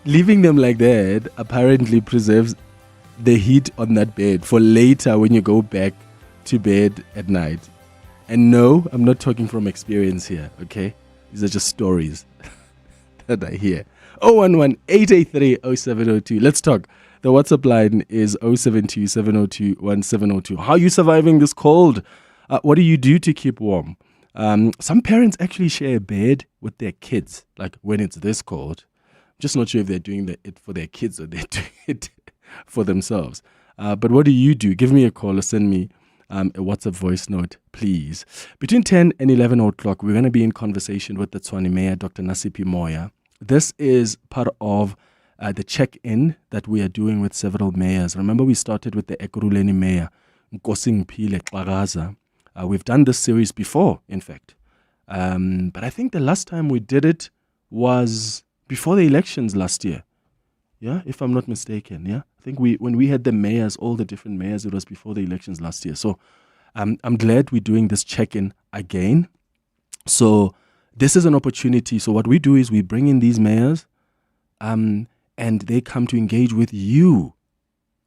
leaving them like that apparently preserves the heat on that bed for later when you go back to bed at night. And no, I'm not talking from experience here, okay? These are just stories that I hear. 011-883-0702. Let's talk. The WhatsApp line is 072-702-1702. How are you surviving this cold? What do you do to keep warm? Some parents actually share a bed with their kids, like when it's this cold. I'm just not sure if they're doing it for their kids or they're doing it for themselves. But what do you do? Give me a call or send me a WhatsApp voice note, please. Between 10 and 11 o'clock, we're going to be in conversation with the Tshwane Mayor, Dr Nasiphi Moya. This is part of the check-in that we are doing with several mayors. Remember, we started with the Ekurhuleni Mayor, Nkosi Mpile Xakaza. We've done this series before, in fact. But I think the last time we did it was before the elections last year. Yeah, if I'm not mistaken, yeah. I think when we had the mayors, all the different mayors, it was before the elections last year. So I'm glad we're doing this check-in again. So this is an opportunity. So what we do is we bring in these mayors and they come to engage with you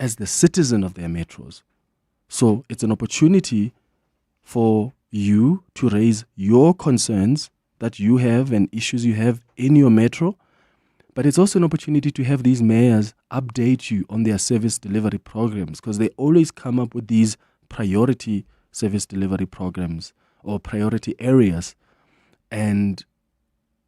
as the citizen of their metros. So it's an opportunity for you to raise your concerns that you have and issues you have in your metro. But it's also an opportunity to have these mayors update you on their service delivery programs, because they always come up with these priority service delivery programs or priority areas. And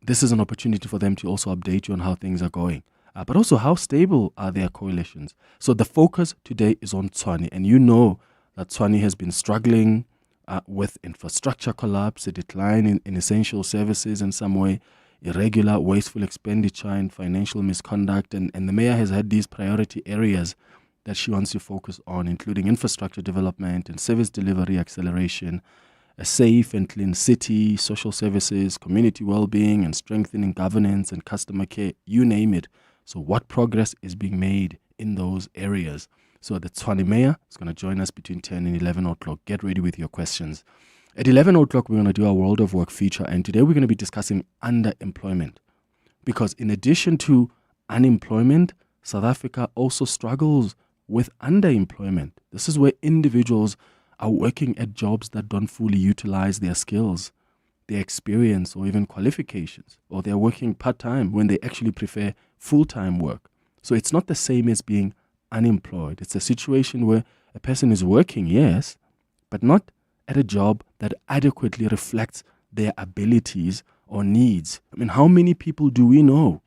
this is an opportunity for them to also update you on how things are going. But also, how stable are their coalitions? So the focus today is on Tshwane. And you know that Tshwane has been struggling with infrastructure collapse, a decline in essential services in some way, irregular, wasteful expenditure and financial misconduct. And the mayor has had these priority areas that she wants to focus on, including infrastructure development and service delivery acceleration, a safe and clean city, social services, community well-being, and strengthening governance and customer care, you name it. So what progress is being made in those areas? So the Tshwane Mayor is going to join us between 10 and 11 o'clock. Get ready with your questions. At 11 o'clock, we're going to do our World of Work feature. And today we're going to be discussing underemployment. Because in addition to unemployment, South Africa also struggles with underemployment. This is where individuals are working at jobs that don't fully utilize their skills, their experience, or even qualifications. Or they're working part-time when they actually prefer full-time work. So it's not the same as being unemployed. It's a situation where a person is working, yes, but not at a job that adequately reflects their abilities or needs. I mean, how many people do we know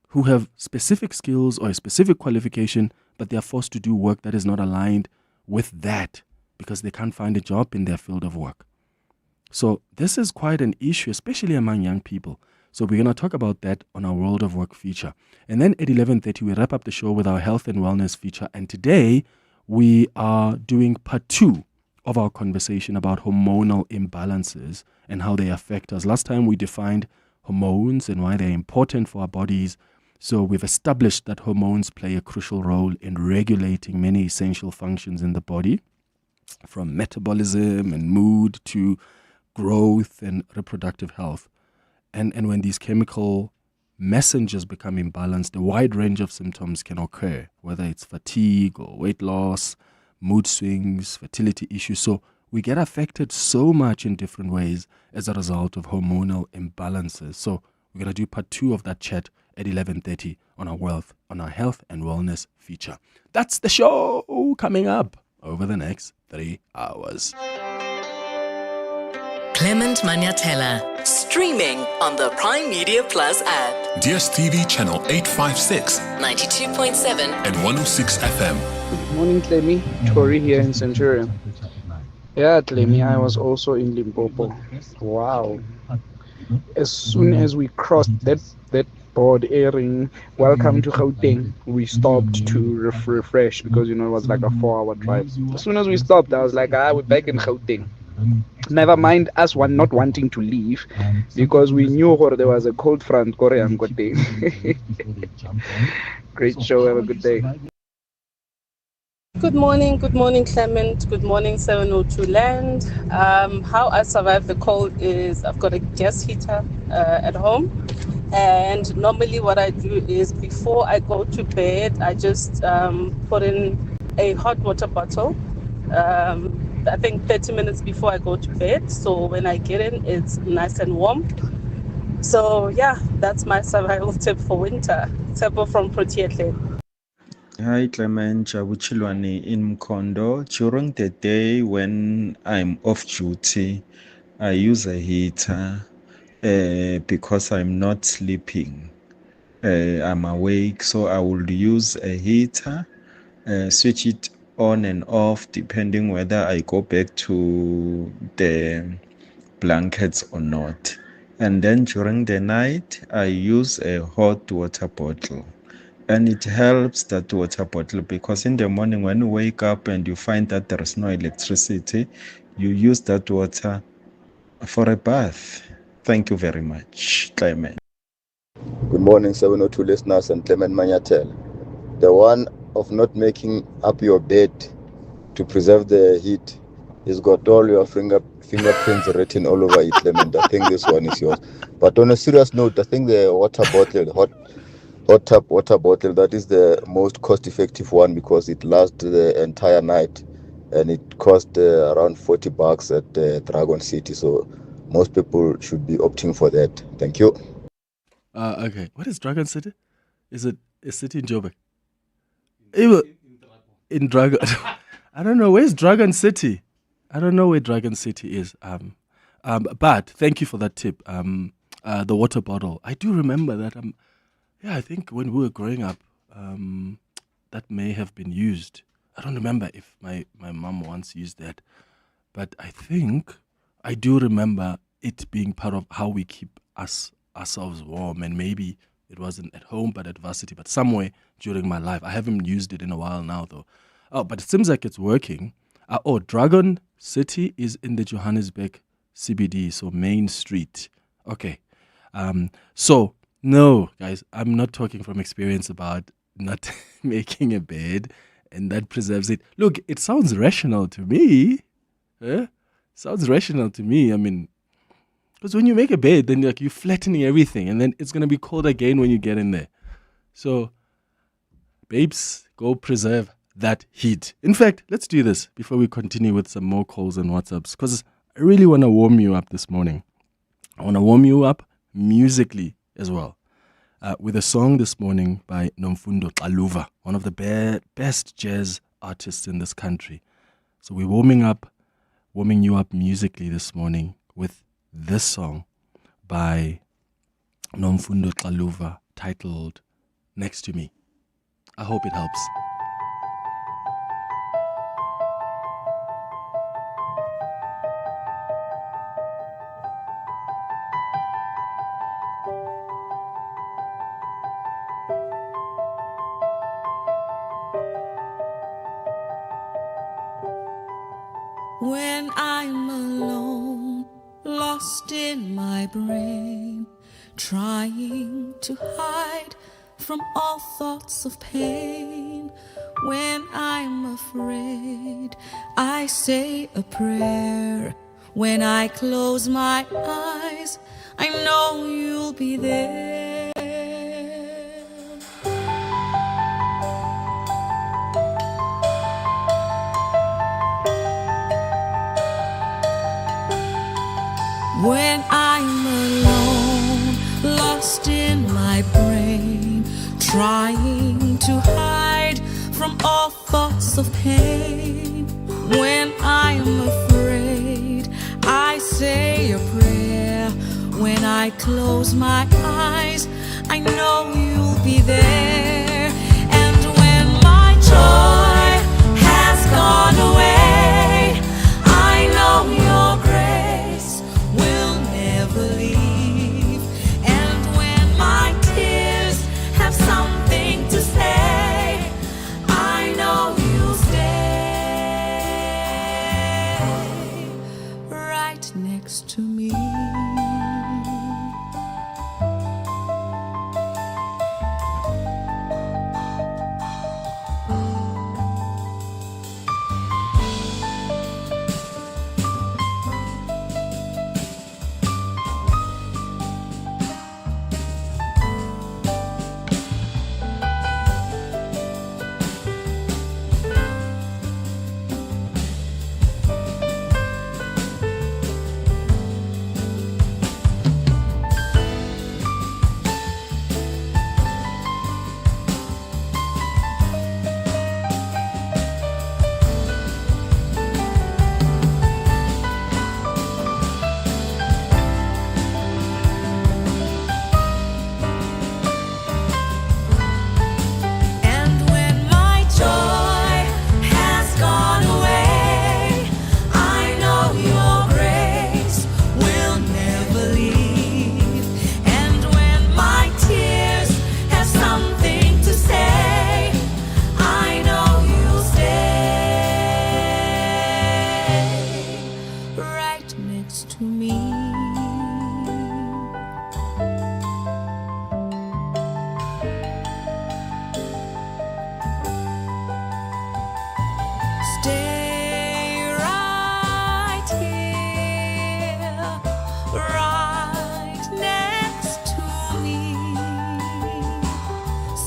who have specific skills or a specific qualification, but they are forced to do work that is not aligned with that because they can't find a job in their field of work? So this is quite an issue, especially among young people. So we're going to talk about that on our World of Work feature. And then at 11:30, we wrap up the show with our health and wellness feature. And today we are doing part 2 of our conversation about hormonal imbalances and how they affect us. Last time we defined hormones and why they're important for our bodies. So we've established that hormones play a crucial role in regulating many essential functions in the body, from metabolism and mood to growth and reproductive health. And when these chemical messengers become imbalanced, a wide range of symptoms can occur, whether it's fatigue or weight loss, mood swings, fertility issues. So we get affected so much in different ways as a result of hormonal imbalances. So we're going to do part 2 of that chat at 11:30 on our health and wellness feature. That's the show coming up over the next 3 hours. Clement Manyathela, streaming on the Prime Media Plus app. DSTV channel 856, 92.7 and 106 FM. Good morning, Clemmy. Tori here in Centurion. Yeah, Clemmy, I was also in Limpopo. Wow. As soon as we crossed that board airing, welcome to Gauteng, we stopped to refresh because, it was like a 4-hour drive. As soon as we stopped, I was like, we're back in Gauteng. Never mind us not wanting to leave because we knew there was a cold front. Great show. Have a good day. Good morning, Clement. Good morning, 702 Land. How I survive the cold is I've got a gas heater at home, And normally what I do is before I go to bed, I just put in a hot water bottle. I think 30 minutes before I go to bed. So when I get in, it's nice and warm. So yeah, that's my survival tip for winter. Tsepo from Proteatle. Hi, Clement Tshwane in Mkondo. During the day when I'm off duty, I use a heater because I'm not sleeping. I'm awake, so I will use a heater, switch it on and off depending whether I go back to the blankets or not. And then during the night, I use a hot water bottle. And it helps, that water bottle, because in the morning when you wake up and you find that there is no electricity, you use that water for a bath. Thank you very much, Clement. Good morning, 702 listeners and Clement Manyathela. The one of not making up your bed to preserve the heat. It's got all your fingerprints written all over it, Clement. I think this one is yours. But on a serious note, I think the water bottle, hot tap water bottle, that is the most cost-effective one because it lasts the entire night, and it cost around $40 at Dragon City. So most people should be opting for that. Thank you. Okay. What is Dragon City? Is it a city in Joburg? In Dragon. I don't know. Where's Dragon City? I don't know where Dragon City is. But thank you for that tip. The water bottle. I do remember that. I think when we were growing up, that may have been used. I don't remember if my mom once used that, but I think I do remember it being part of how we keep ourselves warm. And maybe it wasn't at home, but at varsity, but somewhere during my life. I haven't used it in a while now, though. Oh, but it seems like it's working. Dragon City is in the Johannesburg CBD, so Main Street. Okay. So, no, guys, I'm not talking from experience about not making a bed and that preserves it. Look, it sounds rational to me. Sounds rational to me. I mean, because when you make a bed, then you're flattening everything and then it's going to be cold again when you get in there. So, babes, go preserve that heat. In fact, let's do this before we continue with some more calls and WhatsApps, because I really want to warm you up this morning. I want to warm you up musically as well, with a song this morning by Nomfundo Xaluva, one of the best jazz artists in this country. So we're warming you up musically this morning with this song by Nomfundo Xaluva titled Next to Me. I hope it helps. When I'm alone, lost in my brain, trying to hide from all thoughts of pain. When I'm afraid, I say a prayer. When I close my eyes, I know you'll be there. When I'm alone, lost in my brain, trying to hide from all thoughts of pain. When I'm afraid, I say a prayer. When I close my eyes, I know you'll be there. And when my joy has gone away, I know your grace will never leave. And when my tears have something to say, I know you'll stay right next to me.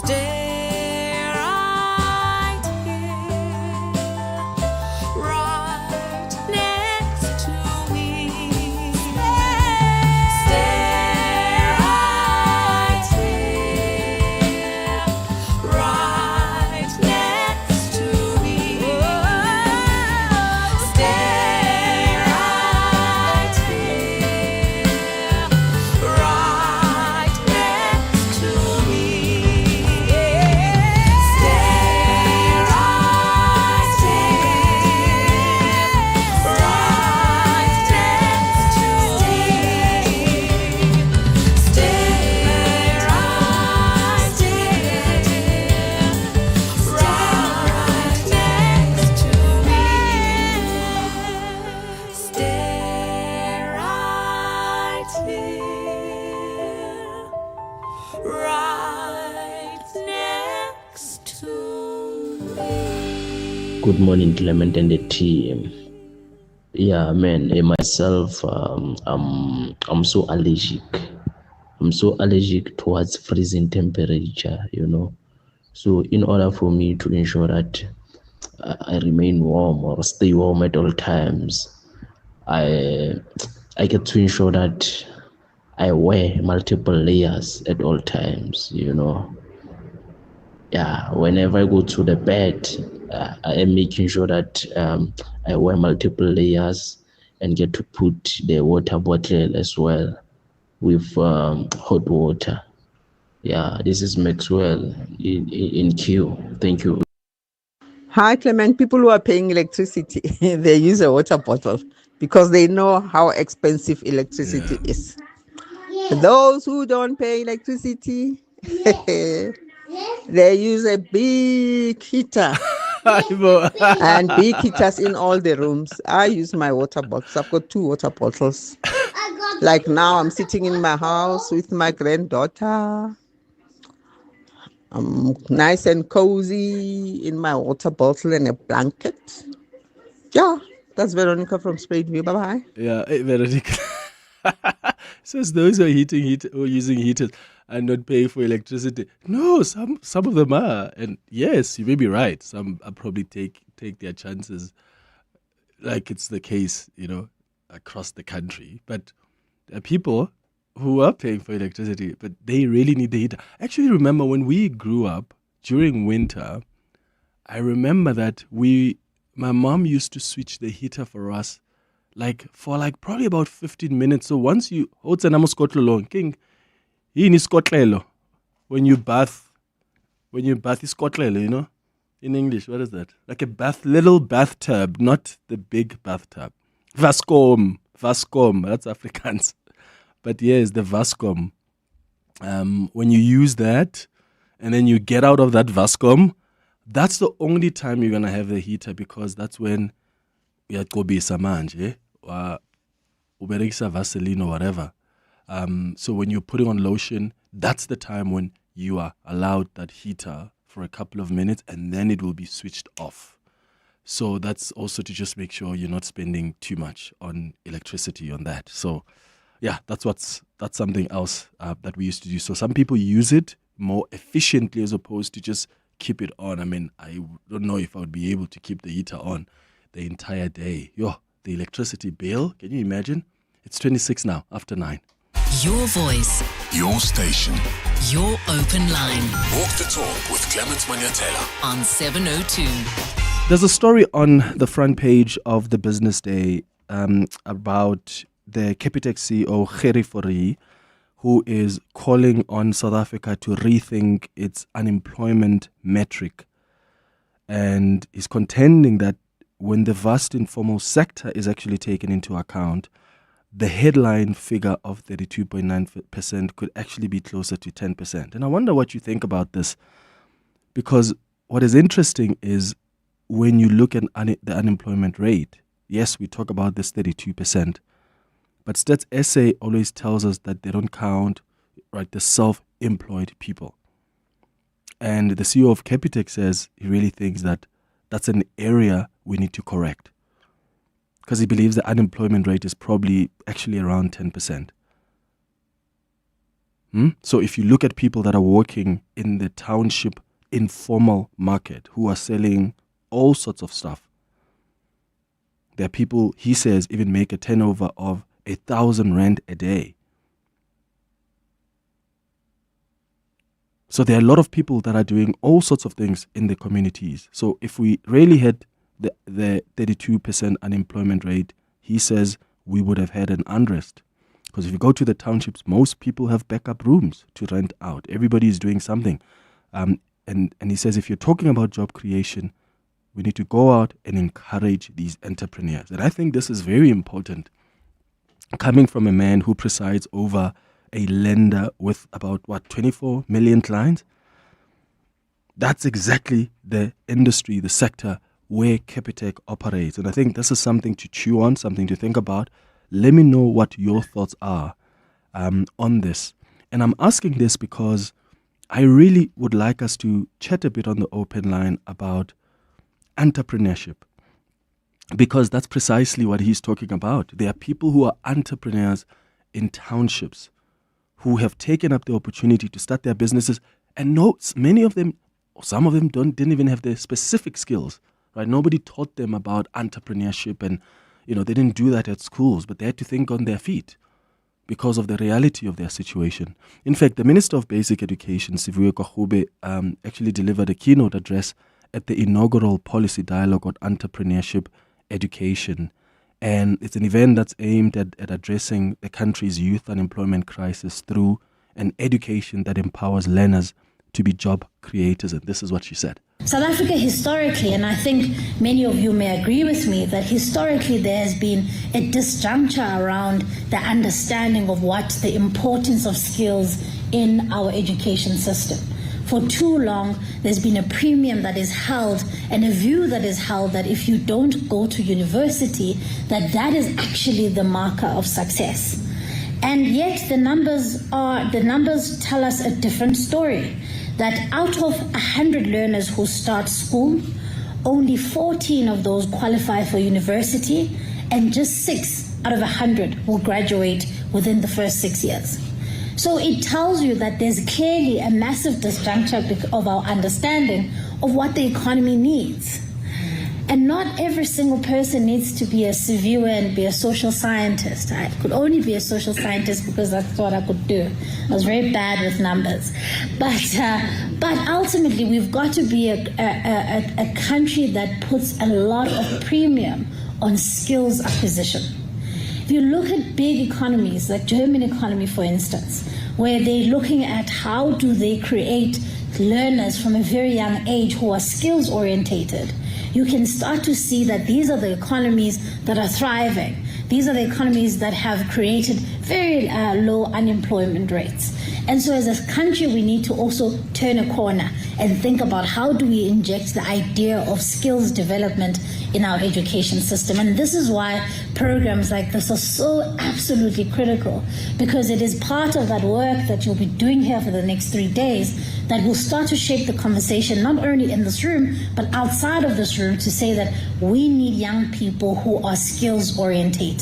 Stay right here, right next to me. Stay right here, right next to me. Stay right here, right next to me. Stay right here, right next to me. Stay right here, right next to me. Stay right here, right next to me. Good morning, Clement and the team. Yeah, man, myself, I'm so allergic. I'm so allergic towards freezing temperature, you know. So in order for me to ensure that I remain warm or stay warm at all times, I get to ensure that I wear multiple layers at all times, you know. Yeah, whenever I go to the bed, I am making sure that I wear multiple layers and get to put the water bottle as well with hot water. Yeah, this is Maxwell in Q. Thank you. Hi, Clement. People who are paying electricity, they use a water bottle because they know how expensive electricity is. Those who don't pay electricity, they use a big heater and big heaters in all the rooms. I use my water bottles. I've got 2 water bottles. Like now, I'm sitting in my house with my granddaughter. I'm nice and cozy in my water bottle and a blanket. Yeah, that's Veronica from Spadeview. Bye-bye. Yeah, hey, Veronica. Says those who are or using heaters and not paying for electricity. No, some of them are. And yes, you may be right. Some are probably take their chances like it's the case, you know, across the country. But there are people who are paying for electricity, but they really need the heater. Actually, remember when we grew up during winter, I remember that my mom used to switch the heater for us for probably about 15 minutes. So once you king when you bath is kotlelo, you know, in English, what is that? Like a little bathtub, not the big bathtub. Vaskom, that's Afrikaans. But yes, the Vaskom. When you use that and then you get out of that Vaskom, that's the only time you're going to have the heater, because that's when uyaqobisa manje or uberekisa Vaseline or whatever. So when you're putting on lotion, that's the time when you are allowed that heater for a couple of minutes, and then it will be switched off. So that's also to just make sure you're not spending too much on electricity on that. So yeah, that's something else that we used to do. So some people use it more efficiently as opposed to just keep it on. I mean, I don't know if I would be able to keep the heater on the entire day. The electricity bill, can you imagine? It's 26 now, after 9. Your voice, Your station. your open line Walk the talk with Clement Manyathela. on 702. There's a story on the front page of the Business Day about the Capitec CEO, Gerrie Fourie, who is calling on South Africa to rethink its unemployment metric. And is contending that when the vast informal sector is actually taken into account, the headline figure of 32.9% could actually be closer to 10%. And I wonder what you think about this, because what is interesting is when you look at the unemployment rate, yes, we talk about this 32%, but Stats SA always tells us that they don't count the self-employed people. And the CEO of Capitec says he really thinks that that's an area we need to correct, because he believes the unemployment rate is probably actually around 10%. So if you look at people that are working in the township informal market who are selling all sorts of stuff, there are people, he says, even make a turnover of 1,000 rand a day. So there are a lot of people that are doing all sorts of things in the communities. So if we really had the 32% unemployment rate, he says we would have had an unrest. Because if you go to the townships, most people have backup rooms to rent out. Everybody is doing something. And he says if you're talking about job creation, we need to go out and encourage these entrepreneurs. And I think this is very important. Coming from a man who presides over a lender with about, 24 million clients? That's exactly the industry, the sector where Capitec operates. And I think this is something to chew on, something to think about. Let me know what your thoughts are on this. And I'm asking this because I really would like us to chat a bit on the open line about entrepreneurship, because that's precisely what he's talking about. There are people who are entrepreneurs in townships who have taken up the opportunity to start their businesses, and many of them, or some of them didn't even have the specific skills, right? Nobody taught them about entrepreneurship, and they didn't do that at schools, but they had to think on their feet because of the reality of their situation. In fact, the Minister of Basic Education, Sivuyo Kwagube, actually delivered a keynote address at the inaugural policy dialogue on entrepreneurship education. And it's an event that's aimed at addressing the country's youth unemployment crisis through an education that empowers learners to be job creators. And this is what she said. South Africa historically, and I think many of you may agree with me, that historically there has been a disjuncture around the understanding of what the importance of skills in our education system. For too long, there's been a premium that is held and a view that is held that if you don't go to university, that is actually the marker of success. And yet the numbers tell us a different story. That out of 100 learners who start school, only 14 of those qualify for university, and just 6 out of 100 will graduate within the first 6 years. So it tells you that there's clearly a massive disjuncture of our understanding of what the economy needs. And not every single person needs to be a civil and be a social scientist. I could only be a social scientist because that's what I could do. I was very bad with numbers. But ultimately, we've got to be a country that puts a lot of premium on skills acquisition. If you look at big economies, like German economy, for instance, where they're looking at how do they create learners from a very young age who are skills orientated, you can start to see that these are the economies that are thriving. These are the economies that have created very low unemployment rates. And so as a country, we need to also turn a corner and think about how do we inject the idea of skills development in our education system. And this is why programs like this are so absolutely critical, because it is part of that work that you'll be doing here for the next 3 days that will start to shape the conversation, not only in this room, but outside of this room, to say that we need young people who are skills orientated.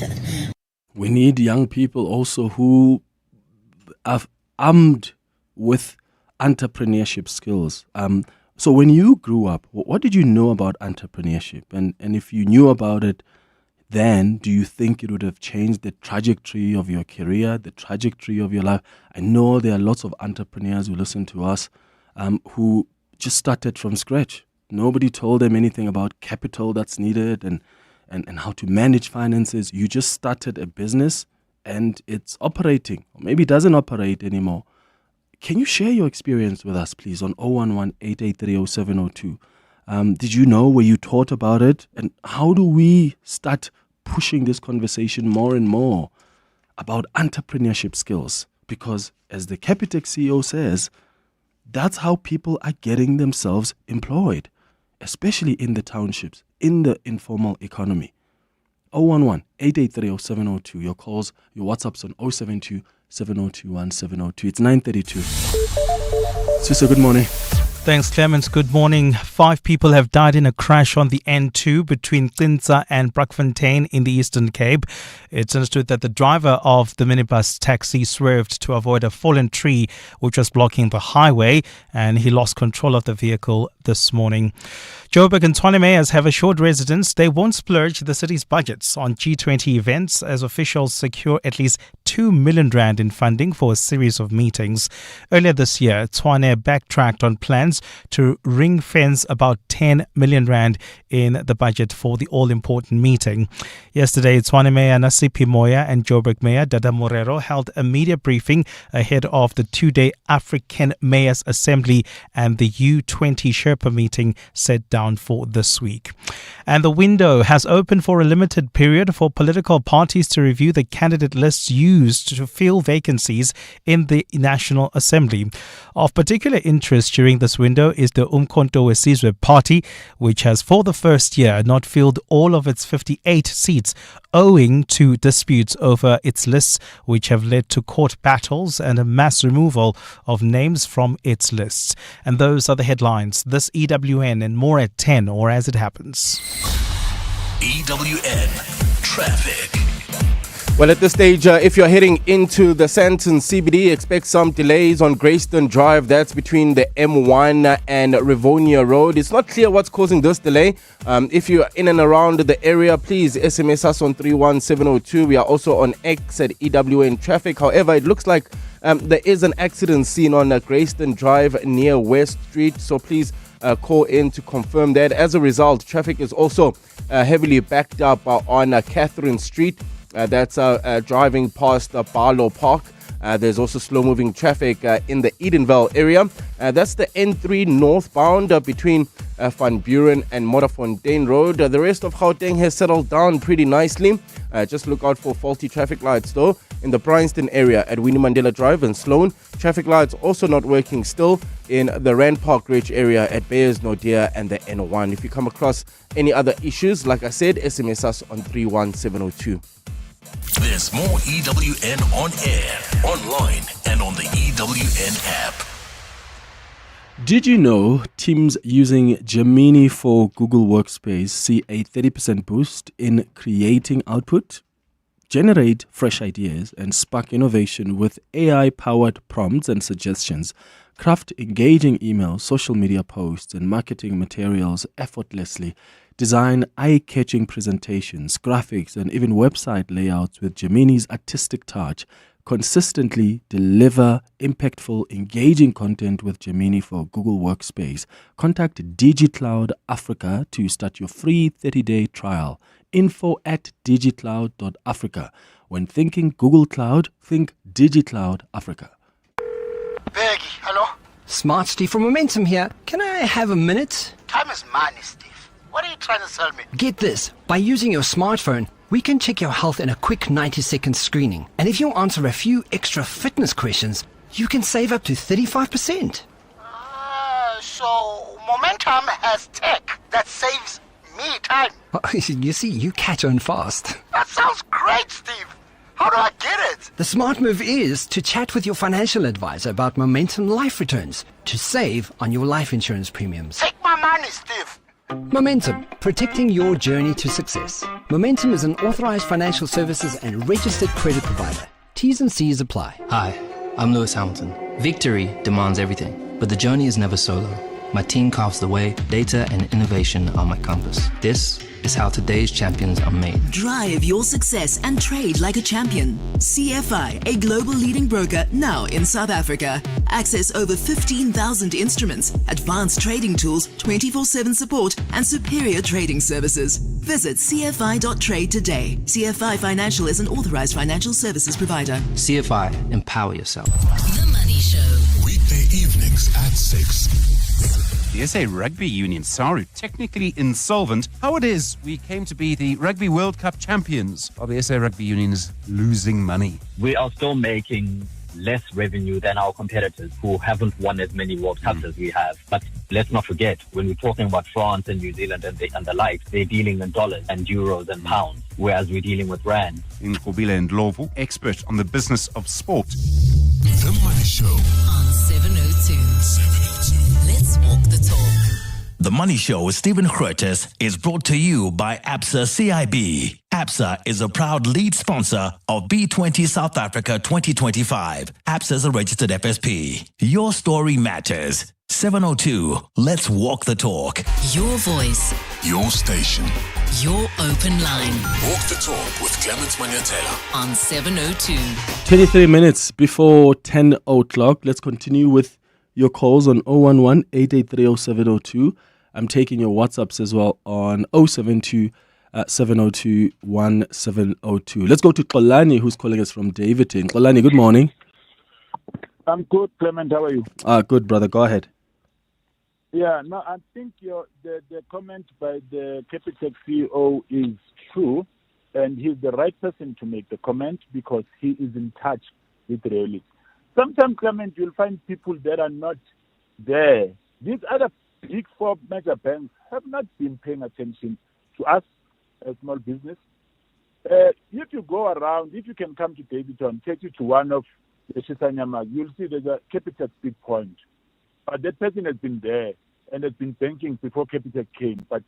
We need young people also who are armed with entrepreneurship skills. So when you grew up, what did you know about entrepreneurship? And if you knew about it then, do you think it would have changed the trajectory of your career, the trajectory of your life? I know there are lots of entrepreneurs who listen to us who just started from scratch. Nobody told them anything about capital that's needed and how to manage finances. You just started a business and it's operating, or maybe it doesn't operate anymore. Can you share your experience with us, please, on 011-883-0702? Did you know, were you taught about it? And how do we start pushing this conversation more and more about entrepreneurship skills? Because as the Capitec CEO says, that's how people are getting themselves employed, especially in the townships, in the informal economy. 011-883-0702. Your calls, your WhatsApps on 072-7021-702. It's 9:32. Susa, good morning. Thanks, Clements. Good morning. 5 people have died in a crash on the N2 between Tinza and Brakfontein in the Eastern Cape. It's understood that the driver of the minibus taxi swerved to avoid a fallen tree which was blocking the highway, and he lost control of the vehicle this morning. Joburg and Tshwane mayors have assured residents they won't splurge the city's budgets on G20 events as officials secure at least 2 million rand in funding for a series of meetings. Earlier this year, Tshwane backtracked on plans to ring fence about 10 million rand in the budget for the all-important meeting. Yesterday, Tshwane Mayor Nasiphi Moya and Joburg Mayor Dada Morero held a media briefing ahead of the 2-day African Mayors Assembly and the U20 Sherpa meeting set down for this week. And the window has opened for a limited period for political parties to review the candidate lists used to fill vacancies in the National Assembly. Of particular interest during this window is the Umkhonto weSizwe Party, which has for the first year not filled all of its 58 seats owing to disputes over its lists, which have led to court battles and a mass removal of names from its lists. And those are the headlines. This EWN and more at 10, or as it happens. EWN Traffic. Well, at this stage, if you're heading into the Sandton CBD, expect some delays on Greyston Drive. That's between the M1 and Rivonia Road. It's not clear what's causing this delay. If you're in and around the area, please SMS us on 31702. We are also on X at EWN Traffic. However, it looks like there is an accident seen on Greyston Drive near West Street. So please call in to confirm that. As a result, traffic is also heavily backed up on Catherine Street. That's driving past Barlow Park. There's also slow-moving traffic in the Edenvale area. That's the N3 northbound between Van Buren and Modderfontein Road. The rest of Gauteng has settled down pretty nicely. Just look out for faulty traffic lights, though, in the Bryanston area at Winnie Mandela Drive and Sloan. Traffic lights also not working still in the Rand Park Ridge area at Bayers Nordia and the N1. If you come across any other issues, like I said, SMS us on 31702. There's more EWN on air, online, and on the EWN app. Did you know teams using Gemini for Google Workspace see a 30% boost in creating output? Generate fresh ideas and spark innovation with AI-powered prompts and suggestions. Craft engaging emails, social media posts, and marketing materials effortlessly. Design eye-catching presentations, graphics, and even website layouts with Gemini's artistic touch. Consistently deliver impactful, engaging content with Gemini for Google Workspace. Contact DigiCloud Africa to start your free 30-day trial. info@digicloud.africa. When thinking Google Cloud, think DigiCloud Africa. Peggy, hello? Smart Steve from Momentum here. Can I have a minute? Time is money, Steve. What are you trying to sell me? Get this. By using your smartphone, we can check your health in a quick 90-second screening. And if you answer a few extra fitness questions, you can save up to 35%. So Momentum has tech that saves me time. You see, you catch on fast. That sounds great, Steve. How do I get it? The smart move is to chat with your financial advisor about Momentum life returns to save on your life insurance premiums. Take my money, Steve. Momentum, protecting your journey to success. Momentum is an authorized financial services and registered credit provider. T's and C's apply. Hi, I'm Lewis Hamilton. Victory demands everything, but the journey is never solo. My team carves the way, data and innovation are my compass. This is how today's champions are made. Drive your success and trade like a champion. CFI, a global leading broker now in South Africa. Access over 15,000 instruments, advanced trading tools, 24/7 support, and superior trading services. Visit cfi.trade today. CFI Financial is an authorized financial services provider. CFI, empower yourself. The Money Show. Weekday evenings at 6. The SA Rugby Union, SARU, technically insolvent. How it is we came to be the Rugby World Cup champions while the SA Rugby Union is losing money. We are still making less revenue than our competitors who haven't won as many World Cups as we have. But let's not forget, when we're talking about France and New Zealand and the like, they're dealing in dollars and euros and pounds, whereas we're dealing with rand. In Kobile and Lovo, expert on the business of sport. The Money Show On 702. Let's walk The Money Show with Stephen Grootes is brought to you by ABSA CIB. ABSA is a proud lead sponsor of B20 South Africa 2025. ABSA is a registered FSP. Your story matters. 702, let's walk the talk. Your voice, Your station. your open line Walk the talk with Clement Manyathela. on 702. 23 minutes before 10 o'clock. Let's continue with your calls on 011-883-0702. I'm taking your WhatsApps as well on 072 702 1702. Let's go to Xolani, who's calling us from Davidton. Xolani, good morning. I'm good, Clement. How are you? Good, brother. Go ahead. Yeah, no, I think the comment by the Capitec CEO is true, and he's the right person to make the comment because he is in touch with reality. Sometimes, Clement, you'll find people that are not there. These other big four mega banks have not been paying attention to us as small business. If you go around, if you can come to Davidton, take you to one of the Shisanyama, you'll see there's a Capitec Speed Point. But that person has been there and has been banking before Capitec came. But,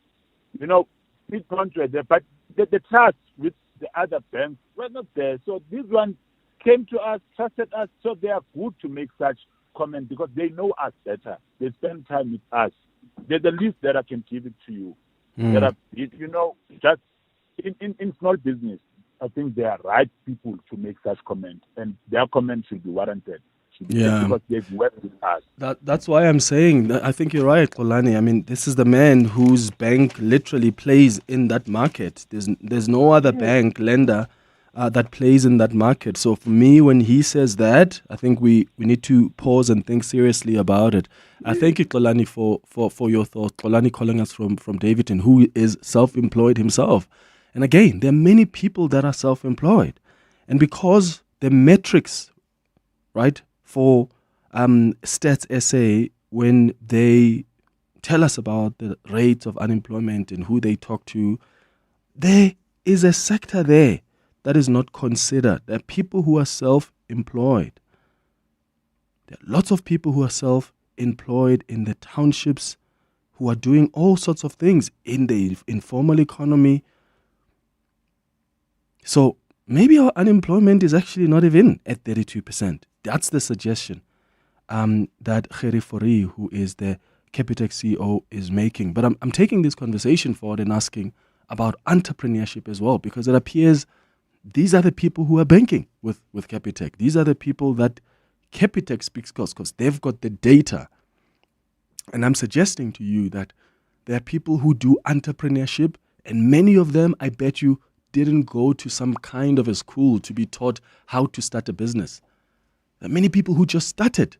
you know, Speed Point were there. But the trust with the other banks were not there. So these ones came to us, trusted us, so they are good to make such comments because they know us better. They spend time with us. They're the least that I can give it to you. There are, you know, just in small business, I think they are right people to make such comments, and their comments should be warranted. Yeah. Because they've worked with us. That's why I'm saying that I think you're right, Xolani. I mean, this is the man whose bank literally plays in that market. There's no other bank lender that plays in that market. So for me, when he says that, I think we need to pause and think seriously about it. I thank you, Xolani, for your thoughts. Xolani calling us from Davidton, who is self-employed himself. And again, there are many people that are self-employed. And because the metrics, right, for Stats SA, when they tell us about the rates of unemployment and who they talk to, there is a sector there that is not considered. There are people who are self-employed. There are lots of people who are self-employed in the townships who are doing all sorts of things in the informal economy. So maybe our unemployment is actually not even at 32%. That's the suggestion that Gerrie Fourie, who is the Capitec CEO, is making. But I'm taking this conversation forward and asking about entrepreneurship as well, because it appears these are the people who are banking with Capitec. These are the people that Capitec speaks because they've got the data. And I'm suggesting to you that there are people who do entrepreneurship, and many of them, I bet you, didn't go to some kind of a school to be taught how to start a business. There are many people who just started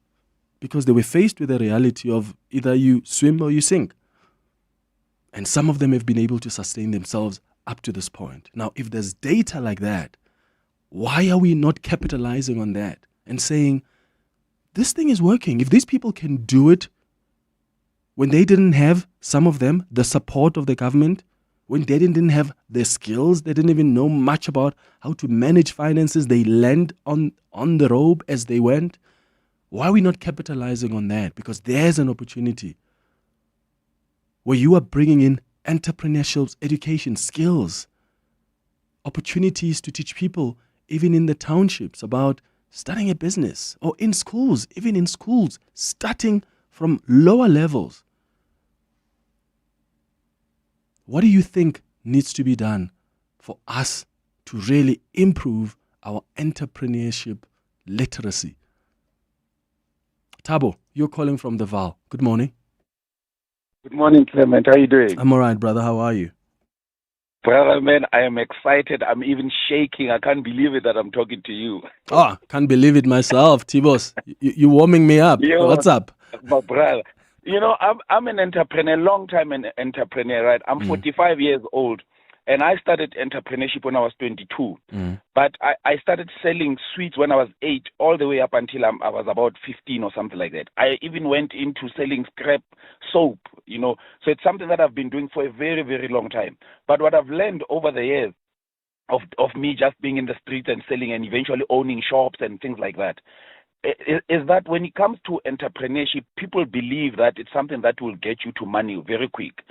because they were faced with the reality of either you swim or you sink. And some of them have been able to sustain themselves up to this point. Now, if there's data like that, why are we not capitalizing on that and saying, this thing is working? If these people can do it when they didn't have, some of them, the support of the government, when they didn't have the skills, they didn't even know much about how to manage finances, they lent on the rope as they went. Why are we not capitalizing on that? Because there's an opportunity where you are bringing in entrepreneurship, education, skills, opportunities to teach people, even in the townships, about starting a business, or in schools, even in schools, starting from lower levels. What do you think needs to be done for us to really improve our entrepreneurship literacy? Tabo, you're calling from the Val. Good morning. Good morning, Clement. How are you doing? I'm all right, brother. How are you? Brother, man, I am excited. I'm even shaking. I can't believe it that I'm talking to you. Oh, can't believe it myself, Tibos. You're warming me up. Yo, What's up? My brother. You know, I'm an entrepreneur, long-time entrepreneur, right? I'm 45 years old, and I started entrepreneurship when I was 22. But I started selling sweets when I was 8, all the way up until I was about 15 or something like that. I even went into selling scrap soap, you know. So it's something that I've been doing for a very, very long time. But what I've learned over the years of me just being in the streets and selling and eventually owning shops and things like that, is that when it comes to entrepreneurship, people believe that it's something that will get you to money very quick.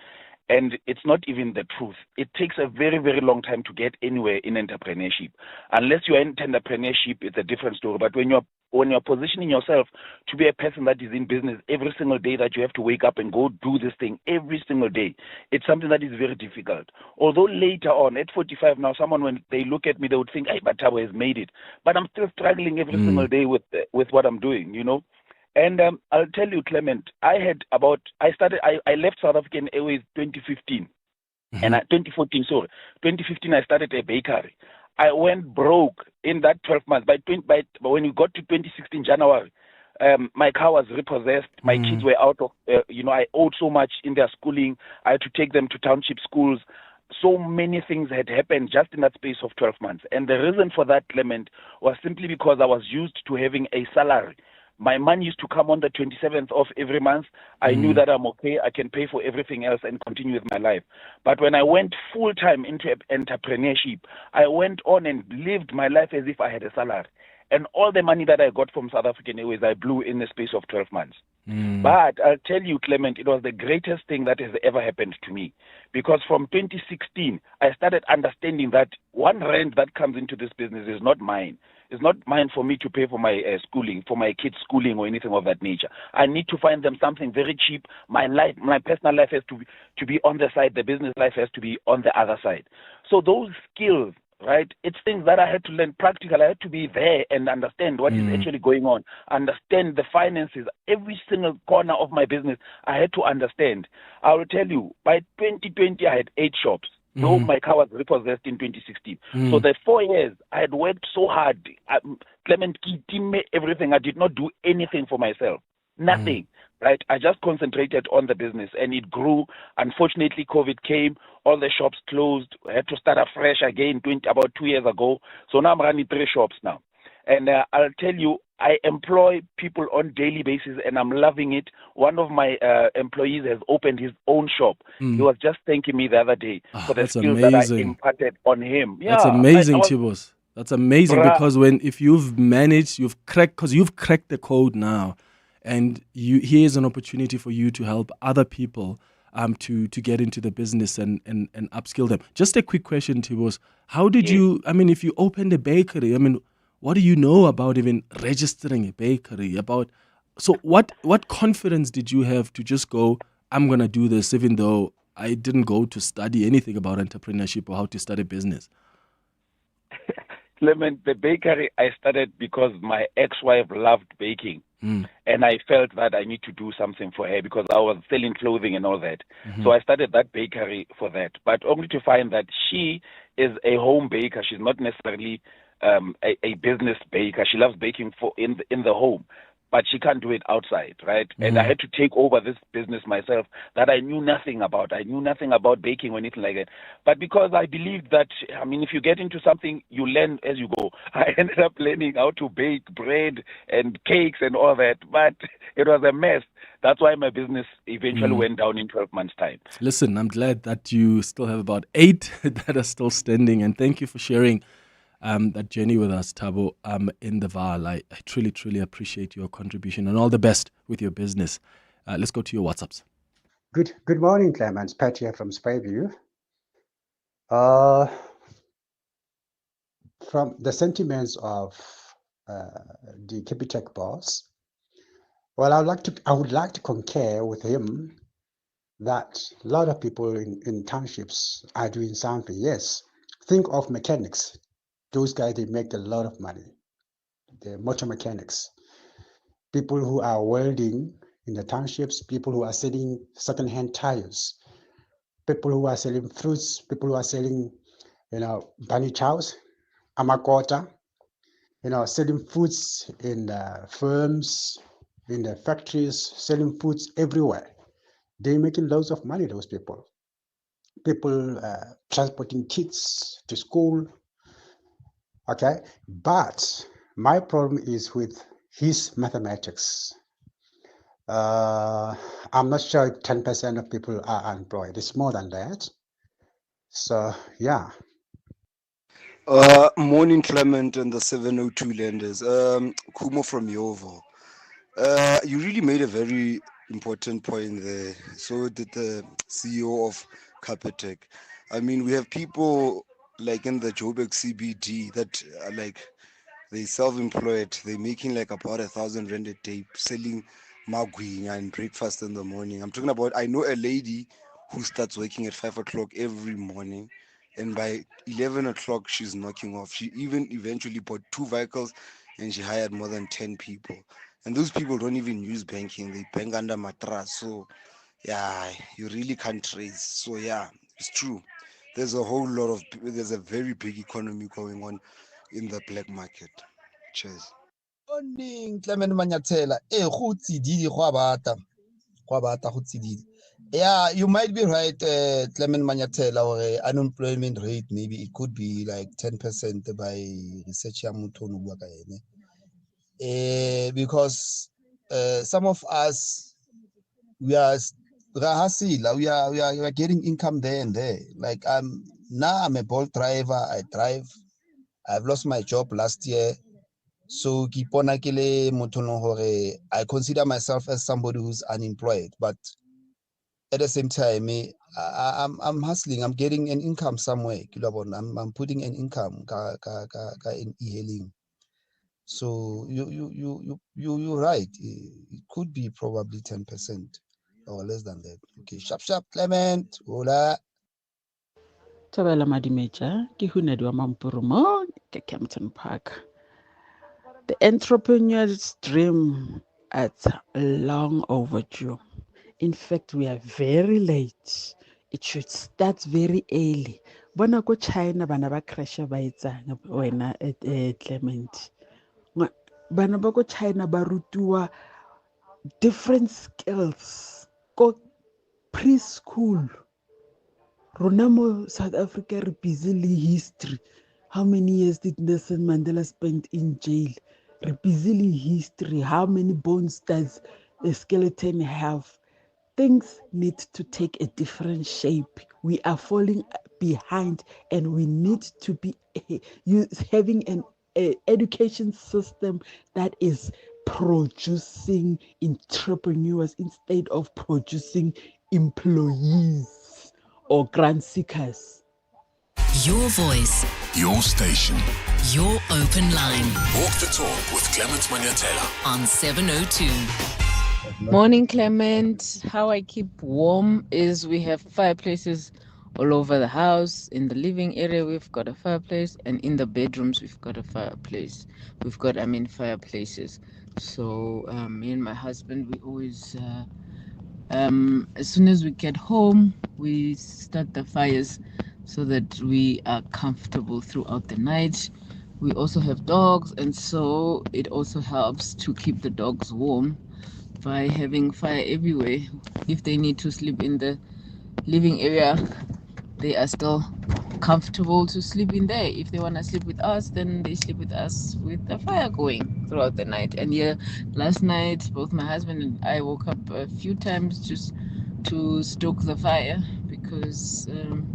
And it's not even the truth. It takes a very, very long time to get anywhere in entrepreneurship. Unless you're in entrepreneurship, it's a different story. But when you're positioning yourself to be a person that is in business every single day, that you have to wake up and go do this thing every single day, it's something that is very difficult. Although later on, at 45 now, someone, when they look at me, they would think, hey, but Thabo has made it. But I'm still struggling every single day with what I'm doing, you know. And I'll tell you, Clement, I left South African Airways 2015, and 2014, sorry. 2015, I started a bakery. I went broke in that 12 months. But when we got to 2016 January, my car was repossessed. My kids were out of, I owed so much in their schooling. I had to take them to township schools. So many things had happened just in that space of 12 months. And the reason for that, Clement, was simply because I was used to having a salary. My money used to come on the 27th of every month. I knew that I'm okay. I can pay for everything else and continue with my life. But when I went full-time into entrepreneurship, I went on and lived my life as if I had a salary. And all the money that I got from South African Airways, I blew in the space of 12 months. But I'll tell you, Clement, it was the greatest thing that has ever happened to me. Because from 2016, I started understanding that R1 that comes into this business is not mine. It's not mine for me to pay for my schooling, for my kids' schooling or anything of that nature. I need to find them something very cheap. My personal life has to be on the side. The business life has to be on the other side. So those skills, right? It's things that I had to learn practical. I had to be there and understand what is actually going on, understand the finances, every single corner of my business. I had to understand. I will tell you, by 2020, I had 8 shops. No, my car was repossessed in 2016. So the 4 years, I had worked so hard. Clement, everything. I did not do anything for myself. Nothing. Right? I just concentrated on the business, and it grew. Unfortunately, COVID came. All the shops closed. I had to start afresh again about 2 years ago. So now I'm running 3 shops now. And I'll tell you, I employ people on daily basis, and I'm loving it. One of my employees has opened his own shop. He was just thanking me the other day for the skills that I imparted on him. That's amazing, Tibos. That's amazing, because if you've managed, you've cracked the code now, and here's an opportunity for you to help other people to get into the business and upskill them. Just a quick question, Tibos. How did you, if you opened a bakery, what do you know about even registering a bakery? So what confidence did you have to just go, I'm going to do this, even though I didn't go to study anything about entrepreneurship or how to start a business? Clement, the bakery I started because my ex-wife loved baking. And I felt that I need to do something for her because I was selling clothing and all that. So I started that bakery for that. But only to find that she is a home baker. She's not necessarily a business baker. She loves baking in the home, but she can't do it outside, right? And I had to take over this business myself that I knew nothing about. I knew nothing about baking or anything like that. But because I believed that, if you get into something, you learn as you go. I ended up learning how to bake bread and cakes and all that, but it was a mess. That's why my business eventually went down in 12 months' time. Listen, I'm glad that you still have about 8 that are still standing, and thank you for sharing that journey with us, Thabo, in the Vaal. I truly, truly appreciate your contribution, and all the best with your business. Let's go to your WhatsApps. Good morning, Clement. Pat here from Spyview. From the sentiments of the Capitec boss, well, I would like to concur with him that a lot of people in townships are doing something. Yes, think of mechanics. Those guys, they make a lot of money. The motor mechanics, people who are welding in the townships, people who are selling second-hand tires, people who are selling fruits, people who are selling, bunny chows, amakota, selling foods in the firms, in the factories, selling foods everywhere. They're making loads of money, those people. People transporting kids to school. Okay, but my problem is with his mathematics. I'm not sure if 10% of people are unemployed. It's more than that. So, yeah. Morning, Clement and the 702 lenders. Kumo from Yovo. You really made a very important point there. So did the CEO of Capitec. I mean, we have people like in the Joburg CBD that are like they self-employed. They're making like about 1,000 rand a day selling magwinya and breakfast in the morning. I'm talking about. I know a lady who starts working at 5 o'clock every morning, and by 11 o'clock she's knocking off. She even eventually bought 2 vehicles, and she hired more than 10 people. And those people don't even use banking; they bank under mattress. So, yeah, you really can't trace. So yeah, it's true. There's a whole lot of there's a very big economy going on in the black market. Cheers. Morning, Clement Manyathela. Go tsididi go a bata. Go a bata go tsididi. Yeah, you might be right, Clement Manyathela, or unemployment rate, maybe it could be like 10% by research ya motho ono bua ka ene. Because some of us, we are we are getting income there and there. Like now I'm a Bolt driver. I drive. I've lost my job last year. So ke ipona ke le motho no hore I consider myself as somebody who's unemployed, but at the same time I'm hustling. I'm getting an income somewhere. Ke lo bona, I'm putting an income ka in e-hailing. So you're right. It could be probably 10% or less than that. Okay, sharp Clement. Hola. Tabela Madimeja, Kihunedi wa Mampurumo, Kempton Park. The entrepreneur's dream is long overdue. In fact, we are very late. It should start very early. Bona ko China bana ba crasha ba etsang wena Clement. Bana ba ko China ba rutiwa different skills ko preschool. Ronamo South Africa re busy le history. How many years did Nelson Mandela spend in jail? Re busy le history. How many bones does a skeleton have? Things need to take a different shape. We are falling behind, and we need to be having an education system that is producing entrepreneurs instead of producing employees or grant seekers. Your voice, Your station. your open line Walk the talk with Clement Manyathela. on 702. Morning, Clement. How I keep warm is we have fireplaces all over the house. In the living area, we've got a fireplace, and in the bedrooms, we've got a fireplace. Fireplaces. So, me and my husband, we always, as soon as we get home, we start the fires so that we are comfortable throughout the night. We also have dogs, and so it also helps to keep the dogs warm by having fire everywhere. If they need to sleep in the living area, they are still comfortable to sleep in there. If they want to sleep with us, then they sleep with us with the fire going throughout the night. And yeah, last night both my husband and I woke up a few times just to stoke the fire because it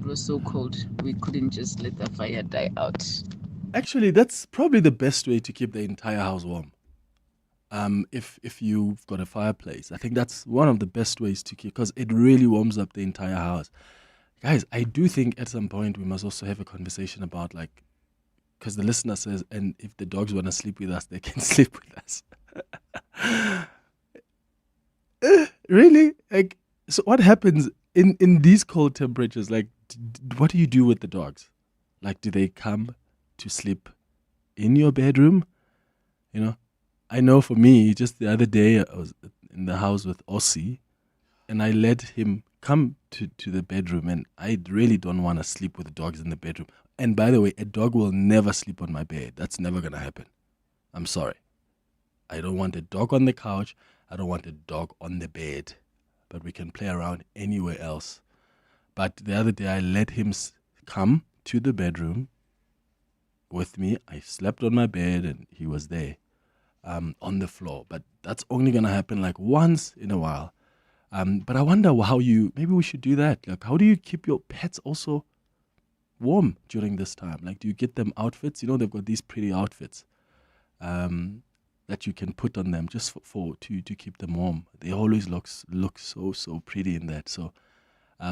was so cold. We couldn't just let the fire die out. Actually, that's probably the best way to keep the entire house warm. If you've got a fireplace, I think that's one of the best ways to keep, because it really warms up the entire house. Guys, I do think at some point we must also have a conversation about, like, because the listener says, and if the dogs want to sleep with us, they can sleep with us. Really? Like, so what happens in these cold temperatures? Like, what do you do with the dogs? Like, do they come to sleep in your bedroom? You know, I know for me, just the other day, I was in the house with Ossie, and I let him come to the bedroom, and I really don't want to sleep with the dogs in the bedroom. And by the way, a dog will never sleep on my bed. That's never going to happen. I'm sorry. I don't want a dog on the couch. I don't want a dog on the bed. But we can play around anywhere else. But the other day, I let him come to the bedroom with me. I slept on my bed, and he was there. On the floor, but that's only gonna happen like once in a while. But I wonder how maybe we should do that. Like, how do you keep your pets also warm during this time? Like, do you get them outfits? You know, they've got these pretty outfits that you can put on them just to keep them warm. They always look so pretty in that. So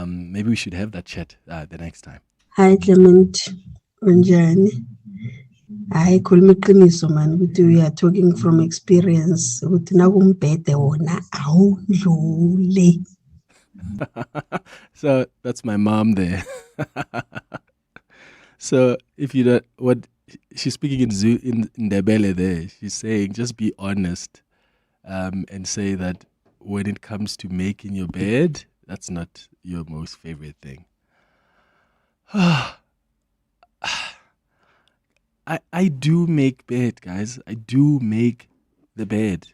maybe we should have that chat the next time. Hi Clement, unjani? Hayi khuluma iqiniso man ukuthi we are talking from experience ukuthi nakumbhede wona awudlule. So that's my mom there. So if you don't, what she's speaking in Ndebele there, she's saying just be honest and say that when it comes to making your bed, that's not your most favorite thing. I do make bed, guys. I do make the bed.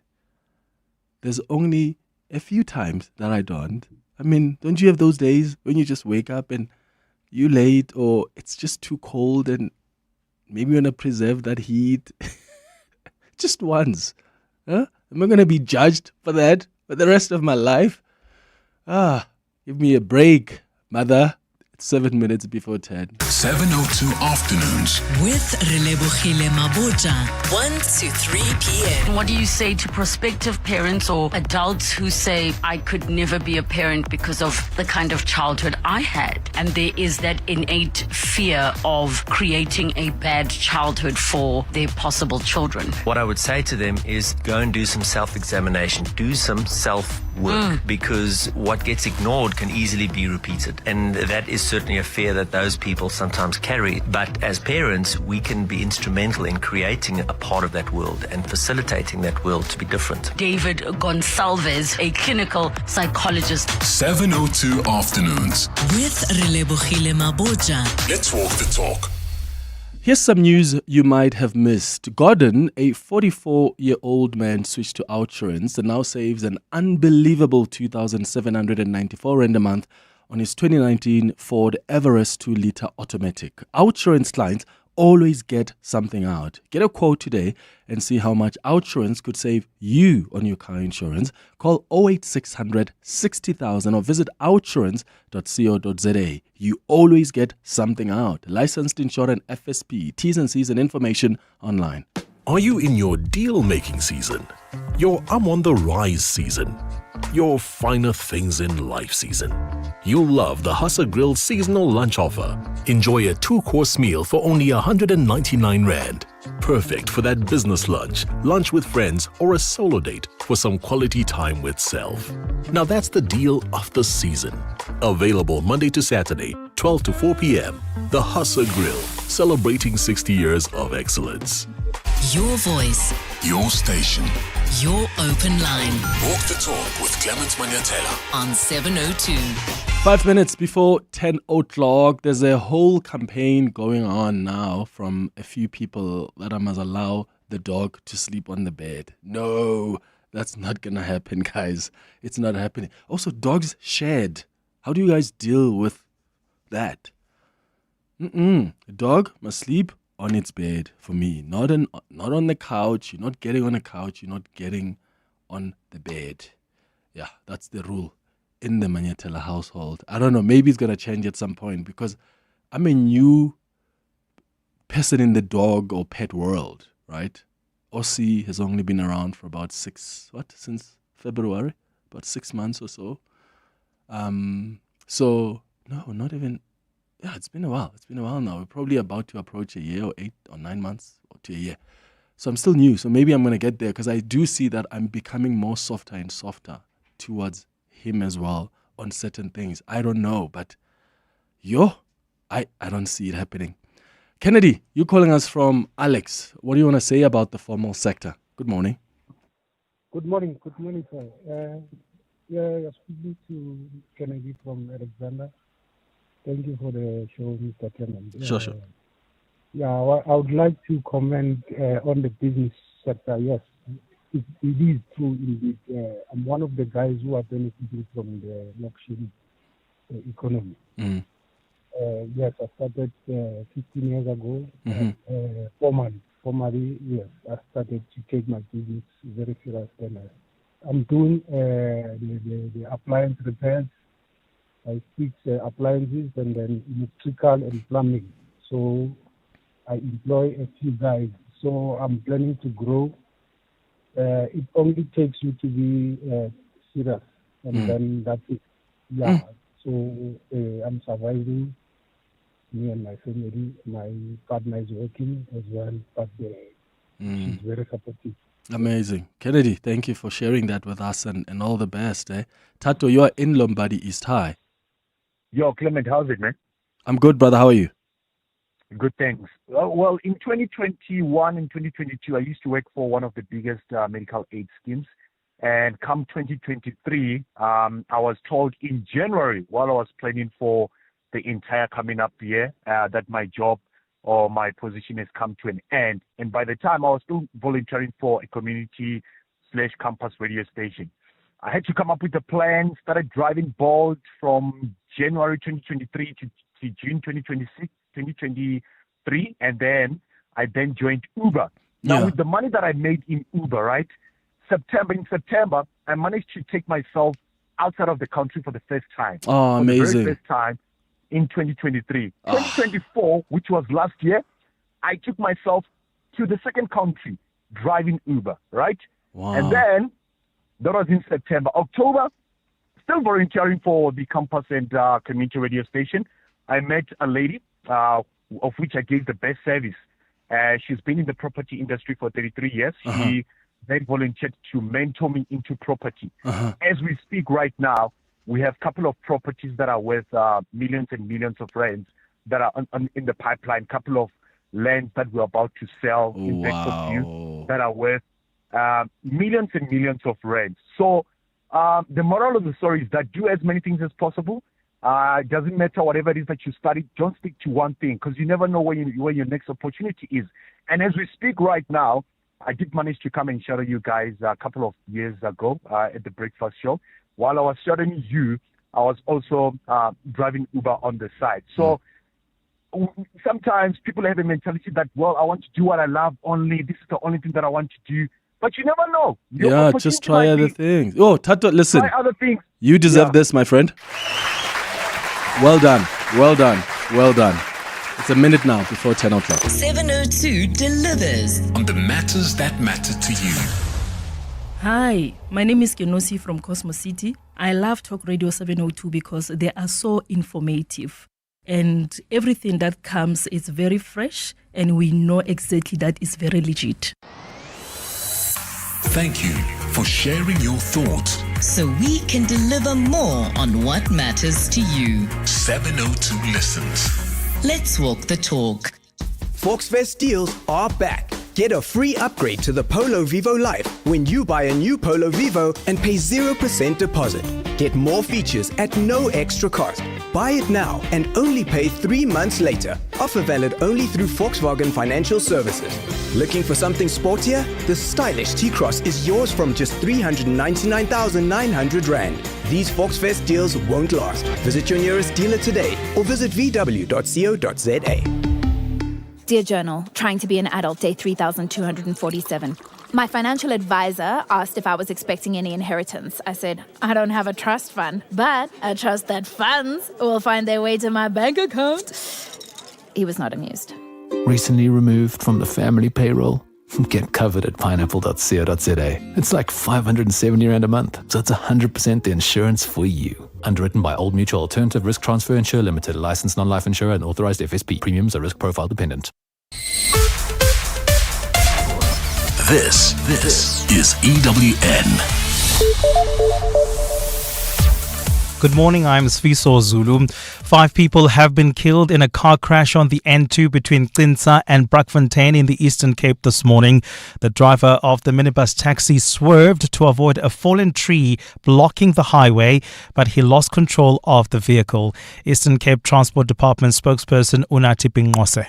There's only a few times that I don't. I mean, don't you have those days when you just wake up and you late or it's just too cold and maybe you want to preserve that heat? Just once. Huh? Am I going to be judged for that for the rest of my life? Give me a break, mother. 7 minutes before 10. 7:02 afternoons. With Relebohile Maboja, 1 to 3 p.m. What do you say to prospective parents or adults who say, I could never be a parent because of the kind of childhood I had? And there is that innate fear of creating a bad childhood for their possible children. What I would say to them is go and do some self-examination, do some self-work, because what gets ignored can easily be repeated. And that is certainly a fear that those people sometimes carry. But as parents, we can be instrumental in creating a part of that world and facilitating that world to be different. David Gonsalves, a clinical psychologist. 7:02 afternoons. With Relebohile Maboja. Let's walk the talk. Here's some news you might have missed. Gordon, a 44-year-old man, switched to Outsurance and now saves an unbelievable 2,794 rand a month on his 2019 Ford Everest 2-litre automatic. Outsurance clients always get something out. Get a quote today and see how much Outsurance could save you on your car insurance. Call 08600 60,000 or visit outsurance.co.za. You always get something out. Licensed insurance FSP. T's and C's and information online. Are you in your deal-making season? Your I'm on the rise season? Your finer things in life season? You'll love the Husser Grill seasonal lunch offer. Enjoy a 2-course meal for only 199 Rand. Perfect for that business lunch, lunch with friends, or a solo date for some quality time with self. Now that's the deal of the season. Available Monday to Saturday, 12 to 4 p.m. The Husser Grill, celebrating 60 years of excellence. Your voice. Your station. Your open line. Walk the talk with Clement Manyathela. On 702. 5 minutes before 10 o'clock, there's a whole campaign going on now from a few people that I must allow the dog to sleep on the bed. No, that's not going to happen, guys. It's not happening. Also, dogs shared. How do you guys deal with that? A dog must sleep on its bed for me, not on the couch. You're not getting on a couch. You're not getting on the bed. Yeah, that's the rule in the Manyathela household. I don't know. Maybe it's gonna change at some point because I'm a new person in the dog or pet world, right? Aussie has only been around for about since February, about 6 months or so. So no, not even. Yeah, it's been a while. It's been a while now. We're probably about to approach a year or 8 or 9 months or to a year. So I'm still new. So maybe I'm going to get there because I do see that I'm becoming more softer and softer towards him as well on certain things. I don't know, but I don't see it happening. Kennedy, you're calling us from Alex. What do you want to say about the formal sector? Good morning. Good morning. Good morning, sir. You're speaking to Kennedy from Alexander. Thank you for the show, Mr. Clement. Sure. I would like to comment on the business sector. Yes, it is true indeed. I'm one of the guys who are benefiting from the auction economy. Yes, I started 15 years ago. Formally, yes, I started to take my business very serious. I'm doing the appliance repairs. I fix appliances and then electrical and plumbing. So I employ a few guys. So I'm planning to grow. It only takes you to be serious, and then that's it. Yeah. So I'm surviving. Me and my family. My partner is working as well, but she's very supportive. Amazing. Kennedy, thank you for sharing that with us and all the best. Tato, you are in Lombardi East High. Yo, Clement, how's it, man? I'm good, brother. How are you? Good, thanks. Well, in 2021 and 2022, I used to work for one of the biggest medical aid schemes. And come 2023, I was told in January, while I was planning for the entire coming up year, that my job or my position has come to an end. And by the time I was still volunteering for a community/campus radio station, I had to come up with a plan, started driving Bolt from January 2023 to June 2023, and then I joined Uber. Now, with the money that I made in Uber, right, in September, I managed to take myself outside of the country for the first time. Oh, amazing. For the very first time in 2023. 2024, which was last year, I took myself to the second country driving Uber, right? Wow. And then, that was in September. October, still volunteering for the campus and community radio station. I met a lady of which I gave the best service. She's been in the property industry for 33 years. She then volunteered to mentor me into property. As we speak right now, we have a couple of properties that are worth millions and millions of rands that are in the pipeline, couple of lands that we're about to sell in Bedfordview that are worth millions and millions of rands. So the moral of the story is that do as many things as possible. It doesn't matter whatever it is that you study, don't stick to one thing because you never know where your next opportunity is. And as we speak right now, I did manage to come and shadow you guys a couple of years ago at the breakfast show. While I was shadowing you, I was also driving Uber on the side. So sometimes people have a mentality that, well, I want to do what I love only. This is the only thing that I want to do. But you never know. Just try other things. Oh, Tato, listen. Try other things. You deserve this, my friend. Well done. Well done. Well done. It's a minute now before 10 o'clock. 702 delivers on the matters that matter to you. Hi, my name is Kenosi from Cosmo City. I love Talk Radio 702 because they are so informative. And everything that comes is very fresh and we know exactly that is very legit. Thank you for sharing your thoughts. So we can deliver more on what matters to you. 702 listens. Let's walk the talk. Volksfest deals are back. Get a free upgrade to the Polo Vivo Life when you buy a new Polo Vivo and pay 0% deposit. Get more features at no extra cost. Buy it now and only pay 3 months later. Offer valid only through Volkswagen Financial Services. Looking for something sportier? The stylish T-Cross is yours from just 399,900 Rand. These Volksfest deals won't last. Visit your nearest dealer today or visit vw.co.za. Dear Journal, trying to be an adult, day 3,247. My financial advisor asked if I was expecting any inheritance. I said, I don't have a trust fund, but I trust that funds will find their way to my bank account. He was not amused. Recently removed from the family payroll? Get covered at pineapple.co.za. It's like 570 Rand a month, so it's 100% the insurance for you. Underwritten by Old Mutual Alternative Risk Transfer Insurer Limited, licensed non-life insurer and authorized FSP. Premiums are risk profile dependent. This is EWN. Good morning, I'm Sfiso Zulu. 5 people have been killed in a car crash on the N2 between Qinsa and Brakfontein in the Eastern Cape this morning. The driver of the minibus taxi swerved to avoid a fallen tree blocking the highway, but he lost control of the vehicle. Eastern Cape Transport Department spokesperson Untitled Chapter.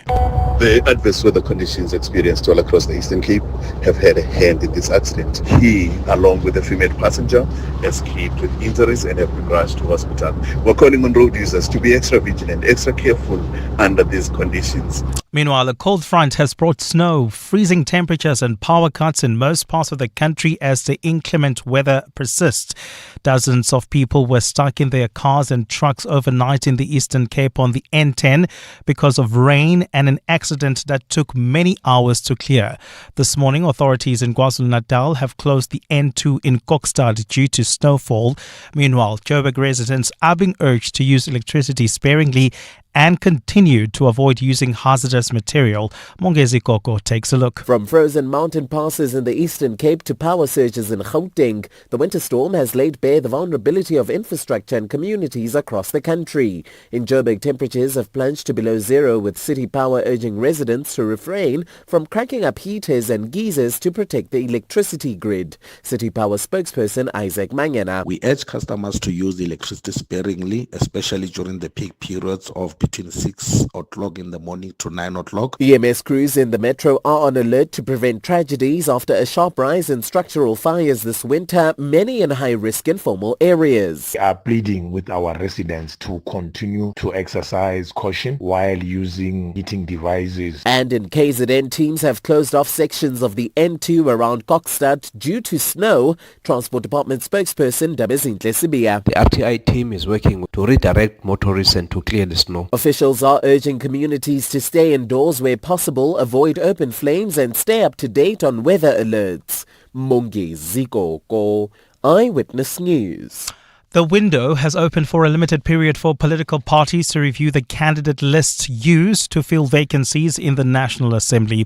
The adverse weather conditions experienced all across the Eastern Cape have had a hand in this accident. He, along with a female passenger, escaped with injuries and have been rushed to hospital. We're calling on road users to be extra vigilant, extra careful under these conditions. Meanwhile, a cold front has brought snow, freezing temperatures and power cuts in most parts of the country as the inclement weather persists. Dozens of people were stuck in their cars and trucks overnight in the Eastern Cape on the N10 because of rain and an accident that took many hours to clear. This morning, authorities in KwaZulu-Natal have closed the N2 in Kokstad due to snowfall. Meanwhile, Joburg residents are being urged to use electricity sparingly and continue to avoid using hazardous material. Mongezi Koko takes a look. From frozen mountain passes in the Eastern Cape to power surges in Gauteng, the winter storm has laid bare the vulnerability of infrastructure and communities across the country. In Joburg, temperatures have plunged to below zero, with City Power urging residents to refrain from cracking up heaters and geysers to protect the electricity grid. City Power spokesperson Isaac Manyana. We urge customers to use the electricity sparingly, especially during the peak periods of between 6 o'clock in the morning to 9 o'clock. EMS crews in the metro are on alert to prevent tragedies after a sharp rise in structural fires this winter, many in high-risk informal areas. We are pleading with our residents to continue to exercise caution while using heating devices. And in KZN, teams have closed off sections of the N2 around Kokstad due to snow. Transport Department spokesperson Dabezinhle Sibia. The RTI team is working to redirect motorists and to clear the snow. Officials are urging communities to stay indoors where possible, avoid open flames and stay up to date on weather alerts. Mongezi Koko, Eyewitness News. The window has opened for a limited period for political parties to review the candidate lists used to fill vacancies in the National Assembly.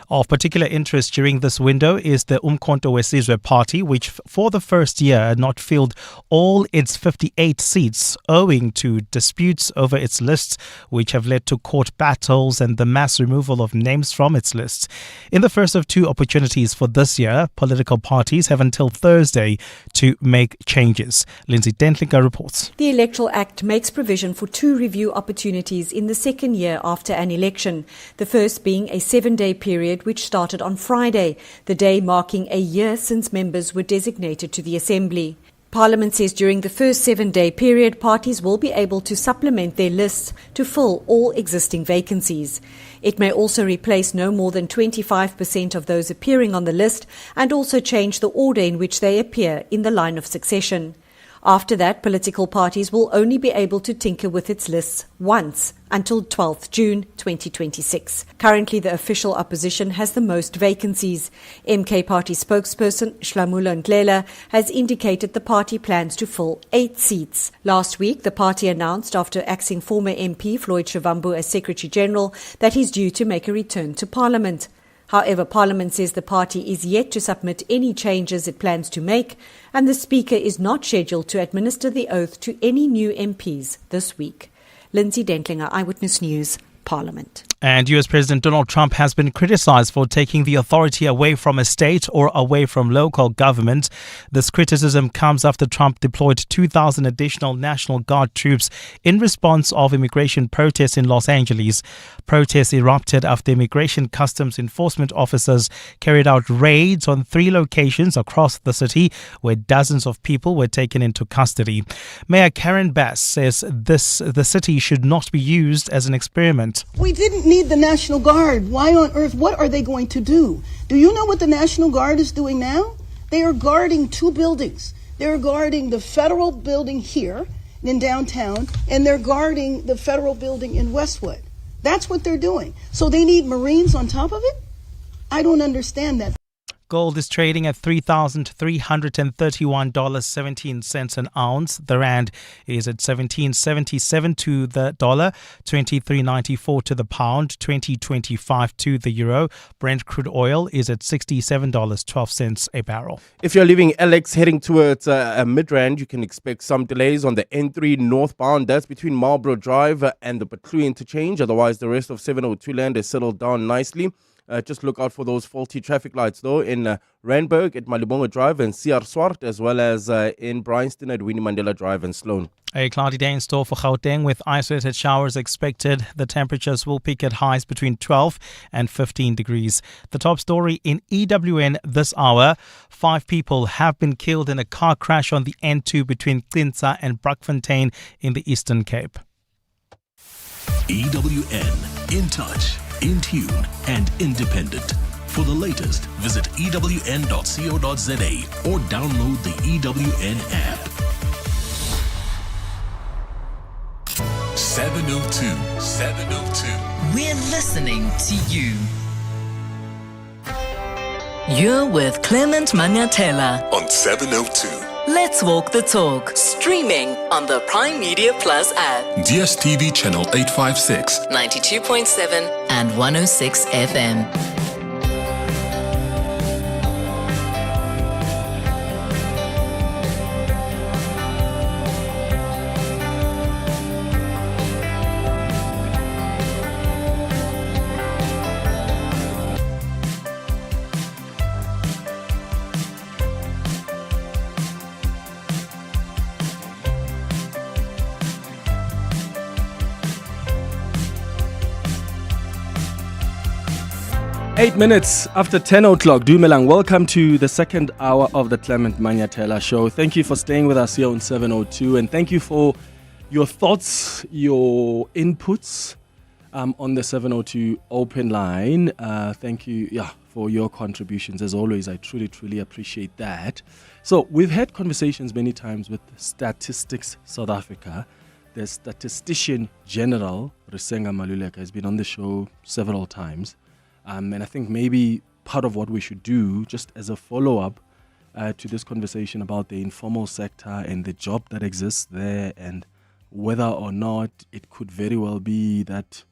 Of particular interest during this window is the Umkhonto Wesizwe Party, which for the first year had not filled all its 58 seats owing to disputes over its lists, which have led to court battles and the mass removal of names from its lists. In the first of two opportunities for this year, political parties have until Thursday to make changes. Lindsay Dentlinger reports. The Electoral Act makes provision for two review opportunities in the second year after an election, the first being a 7-day period which started on Friday, the day marking a year since members were designated to the Assembly. Parliament says during the first 7-day period, parties will be able to supplement their lists to fill all existing vacancies. It may also replace no more than 25% of those appearing on the list and also change the order in which they appear in the line of succession. After that, political parties will only be able to tinker with its lists once until 12th June 2026. Currently, the official opposition has the most vacancies. MK Party spokesperson Shlamula Ndlela has indicated the party plans to fill 8 seats. Last week, the party announced, after axing former MP Floyd Shivambu as Secretary General, that he's due to make a return to Parliament. However, Parliament says the party is yet to submit any changes it plans to make, and the Speaker is not scheduled to administer the oath to any new MPs this week. Lindsay Dentlinger, Eyewitness News, Parliament. And US President Donald Trump has been criticized for taking the authority away from a state or away from local government. This criticism comes after Trump deployed 2,000 additional National Guard troops in response of immigration protests in Los Angeles. Protests erupted after immigration customs enforcement officers carried out raids on 3 locations across the city where dozens of people were taken into custody. Mayor Karen Bass says the city should not be used as an experiment. We didn't need the National Guard. Why on earth? What are they going to do? Do you know what the National Guard is doing now? They are guarding 2 buildings. They're guarding the federal building here in downtown, and they're guarding the federal building in Westwood. That's what they're doing. So they need Marines on top of it? I don't understand that. Gold is trading at $3,331.17 an ounce. The rand is at 17.77 to the dollar, 23.94 to the pound, 20.25 to the euro. Brent crude oil is at $67.12 a barrel. If you're leaving Alex heading towards Midrand, you can expect some delays on the N3 northbound. That's between Marlborough Drive and the Patlu interchange. Otherwise, the rest of 702 land is settled down nicely. Just look out for those faulty traffic lights, though, in Randburg at Malibongo Drive and CR Swart, as well as in Bryanston at Winnie Mandela Drive and Sloane. A cloudy day in store for Gauteng with isolated showers expected. The temperatures will peak at highs between 12 and 15 degrees. The top story in EWN this hour: 5 people have been killed in a car crash on the N2 between Clinsa and Brakfontein in the Eastern Cape. EWN In Touch. in tune, and independent. For the latest, visit ewn.co.za or download the EWN app. 702. We're listening to you. You're with Clement Manyathela On 702. Let's Walk the Talk, streaming on the Prime Media Plus app, DSTV channel 856. 92.7 and 106 FM. 8 minutes after 10 o'clock, Dumelang. Welcome to the second hour of the Clement Manyathela Show. Thank you for staying with us here on 702, and thank you for your thoughts, your inputs on the 702 open line. Thank you for your contributions. As always, I truly appreciate that. So we've had conversations many times with Statistics South Africa. The Statistician General, Risenga Maluleka, has been on the show several times. And I think maybe part of what we should do, just as a follow-up to this conversation about the informal sector and the job that exists there, and whether or not it could very well be that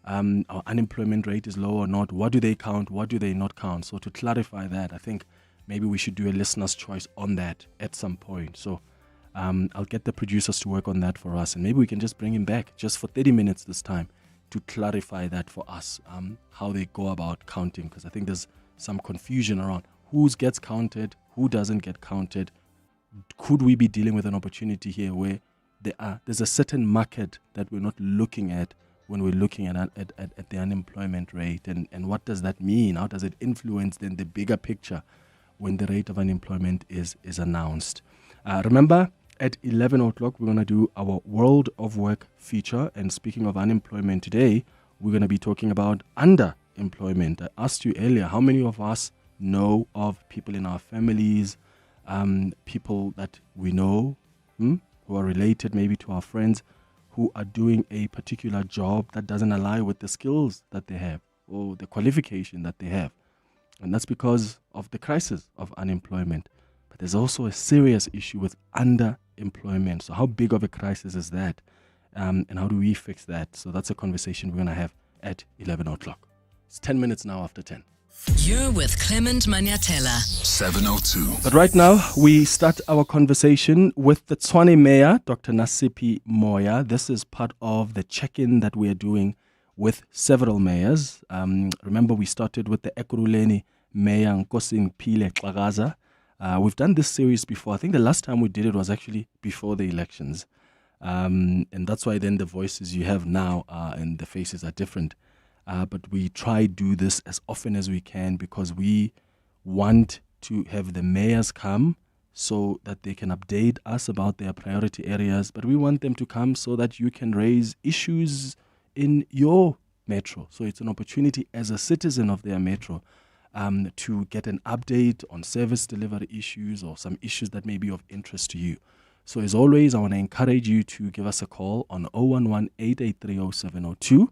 our unemployment rate is low or not. What do they count? What do they not count? So to clarify that, I think maybe we should do a listener's choice on that at some point. So I'll get the producers to work on that for us, and maybe we can just bring him back just for 30 minutes this time to clarify that for us, how they go about counting, because I think there's some confusion around who gets counted, who doesn't get counted. Could we be dealing with an opportunity here where there's a certain market that we're not looking at when we're looking at the unemployment rate, and what does that mean? How does it influence then the bigger picture when the rate of unemployment is announced? Remember, at 11 o'clock, we're going to do our World of Work feature. And speaking of unemployment today, we're going to be talking about underemployment. I asked you earlier, how many of us know of people in our families, people that we know, who are related maybe to our friends, who are doing a particular job that doesn't align with the skills that they have or the qualification that they have. And that's because of the crisis of unemployment. But there's also a serious issue with underemployment. So how big of a crisis is that? And how do we fix that? So that's a conversation we're going to have at 11 o'clock. It's 10 minutes now after 10. You're with Clement Manyathela. 702. But right now, we start our conversation with the Tshwane Mayor, Dr Nasiphi Moya. This is part of the check-in that we are doing with several mayors. Remember, we started with the Ekurhuleni Mayor, Nkosi Mpile Xagaza. We've done this series before. I think the last time we did it was actually before the elections. And that's why then the voices you have now and the faces are different. But we try do this as often as we can because we want to have the mayors come so that they can update us about their priority areas. But we want them to come so that you can raise issues in your metro. So it's an opportunity as a citizen of their metro to get an update on service delivery issues or some issues that may be of interest to you. So as always, I want to encourage you to give us a call on 011-883-0702.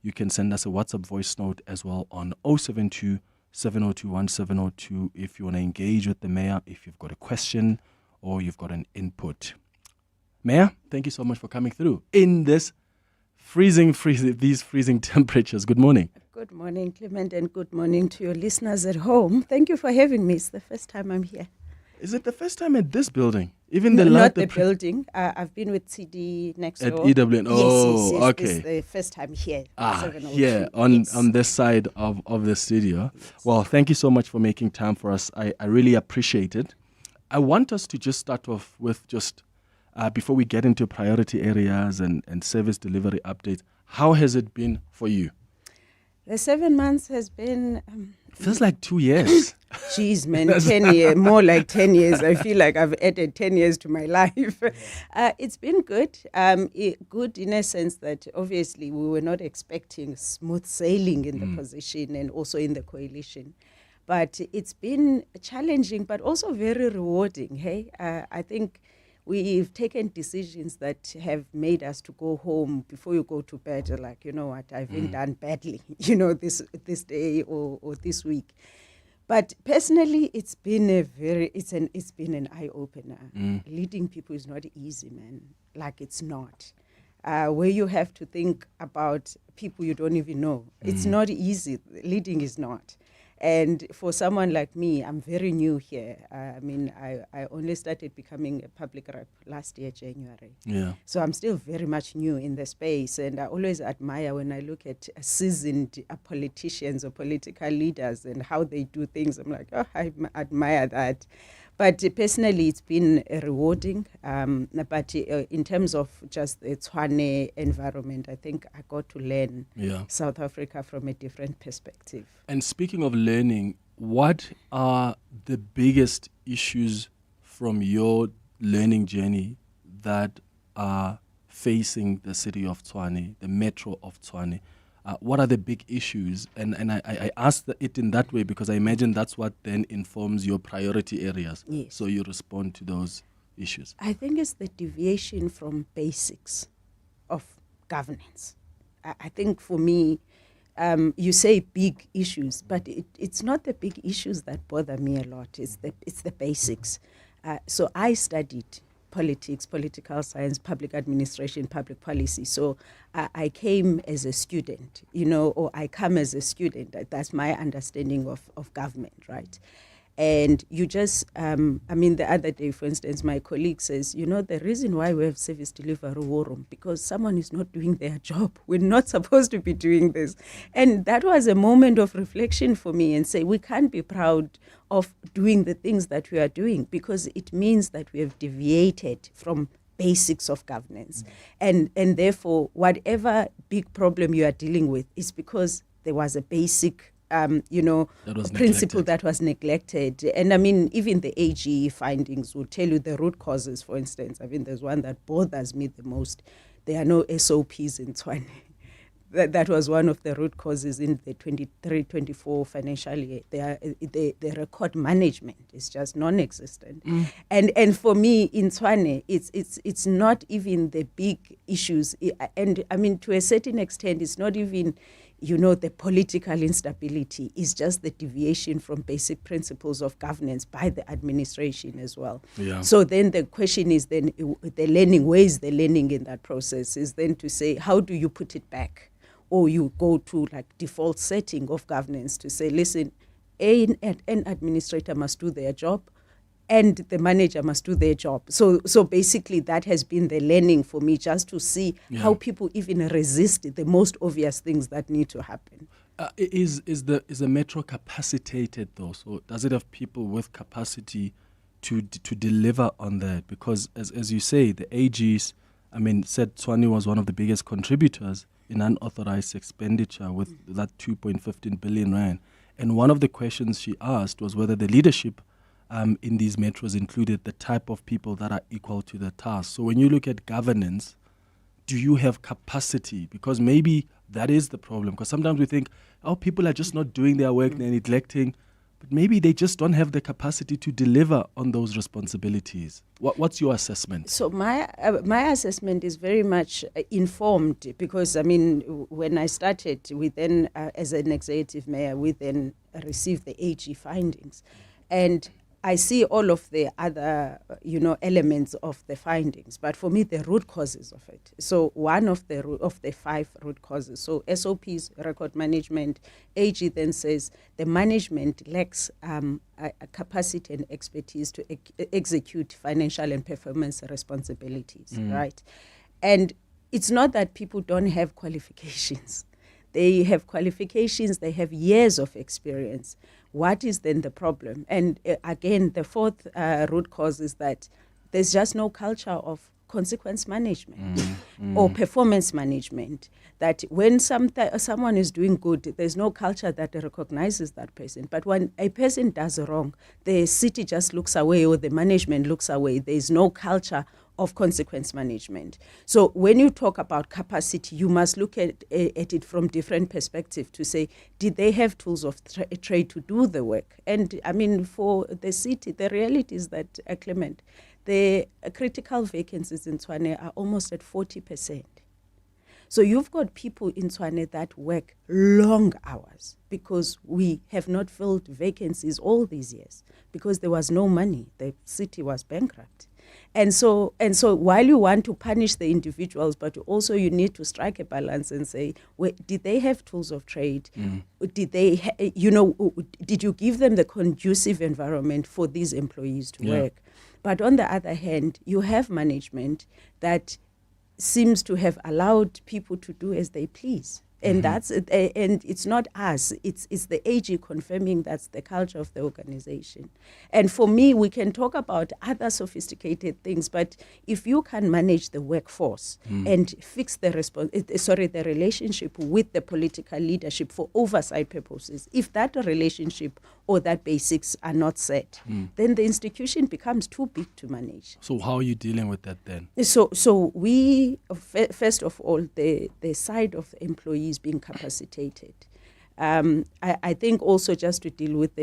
You can send us a WhatsApp voice note as well on 072-702-1702 if you want to engage with the mayor, if you've got a question or you've got an input. Mayor, thank you so much for coming through in this freezing temperatures. Good morning. Good morning, Clement, and good morning to your listeners at home. Thank you for having me. It's the first time I'm here. Is it the first time at this building? Even not the building. I've been with CD next at door. EWN. Oh, yes, okay. This is the first time here. Here on this side of the studio. Yes. Well, thank you so much for making time for us. I really appreciate it. I want us to just start off with just before we get into priority areas and service delivery updates. How has it been for you? The 7 months has been... feels like 2 years. Jeez, man, 10 years, more like 10 years. I feel like I've added 10 years to my life. It's been good. Good in a sense that obviously we were not expecting smooth sailing in the position and also in the coalition. But it's been challenging, but also very rewarding. Hey, I think we've taken decisions that have made us to go home before you go to bed. Like, you know what, I've been done badly, you know, this day or this week. But personally, it's been it's been an eye opener. Leading people is not easy, man. Like, it's not. Where you have to think about people you don't even know. It's not easy. Leading is not. And for someone like me, I'm very new here. I mean, I only started becoming a public rep last year, January. Yeah. So I'm still very much new in the space. And I always admire when I look at seasoned politicians or political leaders and how they do things. I'm like, oh, I admire that. But personally, it's been rewarding. But in terms of just the Tshwane environment, I think I got to learn South Africa from a different perspective. And speaking of learning, what are the biggest issues from your learning journey that are facing the city of Tshwane, the metro of Tshwane? What are the big issues? And I asked it in that way because I imagine that's what then informs your priority areas. Yes. So you respond to those issues. I think it's the deviation from basics of governance. I think for me, you say big issues, but it's not the big issues that bother me a lot. It's the basics. So I studied politics, political science, public administration, public policy. So I came as a student, you know, or I come as a student. That's my understanding of government, right? And you just, I mean, the other day, for instance, my colleague says, you know, the reason why we have service delivery war room, because someone is not doing their job. We're not supposed to be doing this. And that was a moment of reflection for me and say, we can't be proud of doing the things that we are doing because it means that we have deviated from basics of governance. And therefore, whatever big problem you are dealing with is because there was a basic principle that was neglected. And I mean, even the AG findings will tell you the root causes, for instance. I mean, there's one that bothers me the most. There are no SOPs in Tshwane. That was one of the root causes in the 23-24 financial year. The record management is just non-existent. And for me, in Tshwane, it's not even the big issues. And I mean, to a certain extent, it's not even, you know, the political instability. Is just the deviation from basic principles of governance by the administration as well. Yeah. So then the question is then the learning, where is the learning in that process? Is then to say, how do you put it back? Or you go to like default setting of governance to say, listen, an administrator must do their job and the manager must do their job. So basically that has been the learning for me, just to see how people even resist the most obvious things that need to happen. Is the metro capacitated though? So does it have people with capacity to deliver on that? Because as you say, the AGs, I mean, said Tshwane was one of the biggest contributors in unauthorized expenditure with that 2.15 billion rand. And one of the questions she asked was whether the leadership in these metros included the type of people that are equal to the task. So when you look at governance, do you have capacity? Because maybe that is the problem. Because sometimes we think, oh, people are just not doing their work, they're neglecting. But maybe they just don't have the capacity to deliver on those responsibilities. What's your assessment? So my assessment is very much informed because, I mean, when I started, we then, as an executive mayor, we then received the AG findings. And I see all of the other, elements of the findings, but for me, the root causes of it. So one of the 5 root causes. So SOPs, record management. AG then says the management lacks a capacity and expertise to execute financial and performance responsibilities, right? And it's not that people don't have qualifications. They have qualifications, they have years of experience. What is then the problem? And again, the 4th root cause is that there's just no culture of consequence management. or performance management, that when someone is doing good, there's no culture that recognizes that person. But when a person does wrong, the city just looks away or the management looks away. There's no culture of consequence management. So when you talk about capacity, you must look at it from different perspectives to say, did they have tools of trade to do the work? And I mean, for the city, the reality is that, Clement, the critical vacancies in Tshwane are almost at 40%. So you've got people in Tshwane that work long hours because we have not filled vacancies all these years because there was no money. The city was bankrupt. And so while you want to punish the individuals, but also you need to strike a balance and say, wait, did they have tools of trade? Did they, did you give them the conducive environment for these employees to work? But on the other hand, you have management that seems to have allowed people to do as they please. And that's and it's not us, it's the AG confirming that's the culture of the organization. And for me, we can talk about other sophisticated things, but if you can manage the workforce and fix the the relationship with the political leadership for oversight purposes, if that relationship or that basics are not set, then the institution becomes too big to manage. So how are you dealing with that then? So we, first of all, the side of employees being capacitated. I think also just to deal with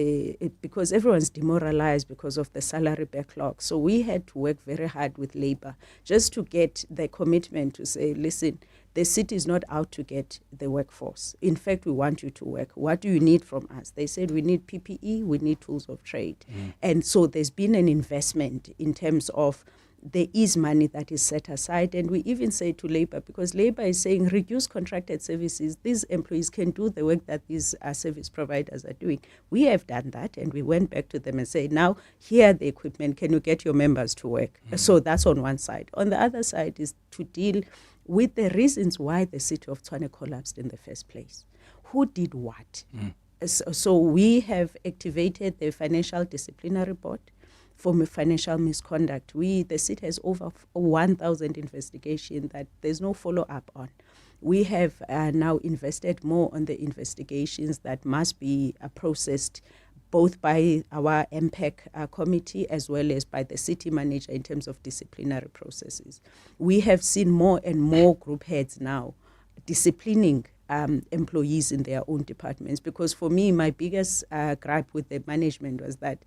because everyone's demoralized because of the salary backlog. So we had to work very hard with labor just to get the commitment to say, listen, the city is not out to get the workforce. In fact, we want you to work. What do you need from us? They said we need PPE, we need tools of trade. And so there's been an investment in terms of there is money that is set aside. And we even say to labor, because labor is saying reduce contracted services, these employees can do the work that these service providers are doing. We have done that, and we went back to them and said, now here are the equipment, can you get your members to work? So that's on one side. On the other side is to deal with the reasons why the City of Tshwane collapsed in the first place. Who did what? So we have activated the Financial Disciplinary Board for financial misconduct. The city has over 1,000 investigations that there's no follow-up on. We have now invested more on the investigations that must be processed both by our MPAC committee as well as by the city manager in terms of disciplinary processes. We have seen more and more group heads now disciplining employees in their own departments, because for me, my biggest gripe with the management was that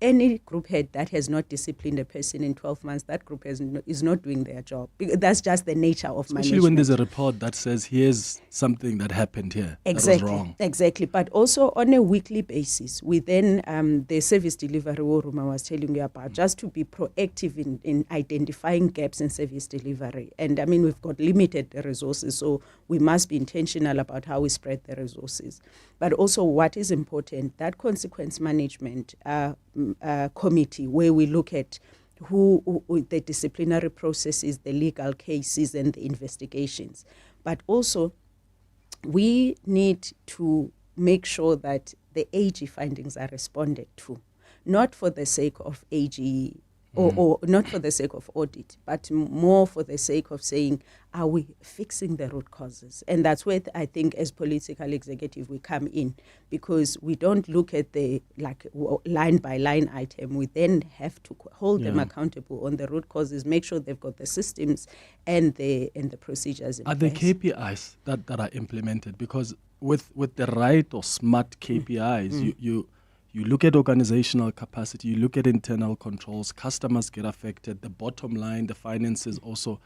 any group head that has not disciplined a person in 12 months, that group is not doing their job. That's just the nature of management. Especially when there's a report that says, here's something that happened here that was wrong. Exactly. But also on a weekly basis, we then, the service delivery war room I was telling you about, just to be proactive in identifying gaps in service delivery. And I mean, we've got limited resources, so we must be intentional about how we spread the resources. But also what is important, that consequence management committee where we look at who the disciplinary processes, the legal cases and the investigations. But also we need to make sure that the AG findings are responded to, not for the sake of AG or not for the sake of audit, but more for the sake of saying, are we fixing the root causes? And that's where I think as political executive we come in, because we don't look at the line by line item. We then have to hold them accountable on the root causes, make sure they've got the systems and the procedures in place. Are there KPIs that are implemented? Because with the right or smart KPIs, you look at organizational capacity, you look at internal controls, customers get affected, the bottom line, the finances also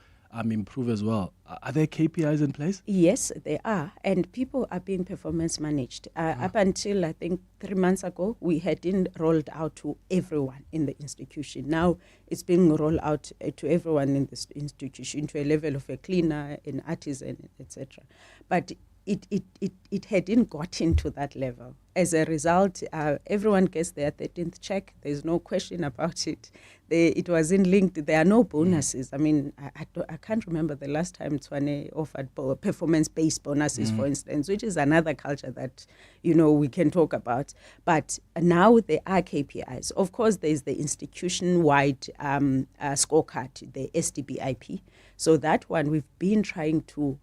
improve as well. Are there KPIs in place? Yes, there are. And people are being performance managed. Up until, I think, 3 months ago, we hadn't rolled out to everyone in the institution. Now it's being rolled out to everyone in this institution, to a level of a cleaner, an artisan, etc. But it hadn't gotten to that level. As a result, everyone gets their 13th check. There's no question about it. It wasn't linked. There are no bonuses. I mean, I can't remember the last time Tshwane offered performance-based bonuses, for instance, which is another culture that, we can talk about. But now there are KPIs. Of course, there's the institution-wide scorecard, the SDBIP. So that one, we've been trying to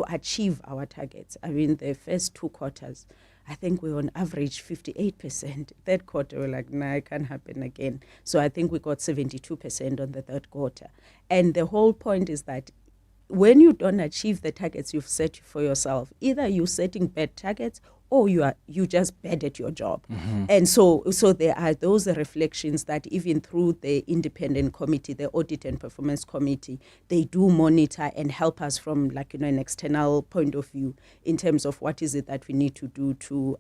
achieve our targets. I mean, the first 2 quarters, I think we were on average 58%. Third quarter, we're like, nah, it can't happen again. So I think we got 72% on the third quarter. And the whole point is that when you don't achieve the targets you've set for yourself, either you're setting bad targets or you just bad at your job. Mm-hmm. And so there are those reflections that even through the independent committee, the audit and performance committee, they do monitor and help us from an external point of view in terms of what is it that we need to do to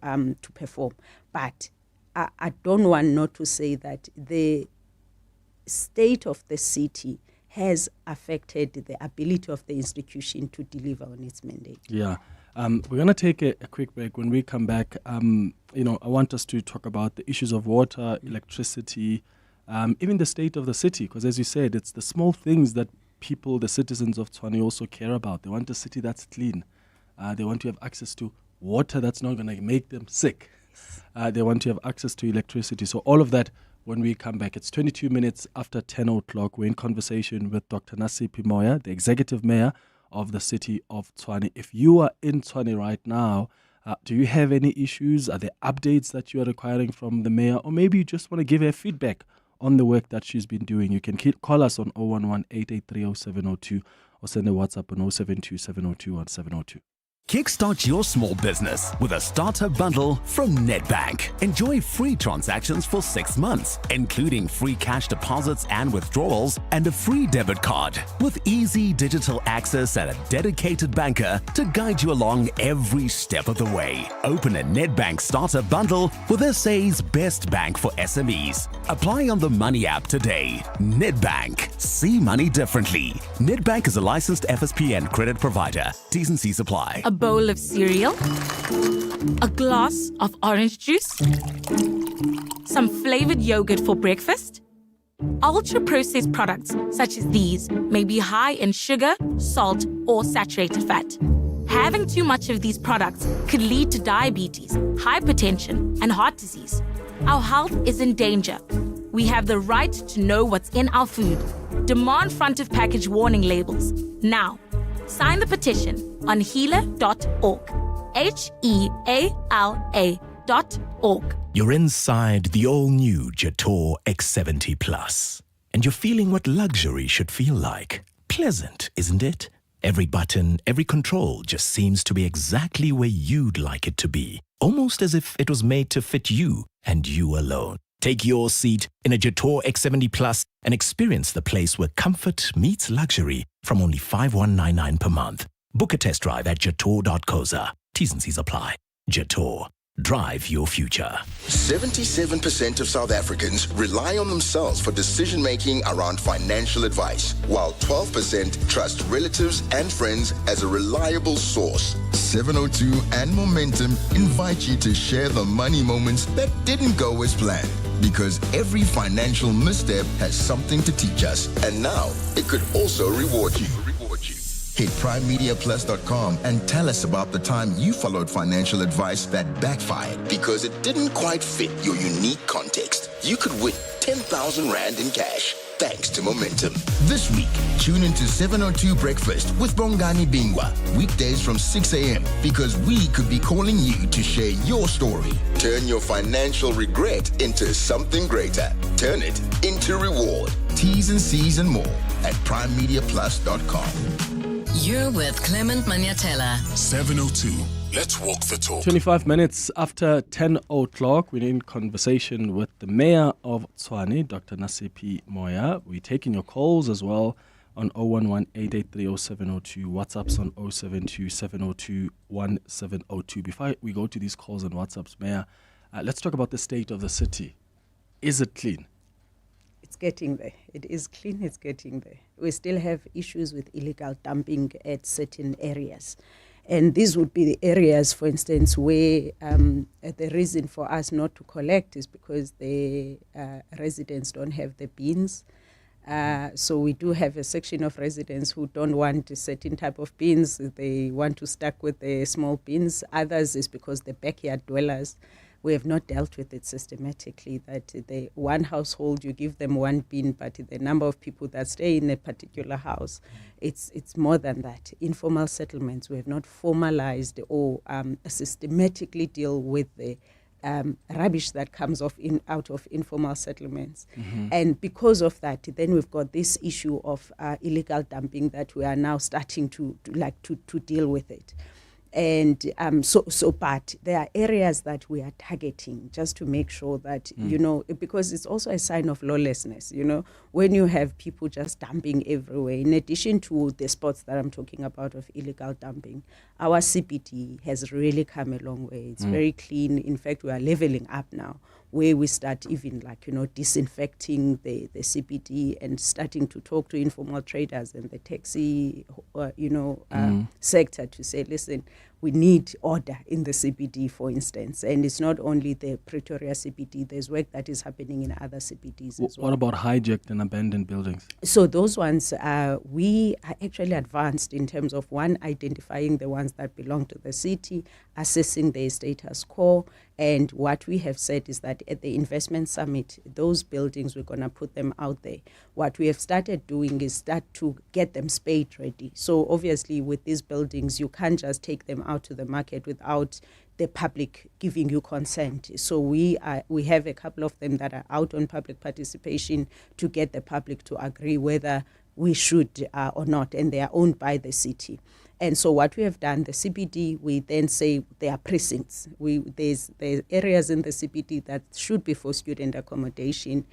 perform. But I don't want not to say that the state of the city has affected the ability of the institution to deliver on its mandate. Yeah. We're going to take a quick break. When we come back, I want us to talk about the issues of water, electricity, even the state of the city. Because as you said, it's the small things that people, the citizens of Tshwane, also care about. They want a city that's clean. They want to have access to water that's not going to make them sick. They want to have access to electricity. So all of that when we come back. It's 22 minutes after 10 o'clock. We're in conversation with Dr. Nasiphi Moya, the Executive Mayor of the City of Tshwane. If you are in Tshwane right now, do you have any issues? Are there updates that you are requiring from the mayor? Or maybe you just want to give her feedback on the work that she's been doing. You can call us on 011-883-0702 or send a WhatsApp on 072-702-1702. Kickstart your small business with a starter bundle from Nedbank. Enjoy free transactions for 6 months, including free cash deposits and withdrawals and a free debit card with easy digital access and a dedicated banker to guide you along every step of the way. Open a Nedbank starter bundle with SA's best bank for SMEs. Apply on the Money app today. Nedbank. See money differently. Nedbank is a licensed FSP and credit provider. T's and C's apply. A bowl of cereal, a glass of orange juice, some flavored yogurt for breakfast. Ultra-processed products such as these may be high in sugar, salt, or saturated fat. Having too much of these products could lead to diabetes, hypertension, and heart disease. Our health is in danger. We have the right to know what's in our food. Demand front of package warning labels now. Sign the petition on healer.org. HEALA.org. You're inside the all-new Jator X70 Plus, and you're feeling what luxury should feel like. Pleasant, isn't it? Every button, every control just seems to be exactly where you'd like it to be, almost as if it was made to fit you and you alone. Take your seat in a Jator X70 Plus and experience the place where comfort meets luxury from only $5,199 per month. Book a test drive at jator.coza. T's and C's apply. Jator. Drive your future. 77% of South Africans rely on themselves for decision-making around financial advice, while 12% trust relatives and friends as a reliable source. 702 and Momentum invite you to share the money moments that didn't go as planned, because every financial misstep has something to teach us, and now it could also reward you. Hit primemediaplus.com and tell us about the time you followed financial advice that backfired because it didn't quite fit your unique context. You could win 10,000 Rand in cash thanks to Momentum. This week, tune into 702 Breakfast with Bongani Bingwa, weekdays from 6 a.m. because we could be calling you to share your story. Turn your financial regret into something greater. Turn it into reward. T's and C's and more at primemediaplus.com. You're with Clement Manyathela. 702. Let's walk the talk. 25 minutes after 10 o'clock, we're in conversation with the Mayor of Tshwane, Dr. Nasiphi Moya. We're taking your calls as well on 011-883-0702, WhatsApps on 072-702-1702. Before we go to these calls and WhatsApps, Mayor, let's talk about the state of the city. Is it clean? It's getting there. It is clean, it's getting there. We still have issues with illegal dumping at certain areas. And these would be the areas, for instance, where the reason for us not to collect is because the residents don't have the bins. So we do have a section of residents who don't want a certain type of bins. They want to stick with the small bins. Others is because the backyard dwellers, we have not dealt with it systematically, that the one household, you give them one bin, but the number of people that stay in a particular house, it's more than that. Informal settlements, we have not formalized or systematically deal with the rubbish that comes out of informal settlements. And because of that, then we've got this issue of illegal dumping that we are now starting to deal with it. And but there are areas that we are targeting just to make sure that, because it's also a sign of lawlessness, when you have people just dumping everywhere, in addition to the spots that I'm talking about of illegal dumping, our CBD has really come a long way. It's very clean. In fact, we are leveling up now, where we start even disinfecting the CBD and starting to talk to informal traders and the taxi, sector to say, listen, we need order in the CBD, for instance. And it's not only the Pretoria CBD, there's work that is happening in other CBDs as well. What about hijacked and abandoned buildings? So those ones, we are actually advanced in terms of, one, identifying the ones that belong to the city, assessing their status quo. And what we have said is that at the investment summit, those buildings, we're going to put them out there. What we have started doing is start to get them spade ready. So obviously with these buildings, you can't just take them out to the market without the public giving you consent. So we have a couple of them that are out on public participation to get the public to agree whether we should or not, and they are owned by the city. And so what we have done, the CBD, we then say there are precincts. There's areas in the CBD that should be for student accommodation,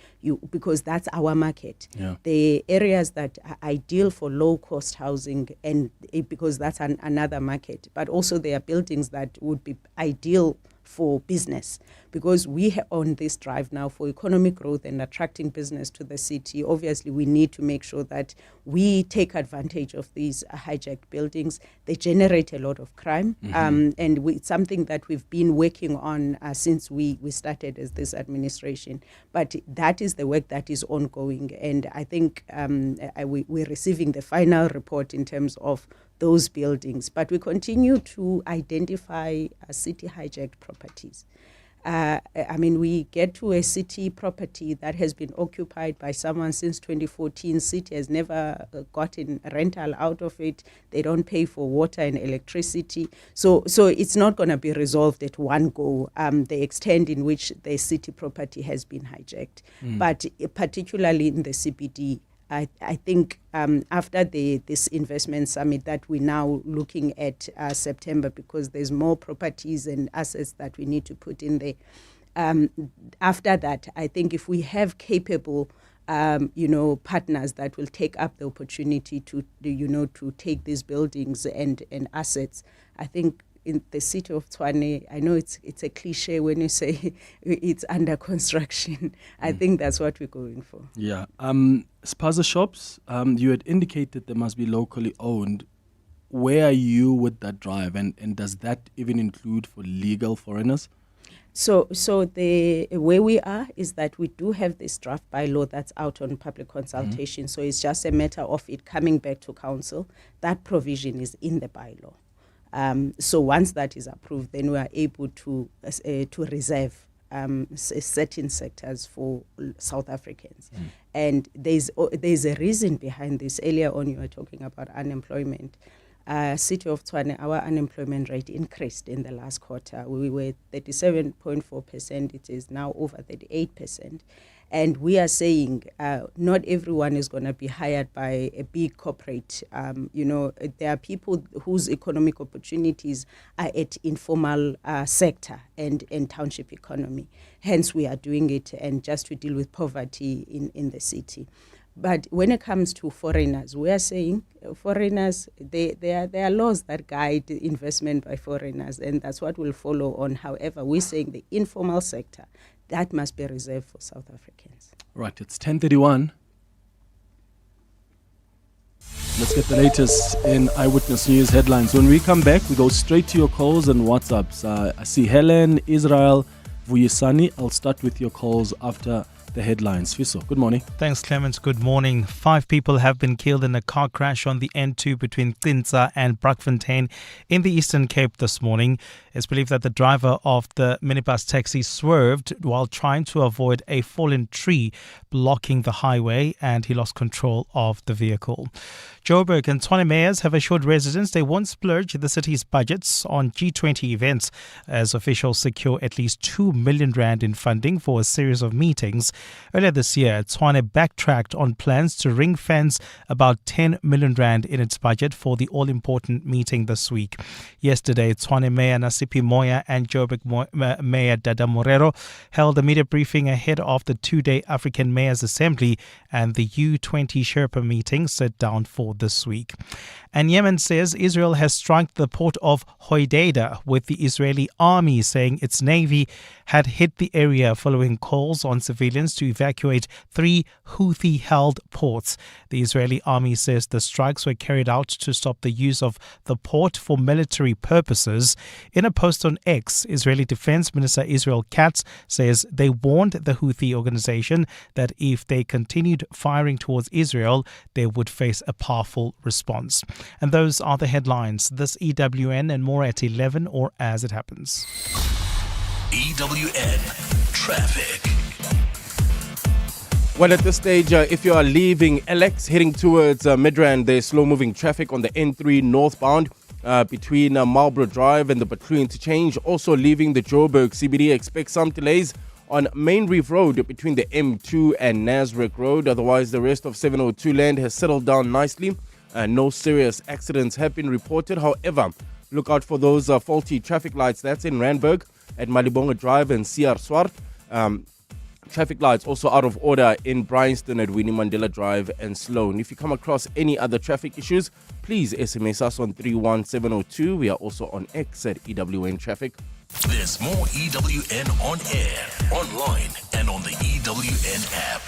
because that's our market. Yeah. The areas that are ideal for low-cost housing, and because that's another market. But also there are buildings that would be ideal for business, because we on this drive now for economic growth and attracting business to the city. Obviously, we need to make sure that we take advantage of these hijacked buildings. They generate a lot of crime, and it's something that we've been working on since we started as this administration. But that is the work that is ongoing, and I think we're receiving the final report in terms of those buildings, but we continue to identify city hijacked properties. We get to a city property that has been occupied by someone since 2014. City has never gotten rental out of it. They don't pay for water and electricity. So it's not going to be resolved at one go, the extent in which the city property has been hijacked. But particularly in the CBD, I think after this investment summit that we're now looking at September, because there's more properties and assets that we need to put in there. After that, I think if we have capable partners that will take up the opportunity to take these buildings and assets, I think in the City of Tshwane, I know it's a cliche when you say it's under construction. I think that's what we're going for. Yeah. Spaza shops, you had indicated they must be locally owned. Where are you with that drive? And does that even include for legal foreigners? So the way we are is that we do have this draft bylaw that's out on public consultation. So it's just a matter of it coming back to council. That provision is in the bylaw. So once that is approved, then we are able to reserve certain sectors for South Africans. And there's a reason behind this. Earlier on, you were talking about unemployment. City of Tshwane, our unemployment rate increased in the last quarter. We were 37.4%. It is now over 38%. And we are saying not everyone is going to be hired by a big corporate. There are people whose economic opportunities are at informal sector and township economy. Hence, we are doing it and just to deal with poverty in the city. But when it comes to foreigners, we are saying foreigners, there are laws that guide investment by foreigners, and that's what will follow on. However, we're saying the informal sector, that must be reserved for South Africans. Right, it's 10:31. Let's get the latest in Eyewitness News headlines. When we come back, we go straight to your calls and WhatsApps. I see Helen, Israel, Vuyisani. I'll start with your calls after the headlines. Fiso, good morning. Thanks, Clement. Good morning. 5 people have been killed in a car crash on the N2 between Clinza and Brakfontein in the Eastern Cape this morning. It's believed that the driver of the minibus taxi swerved while trying to avoid a fallen tree blocking the highway, and he lost control of the vehicle. Joburg and Tshwane mayors have assured residents they won't splurge the city's budgets on G20 events as officials secure at least 2 million rand in funding for a series of meetings. Earlier this year, Tshwane backtracked on plans to ring-fence about 10 million rand in its budget for the all-important meeting this week. Yesterday, Tshwane Mayor Nasiphi Moya and Joburg Mayor Dada Morero held a media briefing ahead of the 2-day African Mayors Assembly and the U20 Sherpa meeting set down for this week. And Yemen says Israel has struck the port of Hodeida, with the Israeli army saying its navy had hit the area following calls on civilians to evacuate 3 Houthi-held ports. The Israeli army says the strikes were carried out to stop the use of the port for military purposes. In a post on X, Israeli Defense Minister Israel Katz says they warned the Houthi organization that if they continued firing towards Israel, they would face a powerful response. And those are the headlines. This EWN and more at 11 or as it happens. EWN Traffic. Well, at this stage, if you are leaving LX heading towards Midrand, there's slow-moving traffic on the N3 northbound between Marlborough Drive and the Battery Interchange. Also leaving the Joburg CBD, expect some delays on Main Reef Road between the M2 and Nasrec Road. Otherwise, the rest of 702 land has settled down nicely. No serious accidents have been reported. However, look out for those faulty traffic lights. That's in Randburg at Malibonga Drive and CR Swart. Traffic lights also out of order in Bryanston at Winnie Mandela Drive and Sloan. If you come across any other traffic issues, please SMS us on 31702. We are also on X at EWN Traffic. There's more EWN on air, online, and on the EWN app.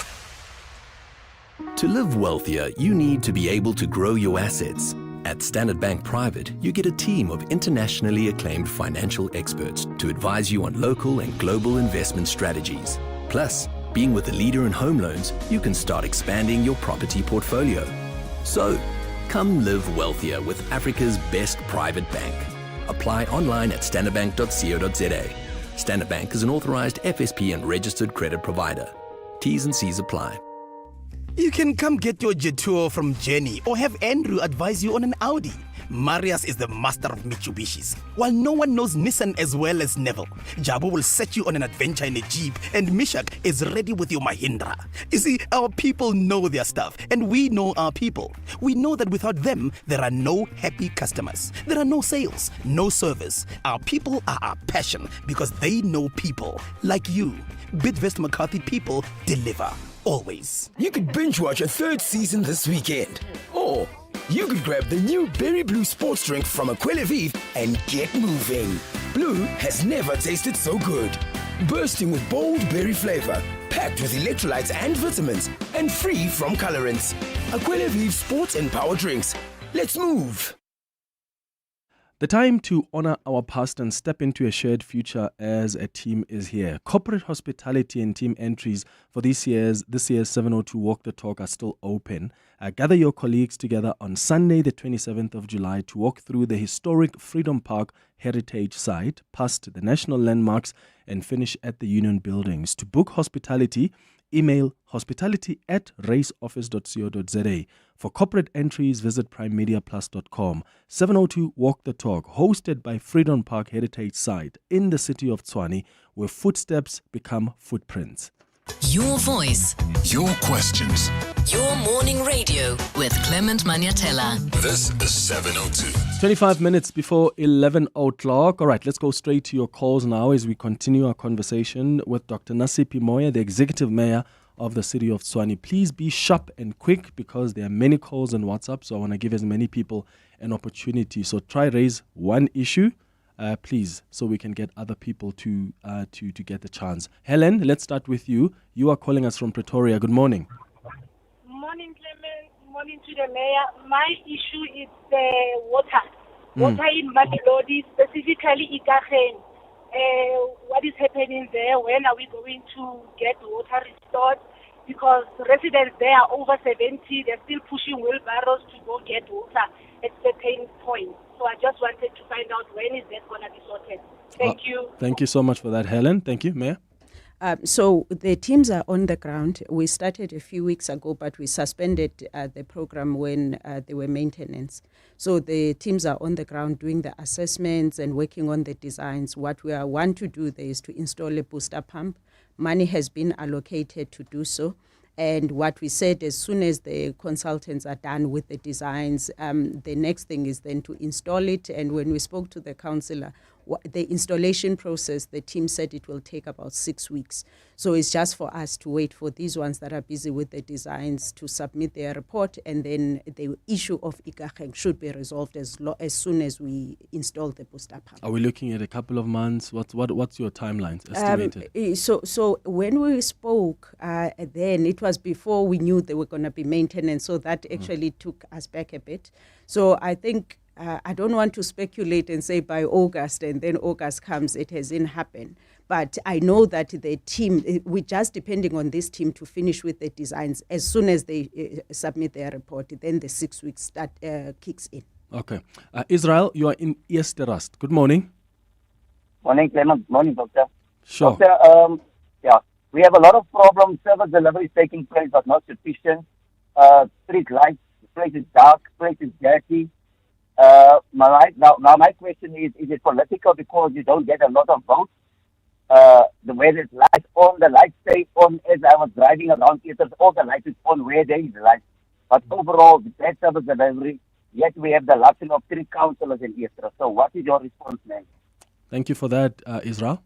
To live wealthier, you need to be able to grow your assets. At Standard Bank Private, you get a team of internationally acclaimed financial experts to advise you on local and global investment strategies. Plus, being with a leader in home loans, you can start expanding your property portfolio. So, come live wealthier with Africa's best private bank. Apply online at standardbank.co.za. Standard Bank is an authorized FSP and registered credit provider. T's and C's apply. You can come get your Jetour from Jenny or have Andrew advise you on an Audi. Marius is the master of Mitsubishis, while no one knows Nissan as well as Neville. Jabu will set you on an adventure in a Jeep, and Mishak is ready with your Mahindra. You see, our people know their stuff, and we know our people. We know that without them, there are no happy customers. There are no sales, no service. Our people are our passion because they know people like you. Bidvest McCarthy people deliver. Always. You could binge watch a 3rd season this weekend. Or you could grab the new Berry Blue sports drink from Aquila Vive and get moving. Blue has never tasted so good. Bursting with bold berry flavor, packed with electrolytes and vitamins, and free from colorants. Aquila Vive sports and power drinks. Let's move. The time to honor our past and step into a shared future as a team is here. Corporate hospitality and team entries for this year's 702 Walk the Talk are still open. Gather your colleagues together on Sunday, the 27th of July, to walk through the historic Freedom Park heritage site, past the national landmarks, and finish at the Union Buildings. To book hospitality, email hospitality@raceoffice.co.za. For corporate entries, visit primemediaplus.com. 702 Walk the Talk, hosted by Freedom Park Heritage Site in the city of Tshwane, where footsteps become footprints. Your voice. Your questions. Your morning radio with Clement Manyathela. This is 702. 25 minutes before 11 o'clock. All right, let's go straight to your calls now as we continue our conversation with Dr. Nasiphi Moya, the Executive Mayor of the City of Tshwane. Please be sharp and quick because there are many calls on WhatsApp, so I want to give as many people an opportunity. So try raise one issue, please, so we can get other people to get the chance. Helen, let's start with you. You are calling us from Pretoria. Good morning. Morning, Clement. morning to the mayor. My issue is the water. Water in Mamelodi, specifically Ikageng. What is happening there? When are we going to get water restored? Because residents there are over 70. They're still pushing wheelbarrows to go get water at certain points. So I just wanted to find out when is that going to be sorted. Thank you. Thank you so much for that, Helen. Thank you, Mayor. So the teams are on the ground. We started a few weeks ago, but we suspended the program when there were maintenance. So the teams are on the ground doing the assessments and working on the designs. What we want to do there is to install a booster pump. Money has been allocated to do so. And what we said, as soon as the consultants are done with the designs, the next thing is then to install it. And when we spoke to the councillor, the installation process, the team said it will take about 6 weeks. So it's just for us to wait for these ones that are busy with the designs to submit their report, and then the issue of Ikageng should be resolved as soon as we install the booster pump. Are we looking at a couple of months? What's your timelines estimated? So when we spoke, then it was before we knew there were going to be maintenance, so that actually took us back a bit. So I think I don't want to speculate and say by August, and then August comes, it hasn't happened. But I know that the team, we're just depending on this team to finish with the designs. As soon as they submit their report, then the 6 weeks kicks in. Okay. Israel, you are in Easterust. Good morning. Morning, Clement. Morning, Doctor. Sure. Doctor, we have a lot of problems. Service delivery is taking place, but not sufficient. Street lights, the place is dark, the place is dirty. My question is it political because you don't get a lot of votes? The way there's lights on, the lights stay on. As I was driving around here, all the lights is on where there is light. But overall, the bad service delivery, yet we have the lapsing of 3 councillors in Easter. So what is your response, man? Thank you for that, Israel.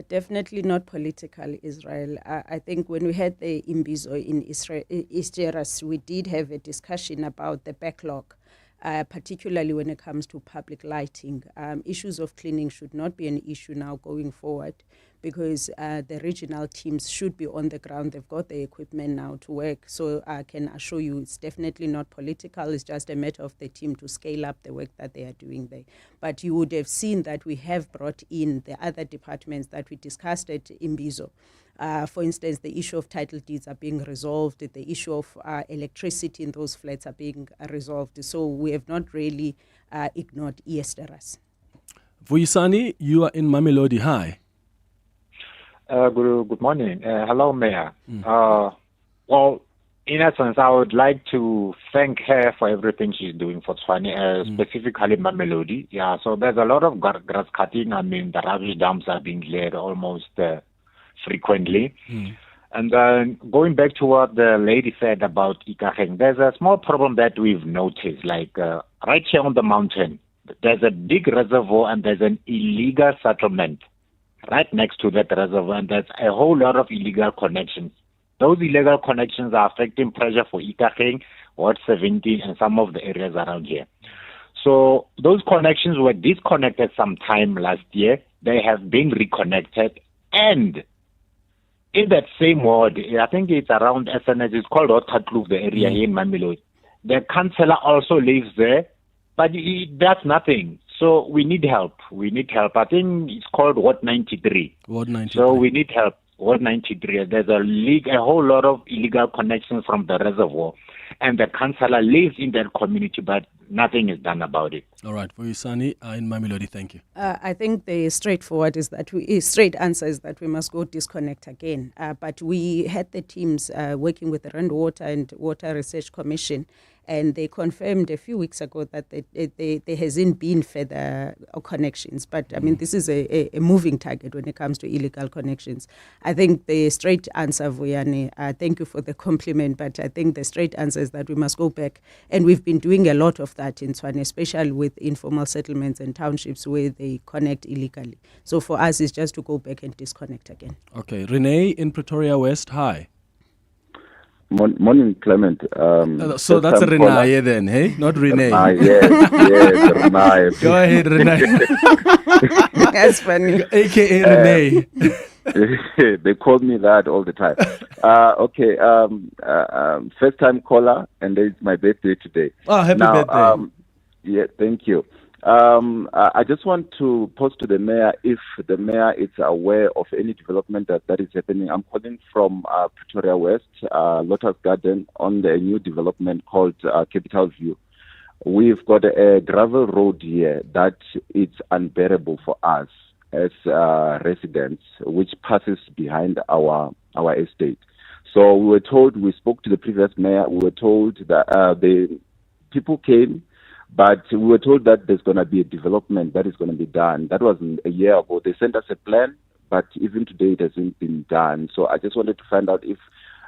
Definitely not political, Israel. I think when we had the Imbizo in Easterus, we did have a discussion about the backlog. Particularly when it comes to public lighting. Issues of cleaning should not be an issue now going forward, because the regional teams should be on the ground. They've got the equipment now to work. So I can assure you it's definitely not political. It's just a matter of the team to scale up the work that they are doing there. But you would have seen that we have brought in the other departments that we discussed at Imbizo. For instance, the issue of title deeds are being resolved. The issue of electricity in those flats are being resolved. So we have not really ignored Easterus. Vuyisani, you are in Mamelodi. Hi. Good morning. Hello, Mayor. Well, in essence, I would like to thank her for everything she's doing for Tshwane, specifically Mamelodi. Yeah, so there's a lot of grass cutting. I mean, the rubbish dumps are being cleared almost frequently. And then going back to what the lady said about Ikageng, there's a small problem that we've noticed, like right here on the mountain, there's a big reservoir and there's an illegal settlement right next to that reservoir, and there's a whole lot of illegal connections. Those illegal connections are affecting pressure for Ikageng, Ward 17, and some of the areas around here. So those connections were disconnected sometime last year. They have been reconnected, and in that same ward, I think it's around SNS, it's called Otatluk, the area here in Mamelodi. The councillor also lives there, but he does nothing. So we need help. I think it's called Ward 93. Ward 93. So we need help. Ward 93. There's a whole lot of illegal connections from the reservoir, and the councillor lives in that community, but nothing is done about it. All right, Vuyisani in Mamelodi, thank you. I think the straight answer is that we must go disconnect again. But we had the teams working with the Rand Water and Water Research Commission, and they confirmed a few weeks ago that there hasn't been further connections. But I mean, this is a moving target when it comes to illegal connections. I think the straight answer, Vuyani, thank you for the compliment, but I think the straight answer is that we must go back, and we've been doing a lot of that in Tshwane, especially with informal settlements and townships where they connect illegally. So for us, it's just to go back and disconnect again. Okay, Renee in Pretoria West, hi. Morning, Clement. So that's a Renee then, hey? Not Renee. Yes, Renee. Go ahead, Renee. That's funny. AKA Renee. They call me that all the time. Okay, first time caller, and it's my birthday today. Oh, happy birthday. Yeah, thank you. I just want to pose to the mayor if the mayor is aware of any development that is happening. I'm calling from Pretoria West, Lotus Garden, on the new development called Capital View. We've got a gravel road here that it's unbearable for us as residents, which passes behind our estate. So we spoke to the previous mayor, we were told that the people came, but we were told that there's going to be a development that is going to be done. That was a year ago. They sent us a plan, but even today it hasn't been done. So I just wanted to find out if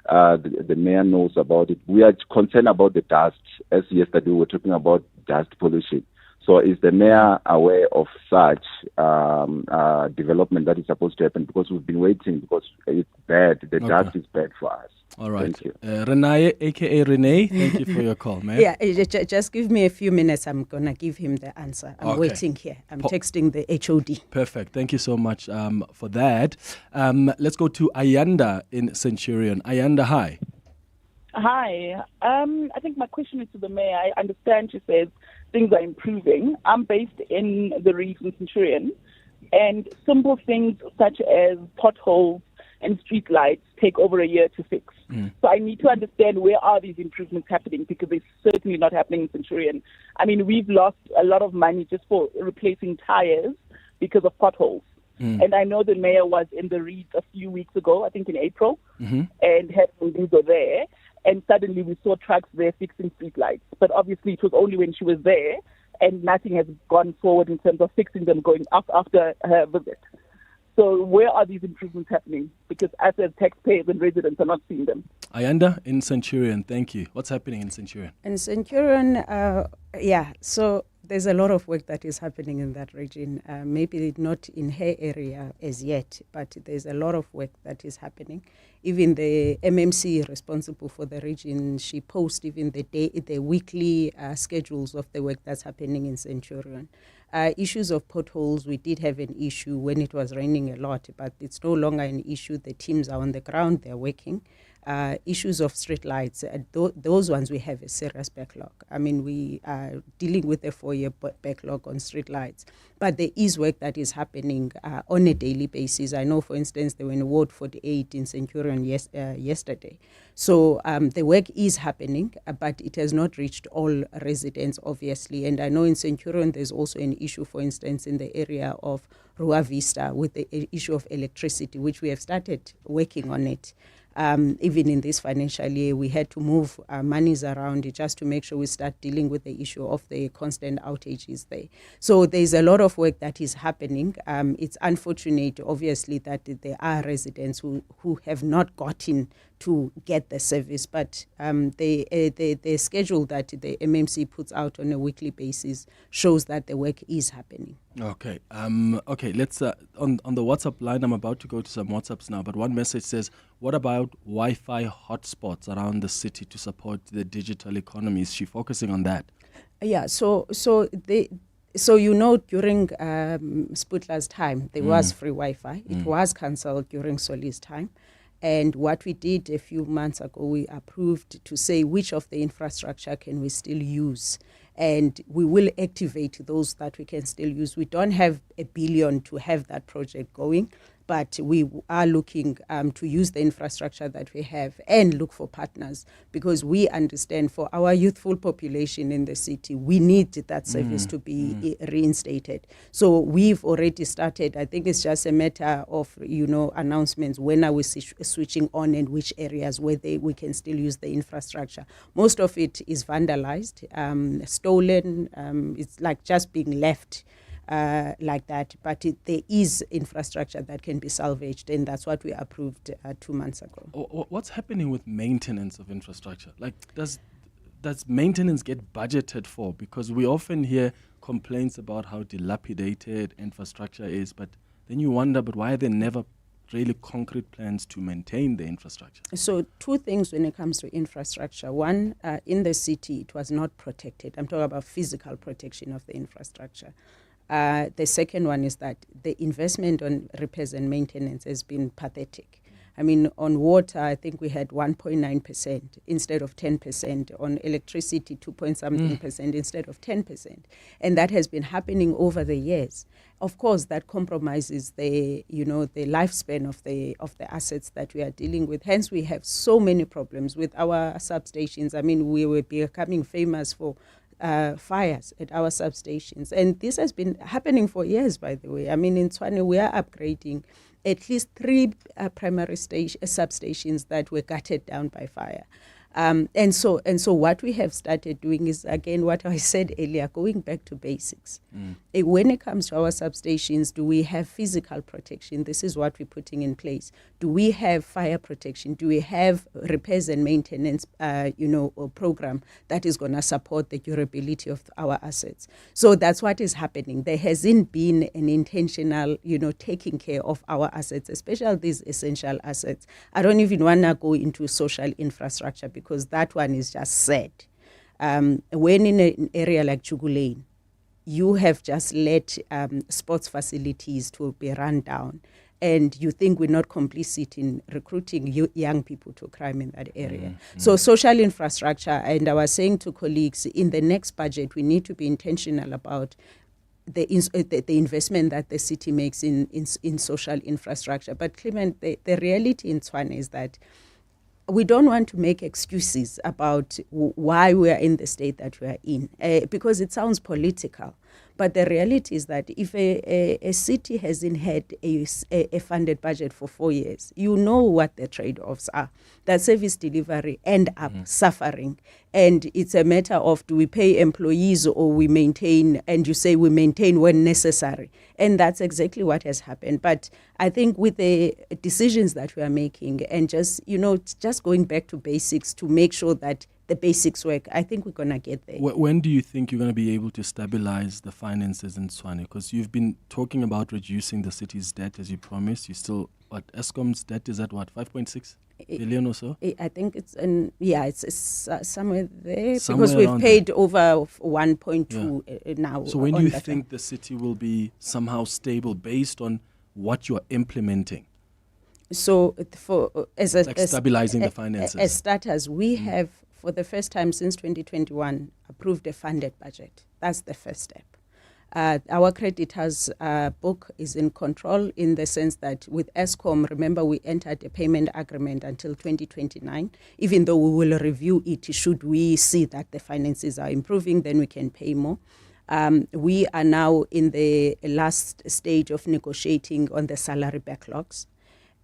the mayor knows about it. We are concerned about the dust, as yesterday we were talking about dust pollution. So is the mayor aware of such development that is supposed to happen? Because we've been waiting, because it's bad. The dust is bad for us. All right. Thank you. Renee, a.k.a. Renee, thank you for your call, man. Yeah, just give me a few minutes. I'm going to give him the answer. I'm waiting here. I'm texting the HOD. Perfect. Thank you so much for that. Let's go to Ayanda in Centurion. Ayanda, hi. Hi. I think my question is to the mayor. I understand she says things are improving. I'm based in the region Centurion, and simple things such as potholes and street lights take over a year to fix. So I need to understand where are these improvements happening, because they're certainly not happening in Centurion. I mean, we've lost a lot of money just for replacing tires because of potholes. And I know the mayor was in the Reeds a few weeks ago, I think in April, and had Mbuzo there. And suddenly we saw trucks there fixing street lights. But obviously it was only when she was there, and nothing has gone forward in terms of fixing them going up after her visit. So where are these improvements happening? Because us as taxpayers and residents are not seeing them. Ayanda in Centurion, thank you. What's happening in Centurion? In Centurion, so there's a lot of work that is happening in that region. Maybe not in her area as yet, but there's a lot of work that is happening. Even the MMC responsible for the region, she posts even the weekly schedules of the work that's happening in Centurion. Issues of potholes, we did have an issue when it was raining a lot, but it's no longer an issue. The teams are on the ground, they're working. Issues of street lights, those ones we have a serious backlog. I mean, we are dealing with a 4-year backlog on street lights, but there is work that is happening on a daily basis. I know, for instance, they were in Ward 48 in Centurion yesterday. So the work is happening, but it has not reached all residents, obviously. And I know in Centurion there's also an issue, for instance, in the area of Rua Vista with the issue of electricity, which we have started working on it. Even in this financial year, we had to move monies around just to make sure we start dealing with the issue of the constant outages there. So there's a lot of work that is happening. It's unfortunate, obviously, that there are residents who have not gotten to get the service, but the schedule that the MMC puts out on a weekly basis shows that the work is happening. Okay. Let's on the WhatsApp line. I'm about to go to some WhatsApps now, but one message says, "What about Wi-Fi hotspots around the city to support the digital economy?" Is she focusing on that? Yeah. So during Sputla's time, there was free Wi-Fi. It was cancelled during Soli's time. And what we did a few months ago, we approved to say which of the infrastructure can we still use. And we will activate those that we can still use. We don't have 1 billion to have that project going, but we are looking to use the infrastructure that we have and look for partners, because we understand for our youthful population in the city, we need that service to be reinstated. So we've already started. I think it's just a matter of, announcements. When are we switching on and which areas where we can still use the infrastructure? Most of it is vandalized, stolen. It's like just being left like that, but there is infrastructure that can be salvaged, and that's what we approved 2 months ago. What's happening with maintenance of infrastructure? Like, does maintenance get budgeted for? Because we often hear complaints about how dilapidated infrastructure is, but then you wonder, but why are there never really concrete plans to maintain the infrastructure? So 2 things when it comes to infrastructure. One, in the city, it was not protected. I'm talking about physical protection of the infrastructure. The second one is that the investment on repairs and maintenance has been pathetic. I mean, on water, I think we had 1.9% instead of 10%. On electricity, 2.something% instead of 10%. And that has been happening over the years. Of course, that compromises the lifespan of the assets that we are dealing with. Hence, we have so many problems with our substations. I mean, we were becoming famous for fires at our substations. And this has been happening for years, by the way. I mean, in Tshwane, we are upgrading at least 3 primary substations that were gutted down by fire. And so what we have started doing is, again, what I said earlier, going back to basics. When it comes to our substations, do we have physical protection? This is what we're putting in place. Do we have fire protection? Do we have repairs and maintenance, program that is going to support the durability of our assets? So that's what is happening. There hasn't been an intentional, taking care of our assets, especially these essential assets. I don't even want to go into social infrastructure because that one is just sad. When in an area like Jugulane, you have just let sports facilities to be run down, and you think we're not complicit in recruiting young people to crime in that area. So social infrastructure, and I was saying to colleagues, in the next budget, we need to be intentional about the investment that the city makes in social infrastructure. But Clement, the reality in Tshwane is that we don't want to make excuses about why we are in the state that we are in, because it sounds political. But the reality is that if a city hasn't had a funded budget for 4 years, you know what the trade-offs are. That service delivery end up suffering. And it's a matter of, do we pay employees or we maintain, and you say we maintain when necessary. And that's exactly what has happened. But I think with the decisions that we are making and just going back to basics to make sure that the basics work, I think we're going to get there. When do you think you're going to be able to stabilize the finances in Tshwane? Because you've been talking about reducing the city's debt as you promised. You still, Eskom's debt is at 5.6 billion or so? I think it's somewhere there, because we've paid over 1.2 now. So when do you think the city will be somehow stable based on what you're implementing? So stabilizing the finances. As starters, we have, for the first time since 2021, approved a funded budget. That's the first step. Our creditors' book is in control in the sense that with Eskom, remember, we entered a payment agreement until 2029. Even though we will review it, should we see that the finances are improving, then we can pay more. We are now in the last stage of negotiating on the salary backlogs.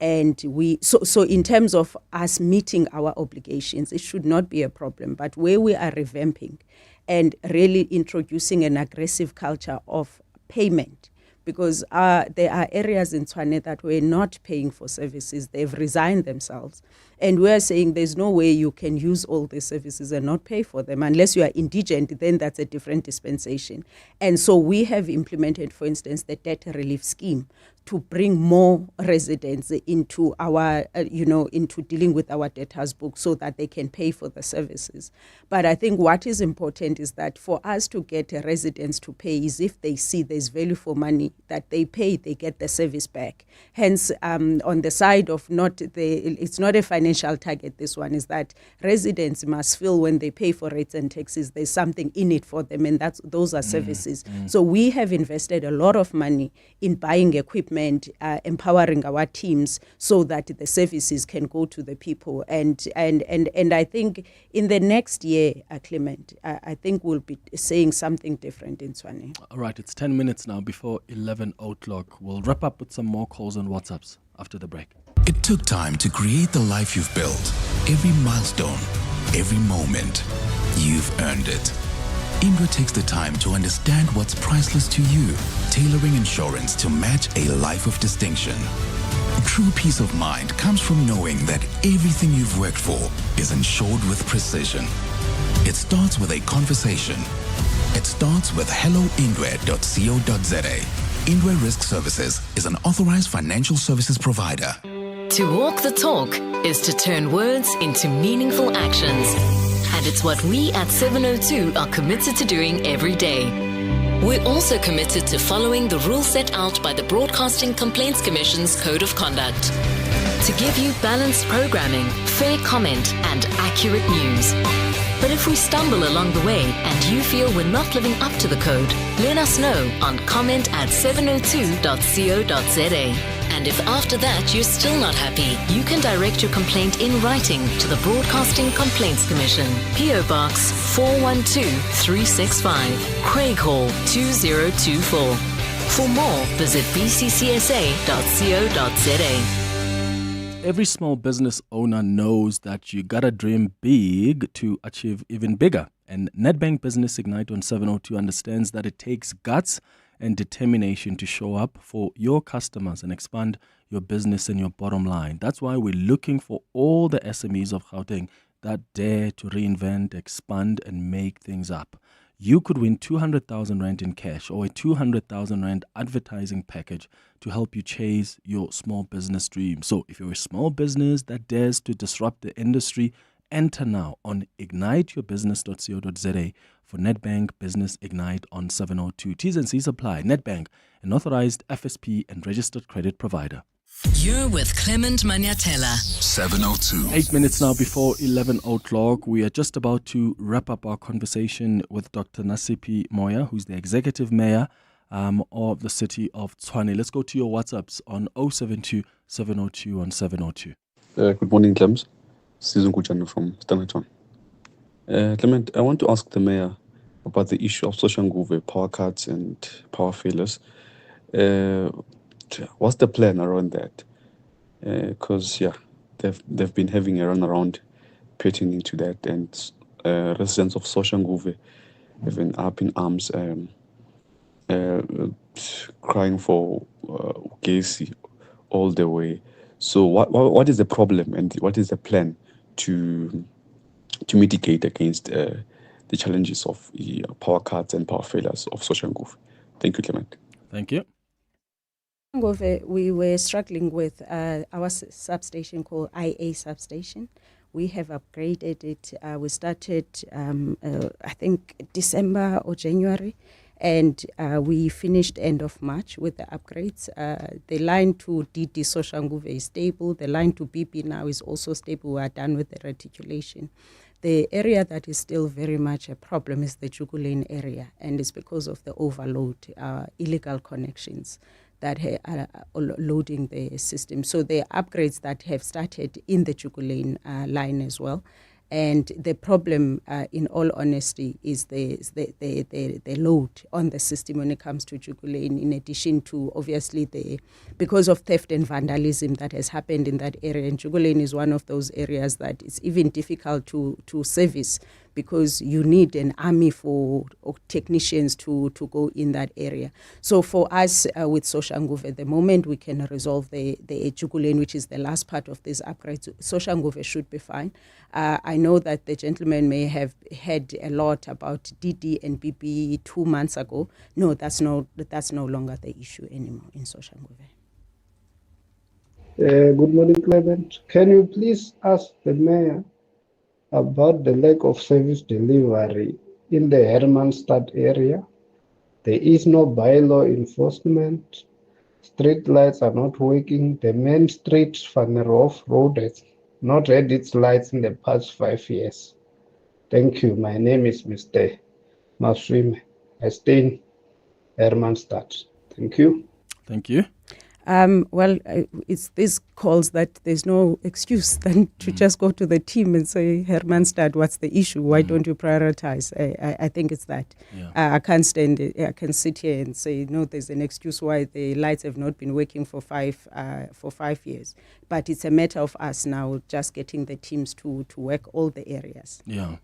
And so in terms of us meeting our obligations, it should not be a problem. But where we are revamping and really introducing an aggressive culture of payment, because there are areas in Tshwane that were not paying for services. They've resigned themselves. And we're saying there's no way you can use all these services and not pay for them. Unless you are indigent, then that's a different dispensation. And so we have implemented, for instance, the debt relief scheme to bring more residents into our, into dealing with our debtors book so that they can pay for the services. But I think what is important is that for us to get residents to pay is if they see there's value for money that they pay, they get the service back. Hence, on the side of it's not a financial target, this one is that residents must feel when they pay for rates and taxes, there's something in it for them, and those are services. So we have invested a lot of money in buying equipment, empowering our teams so that the services can go to the people. And I think in the next year, Clement, I think we'll be saying something different in Tshwane. All right, it's 10 minutes now before 11 o'clock. We'll wrap up with some more calls and WhatsApps after the break. It took time to create the life you've built. Every milestone, every moment, you've earned it. Indra takes the time to understand what's priceless to you, tailoring insurance to match a life of distinction. True peace of mind comes from knowing that everything you've worked for is insured with precision. It starts with a conversation. It starts with helloindra.co.za. Indra Risk Services is an authorized financial services provider. To walk the talk is to turn words into meaningful actions. And it's what we at 702 are committed to doing every day. We're also committed to following the rules set out by the Broadcasting Complaints Commission's Code of Conduct to give you balanced programming, fair comment, and accurate news. But if we stumble along the way and you feel we're not living up to the code, let us know on comment@702.co.za. And if after that you're still not happy, you can direct your complaint in writing to the Broadcasting Complaints Commission, PO Box 412365, Craig Hall 2024. For more, visit bccsa.co.za. Every small business owner knows that you gotta dream big to achieve even bigger. And Nedbank Business Ignite on 702 understands that it takes guts and determination to show up for your customers and expand your business and your bottom line. That's why we're looking for all the SMEs of Gauteng that dare to reinvent, expand, and make things up. You could win 200,000 Rand in cash or a 200,000 Rand advertising package to help you chase your small business dream. So if you're a small business that dares to disrupt the industry, enter now on igniteyourbusiness.co.za for Nedbank Business Ignite on 702. T's and C's apply. Nedbank, an authorized FSP and registered credit provider. You're with Clement Manyathela. 702. 8 minutes now before 11 o'clock. We are just about to wrap up our conversation with Dr. Nasiphi Moya, who's the executive mayor of the city of Tshwane. Let's go to your WhatsApps on 072 702 on 702. Good morning, Clems. Season Kuchana from Standard. Clement, I want to ask the mayor about the issue of Soshanguve, power cuts and power failures. What's the plan around that? Because they've been having a runaround pertaining to that, and residents of Soshanguve have been up in arms, crying for Ugesi all the way. So what is the problem and what is the plan to mitigate against the challenges of power cuts and power failures of Soshanguve? Thank you, Clement. Thank you. We were struggling with our substation called IA substation. We have upgraded it. We started, I think, December or January, and we finished end of March with the upgrades. The line to DD Soshanguve is stable. The line to BP now is also stable. We are done with the reticulation. The area that is still very much a problem is the Jukulane area, and it's because of the overload, illegal connections that are loading the system. So the upgrades that have started in the Jukulane line as well. And the problem, in all honesty, is the load on the system when it comes to Jukulane, in addition to, obviously, because of theft and vandalism that has happened in that area. And Jukulane is one of those areas that is even difficult to service, because you need an army for technicians to go in that area. So for us with Soshanguve, at the moment we can resolve the Jukulane, which is the last part of this upgrade. Soshanguve should be fine. I know that the gentleman may have heard a lot about DD and BP 2 months ago. No, that's no longer the issue anymore in Soshanguve. Good morning, Clement. Can you please ask the mayor about the lack of service delivery in the Hermannstad area? There is no bylaw enforcement. Street lights are not working. The main street, Van der Hof Road, has not had its lights in the past 5 years. Thank you. My name is Mr. Maswime. I stay in Hermannstad. Thank you. Thank you. It's these calls that there's no excuse then to just go to the team and say, Hermannstad, what's the issue? Why don't you prioritize? I think it's that. Yeah. I can't stand it. I can sit here and say, no, there's an excuse why the lights have not been working for 5 years. But it's a matter of us now just getting the teams to work all the areas. Yeah.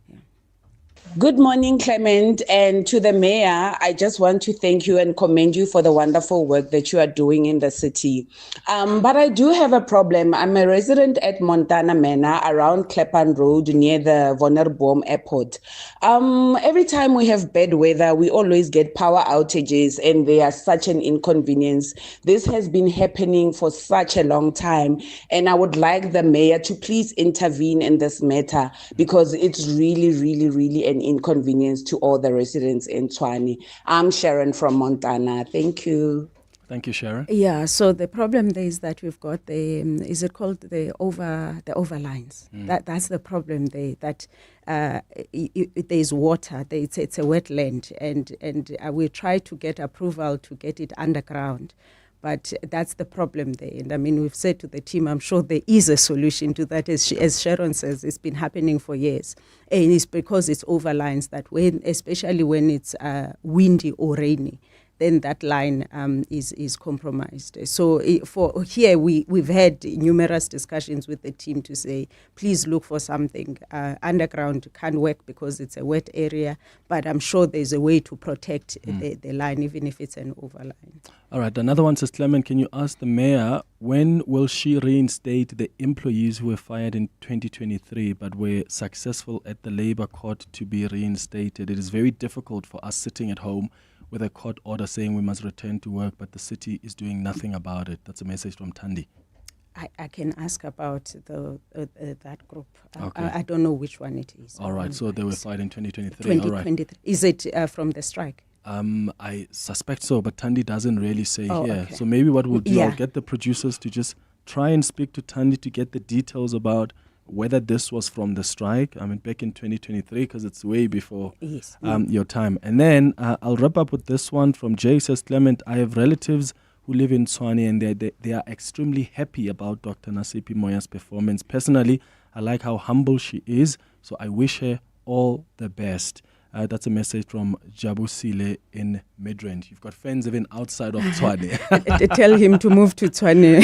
Good morning, Clement, and to the mayor. I just want to thank you and commend you for the wonderful work that you are doing in the city. But I do have a problem. I'm a resident at Montana Manor around Klepan Road near the Vonnerboom Airport. Every time we have bad weather, we always get power outages, and they are such an inconvenience. This has been happening for such a long time, and I would like the mayor to please intervene in this matter, because it's really, really, really an inconvenience to all the residents in Tshwane. I'm Sharon from Montana. Thank you. Thank you, Sharon. Yeah, so the problem there is that we've got is it called the overlines? That's the problem there, that there's water, it's a wetland, and we try to get approval to get it underground. But that's the problem there. And I mean, we've said to the team, I'm sure there is a solution to that. As Sharon says, it's been happening for years. And it's because it's overlines that especially when it's windy or rainy, then that line is compromised. So for here, we've had numerous discussions with the team to say, please look for something. Underground can't work because it's a wet area, but I'm sure there's a way to protect the line, even if it's an overline. All right, another one says, Clement, can you ask the mayor, when will she reinstate the employees who were fired in 2023 but were successful at the labor court to be reinstated? It is very difficult for us sitting at home with a court order saying we must return to work, but the city is doing nothing about it. That's a message from Thandi. I can ask about that group. Okay. I don't know which one it is. All right, so they were fired in 2023. 2023. All right. Is it from the strike? I suspect so, but Thandi doesn't really say here. Okay. So maybe what we'll do, I'll get the producers to just try and speak to Thandi to get the details about whether this was from the strike, back in 2023, because it's way before your time. And then I'll wrap up with this one from Jay. Says, Clement, I have relatives who live in Tshwane and they are extremely happy about Dr. Nasiphi Moya's performance. Personally, I like how humble she is, so I wish her all the best. That's a message from Jabusile in Midrand. You've got fans even outside of Tshwane. Tell him to move to Tshwane.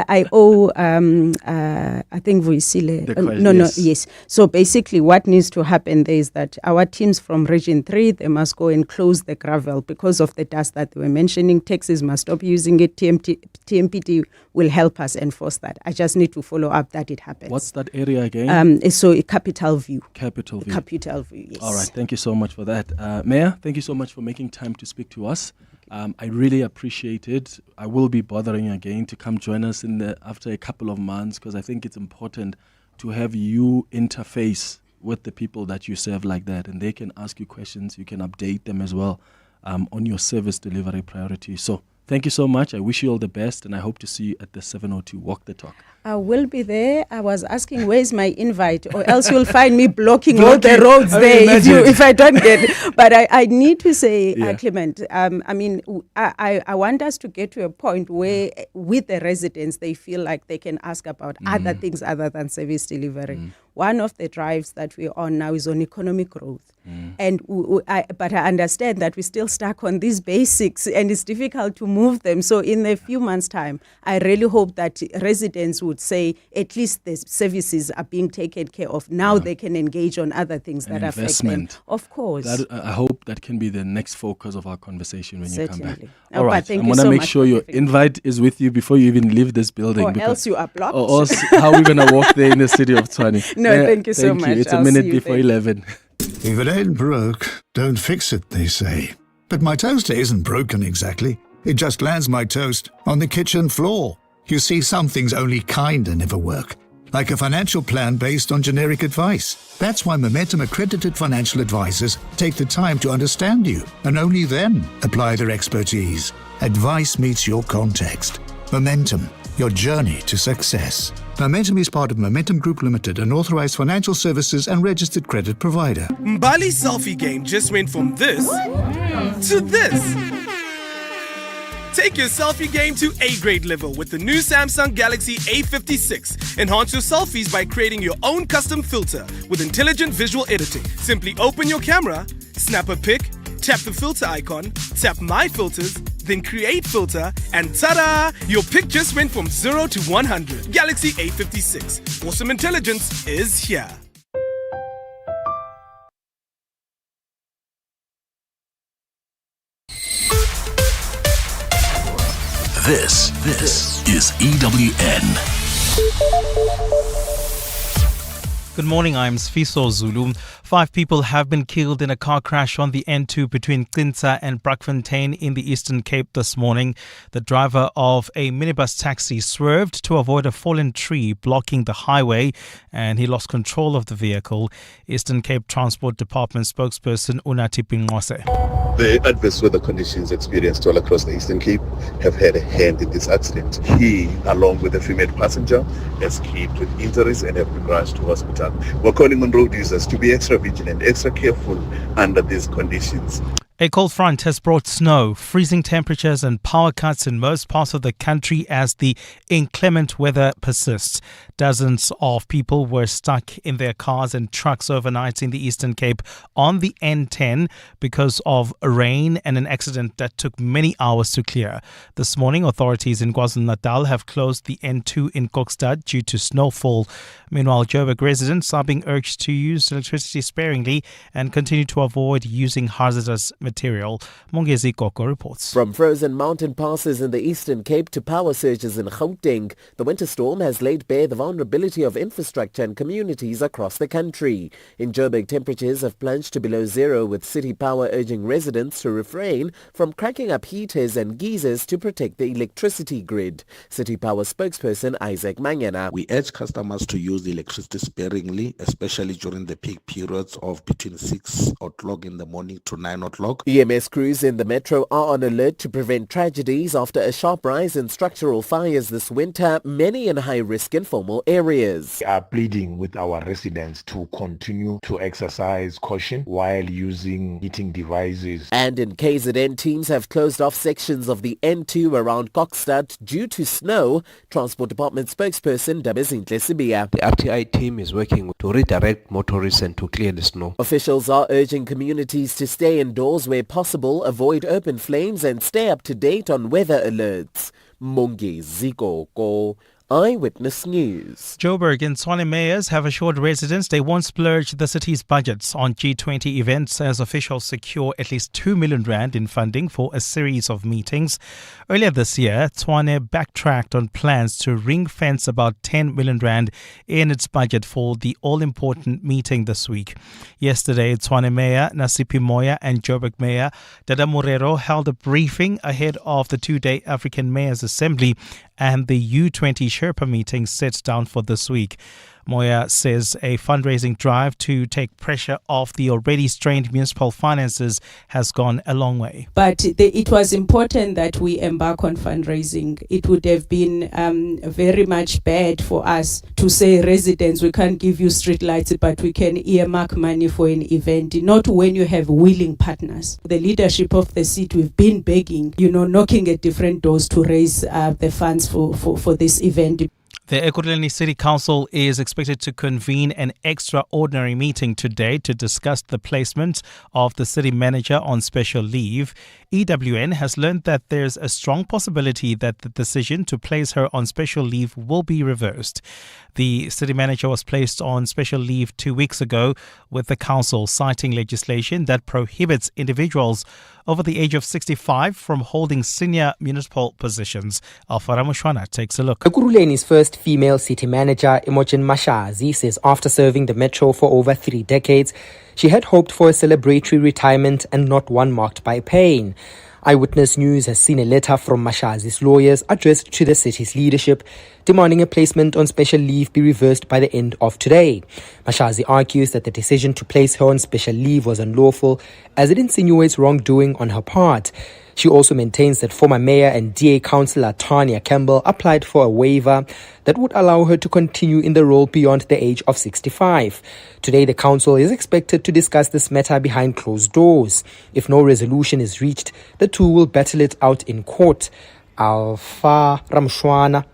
I owe, I think, Vuisile. Yes. So basically what needs to happen there is that our teams from Region 3, they must go and close the gravel because of the dust that they were mentioning. Taxis must stop using it. TMPD will help us enforce that. I just need to follow up that it happens. What's that area again? So Capital View. Capital View. Capital View, yes. All right, thank you so much for that. Mayor, thank you so much for making time to speak to us. I really appreciate it. I will be bothering again to come join us after a couple of months, because I think it's important to have you interface with the people that you serve like that, and they can ask you questions. You can update them as well on your service delivery priorities. So thank you so much. I wish you all the best, and I hope to see you at the 702 Walk the Talk. I will be there. I was asking, where's my invite? Or else you'll find me blocking all the roads there if I don't get it. But I need to say, Clement, I want us to get to a point where with the residents, they feel like they can ask about other things other than service delivery. One of the drives that we're on now is on economic growth. But I understand that we're still stuck on these basics and it's difficult to move them. So in a few months' time, I really hope that residents would say at least the services are being taken care of. Now they can engage on other things that affect them. Of course. I hope that can be the next focus of our conversation when you come back. All right, I'm going to make sure your invite is with you before you even leave this building. Or else you are blocked. Or else, how are we going to walk there in the city of Tshwane? No, thank you so much. It's a minute before 11. If it ain't broke, don't fix it, they say. But my toaster isn't broken exactly. It just lands my toast on the kitchen floor. You see, some things only kinda never work. Like a financial plan based on generic advice. That's why Momentum accredited financial advisors take the time to understand you and only then apply their expertise. Advice meets your context. Momentum, your journey to success. Momentum is part of Momentum Group Limited, an authorized financial services and registered credit provider. Mbali's selfie game just went from this to this. Take your selfie game to A-grade level with the new Samsung Galaxy A56. Enhance your selfies by creating your own custom filter with intelligent visual editing. Simply open your camera, snap a pic, tap the filter icon, tap My Filters, then create filter, and ta-da! Your pic just went from 0 to 100. Galaxy A56. Awesome intelligence is here. This is EWN. Good morning, I'm Sfiso Zulu. 5 people have been killed in a car crash on the N2 between Clement and Brackfontein in the Eastern Cape this morning. The driver of a minibus taxi swerved to avoid a fallen tree blocking the highway and he lost control of the vehicle. Eastern Cape Transport Department spokesperson Nasiphi Moya. The adverse weather conditions experienced all across the Eastern Cape have had a hand in this accident. He, along with a female passenger, escaped with injuries and have been rushed to hospital. We're calling on road users to be extra vigilant, extra careful under these conditions. A cold front has brought snow, freezing temperatures and power cuts in most parts of the country as the inclement weather persists. Dozens of people were stuck in their cars and trucks overnight in the Eastern Cape on the N10 because of rain and an accident that took many hours to clear. This morning, authorities in KwaZulu-Natal have closed the N2 in Kokstad due to snowfall. Meanwhile, Joburg residents are being urged to use electricity sparingly and continue to avoid using hazardous material. Mongezi Koko reports. From frozen mountain passes in the Eastern Cape to power surges in Gauteng, the winter storm has laid bare the vulnerability of infrastructure and communities across the country. In Joburg, temperatures have plunged to below zero, with City Power urging residents to refrain from cracking up heaters and geysers to protect the electricity grid. City Power spokesperson Isaac Manyana. We urge customers to use the electricity sparingly, especially during the peak periods of between 6 o'clock in the morning to 9 o'clock. EMS crews in the metro are on alert to prevent tragedies after a sharp rise in structural fires this winter, many in high-risk informal areas. We are pleading with our residents to continue to exercise caution while using heating devices. And in KZN, teams have closed off sections of the N2 around Kokstad due to snow. Transport Department spokesperson Dabezinhle Sibia. The RTI team is working to redirect motorists and to clear the snow. Officials are urging communities to stay indoors where possible, avoid open flames and stay up to date on weather alerts. Mongezi Koko, Eyewitness News. Joburg and Tshwane mayors have assured residents they won't splurge the city's budgets on G20 events as officials secure at least 2 million rand in funding for a series of meetings. Earlier this year, Tshwane backtracked on plans to ring-fence about 10 million rand in its budget for the all-important meeting this week. Yesterday, Tshwane Mayor Nasiphi Moya and Joburg Mayor Dada Morero held a briefing ahead of the 2-day African Mayors Assembly and the U20 Sherpa meeting set down for this week. Moya says a fundraising drive to take pressure off the already strained municipal finances has gone a long way. But it was important that we embark on fundraising. It would have been very much bad for us to say, residents, we can't give you street lights, but we can earmark money for an event. Not when you have willing partners. The leadership of the city, we've been begging, knocking at different doors to raise the funds for this event. The Ekurhuleni City Council is expected to convene an extraordinary meeting today to discuss the placement of the city manager on special leave. EWN has learned that there's a strong possibility that the decision to place her on special leave will be reversed. The city manager was placed on special leave 2 weeks ago, with the council citing legislation that prohibits individuals over the age of 65 from holding senior municipal positions. Alfara Mushwana takes a look. Ekurhuleni's first female city manager, Imogen Mashazi, says after serving the metro for over 3 decades, she had hoped for a celebratory retirement and not one marked by pain. Eyewitness News has seen a letter from Mashazi's lawyers addressed to the city's leadership, demanding a placement on special leave be reversed by the end of today. Mashazi argues that the decision to place her on special leave was unlawful, as it insinuates wrongdoing on her part. She also maintains that former mayor and DA councillor Tanya Campbell applied for a waiver that would allow her to continue in the role beyond the age of 65. Today, the council is expected to discuss this matter behind closed doors. If no resolution is reached, the two will battle it out in court. Alfa Ramshwana,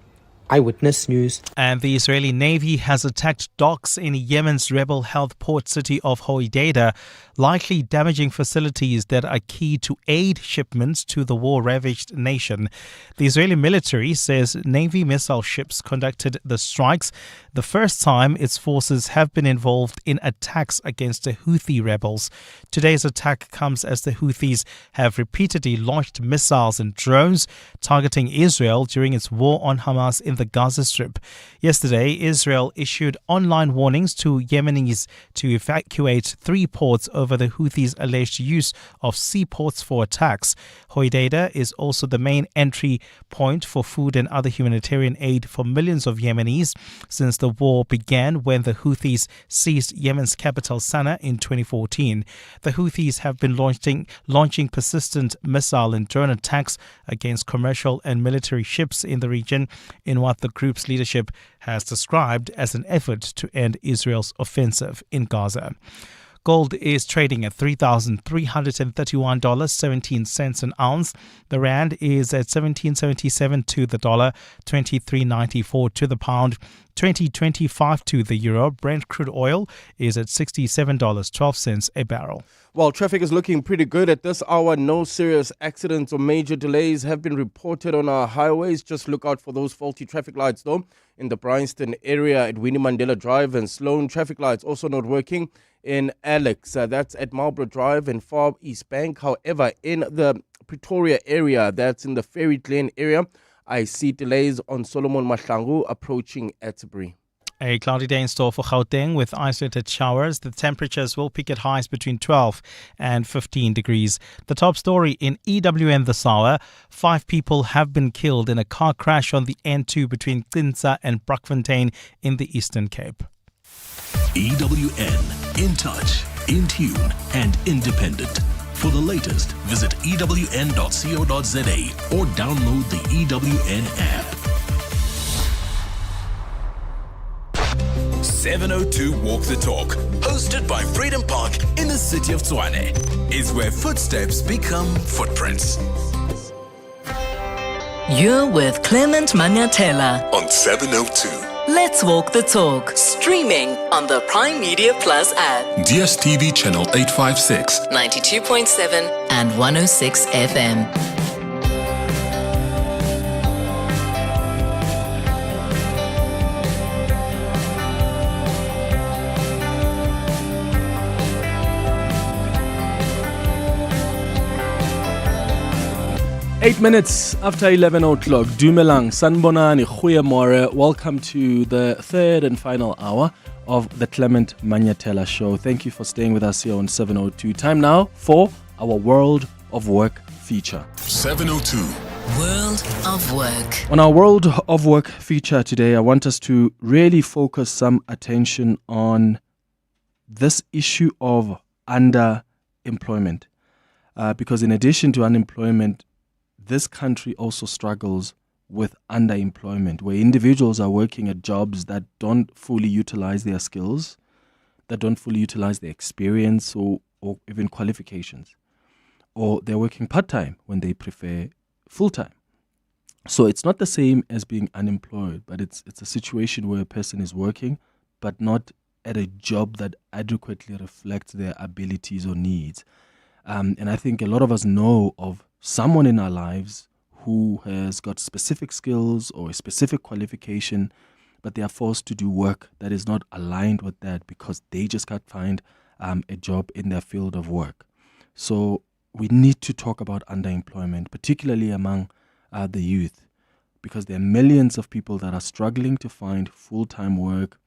Eyewitness News. And the Israeli Navy has attacked docks in Yemen's rebel-held port city of Hodeida, likely damaging facilities that are key to aid shipments to the war-ravaged nation. The Israeli military says Navy missile ships conducted the strikes, the first time its forces have been involved in attacks against the Houthi rebels. Today's attack comes as the Houthis have repeatedly launched missiles and drones targeting Israel during its war on Hamas in the Gaza Strip. Yesterday, Israel issued online warnings to Yemenis to evacuate 3 ports over the Houthis' alleged use of seaports for attacks. Hodeida is also the main entry point for food and other humanitarian aid for millions of Yemenis since the war began when the Houthis seized Yemen's capital Sana'a in 2014. The Houthis have been launching persistent missile and drone attacks against commercial and military ships in the region in what the group's leadership has described as an effort to end Israel's offensive in Gaza. Gold is trading at $3,331.17 an ounce. The rand is at 17.77 to the dollar, 23.94 to the pound, 20.25 to the euro. Brent crude oil is at $67.12 a barrel. Well, traffic is looking pretty good at this hour. No serious accidents or major delays have been reported on our highways. Just look out for those faulty traffic lights, though. In the Bryanston area at Winnie Mandela Drive and Sloan, traffic lights also not working. In Alex, that's at Marlborough Drive and Far East Bank. However, in the Pretoria area, that's in the Ferry Glen area, I see delays on Solomon Mahlangu approaching Atterbury. A cloudy day in store for Gauteng with isolated showers. The temperatures will peak at highs between 12 and 15 degrees. The top story in EWN this hour: 5 people have been killed in a car crash on the N2 between Cintsa and Brakfontein in the Eastern Cape. EWN, in touch, in tune, and independent. For the latest, visit ewn.co.za or download the EWN app. 702 Walk the Talk, hosted by Freedom Park in the City of Tshwane, is where footsteps become footprints. You're with Clement Manyathela On 702. Let's Walk the Talk, streaming on the Prime Media Plus app, DSTV channel 856, 92.7 and 106 FM. 8 minutes after 11 o'clock. Dumelang, Sanbonani, Goeiemorgen. Welcome to the third and final hour of the Clement Manyathela Show. Thank you for staying with us here on 702. Time now for our World of Work feature. 702. World of Work. On our World of Work feature today, I want us to really focus some attention on this issue of underemployment. Because in addition to unemployment, this country also struggles with underemployment, where individuals are working at jobs that don't fully utilize their skills, that don't fully utilize their experience or even qualifications. Or they're working part-time when they prefer full-time. So it's not the same as being unemployed, but it's a situation where a person is working, but not at a job that adequately reflects their abilities or needs. And I think a lot of us know of someone in our lives who has got specific skills or a specific qualification, but they are forced to do work that is not aligned with that because they just can't find a job in their field of work. So we need to talk about underemployment, particularly among the youth, because there are millions of people that are struggling to find full-time work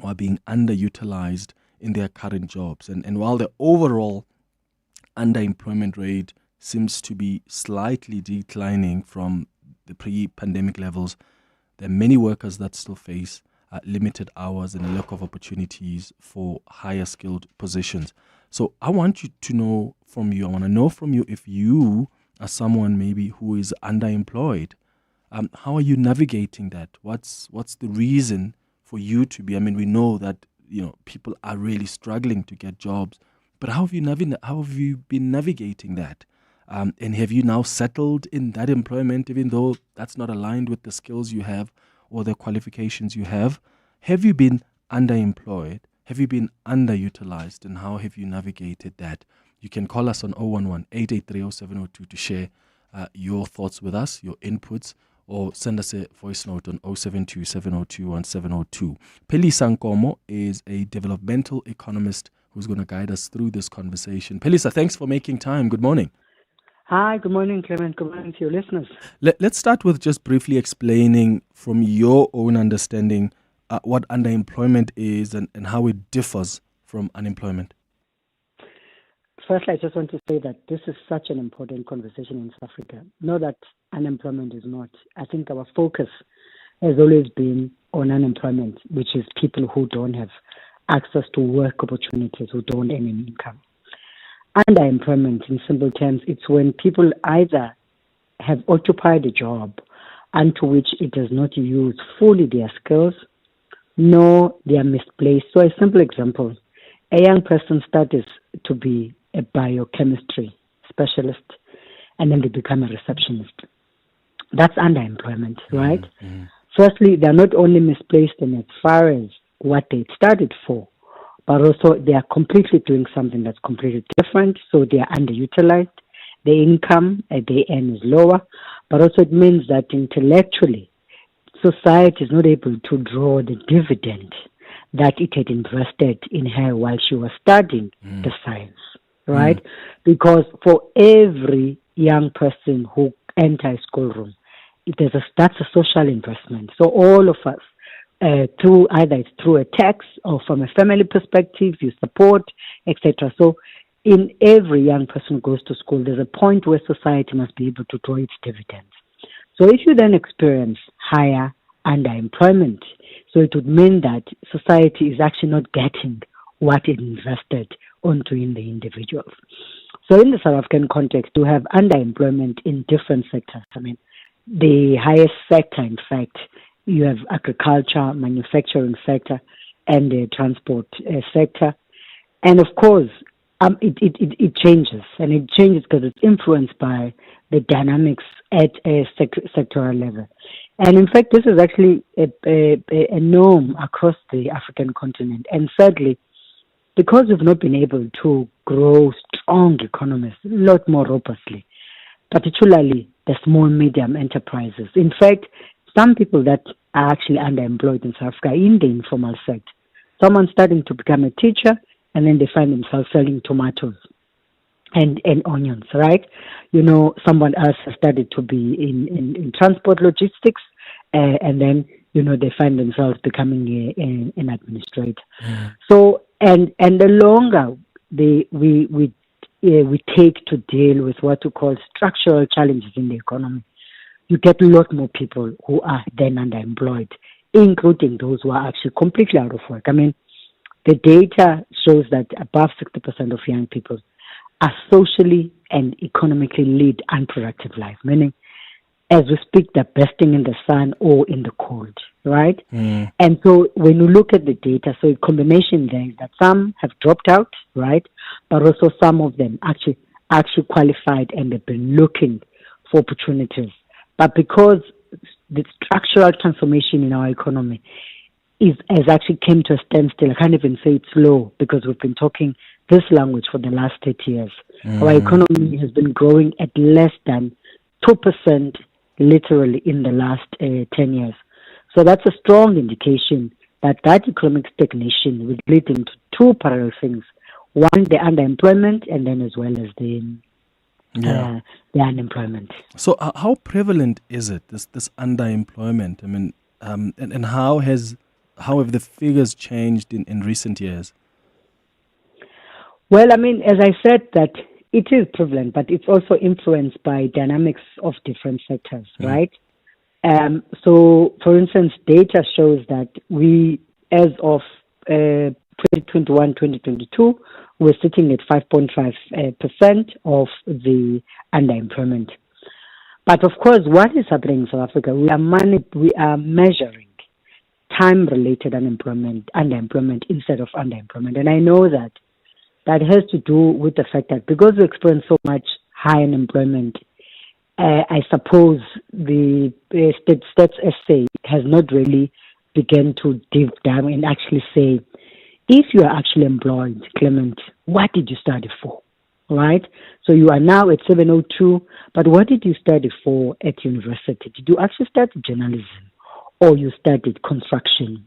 or are being underutilized in their current jobs. And while the overall underemployment rate seems to be slightly declining from the pre-pandemic levels, there are many workers that still face limited hours and a lack of opportunities for higher skilled positions. So I want you to know from you, I want to know from you if you are someone maybe who is underemployed. How are you navigating that? What's the reason for you to be? I mean, we know that people are really struggling to get jobs, but how have you been navigating that? And have you now settled in that employment, even though that's not aligned with the skills you have or the qualifications you have? Have you been underemployed? Have you been underutilized? And how have you navigated that? You can call us on 011-883-0702 to share your thoughts with us, your inputs, or send us a voice note on 072-702-1702. Pelisa Nkomo is a developmental economist who's going to guide us through this conversation. Pelisa, thanks for making time. Good morning. Hi, good morning, Clement. Good morning to your listeners. Let's start with just briefly explaining from your own understanding what underemployment is and how it differs from unemployment. Firstly, I just want to say that this is such an important conversation in South Africa. Not that unemployment is not. I think our focus has always been on unemployment, which is people who don't have access to work opportunities, who don't earn an income. Underemployment, in simple terms, it's when people either have occupied a job unto which it does not use fully their skills, nor they are misplaced. So a simple example, a young person studies to be a biochemistry specialist, and then they become a receptionist. That's underemployment, right? Mm-hmm. Firstly, they're not only misplaced in as far as what they studied for, but also they are completely doing something that's completely different, so they are underutilized. The income they earn is lower, but also it means that intellectually, society is not able to draw the dividend that it had invested in her while she was studying the science, right? Because for every young person who enters a schoolroom, that's a social investment. So all of us, through either it's through a tax or from a family perspective, you support, etc. So in every young person who goes to school, there's a point where society must be able to draw its dividends. So if you then experience higher underemployment, so it would mean that society is actually not getting what it invested onto in the individuals. So in the South African context, you have underemployment in different sectors. I mean, the highest sector, in fact, you have agriculture, manufacturing sector, and the transport sector. And of course, it changes, and it changes because it's influenced by the dynamics at a sectoral level. And in fact, this is actually a norm across the African continent. And thirdly, because we've not been able to grow strong economies a lot more robustly, particularly the small, medium enterprises. In fact, some people that are actually underemployed in South Africa in the informal sector. Someone starting to become a teacher, and then they find themselves selling tomatoes and onions, right? You know, someone else has started to be in transport logistics, and then, you know, they find themselves becoming an administrator. So, and the longer we take to deal with what we call structural challenges in the economy, you get a lot more people who are then underemployed, including those who are actually completely out of work. I mean, the data shows that above 60% of young people are socially and economically lead unproductive life, meaning as we speak, they're bursting in the sun or in the cold, right? And so when you look at the data, so a combination there is that some have dropped out, right? But also some of them actually qualified and have been looking for opportunities. But because the structural transformation in our economy has actually came to a standstill, I can't even say it's slow because we've been talking this language for the last 30 years. Our economy has been growing at less than 2% literally in the last 10 years. So that's a strong indication that economic stagnation will lead into two parallel things. One, the underemployment, and then as well as the unemployment. So how prevalent is it, this underemployment? I mean, and how have the figures changed in recent years? Well, I mean, as I said, that it is prevalent, but it's also influenced by dynamics of different sectors, right? So, for instance, data shows that we, as of 2021-2022, we're sitting at 5.5% of the underemployment. But of course, what is happening in South Africa? We are measuring time-related underemployment instead of underemployment, and I know that has to do with the fact that because we experience so much high unemployment, I suppose the stats essay has not really begun to dive down and actually say, if you are actually employed, Clement, what did you study for, right? So you are now at 702, but what did you study for at university? Did you actually study journalism, or you studied construction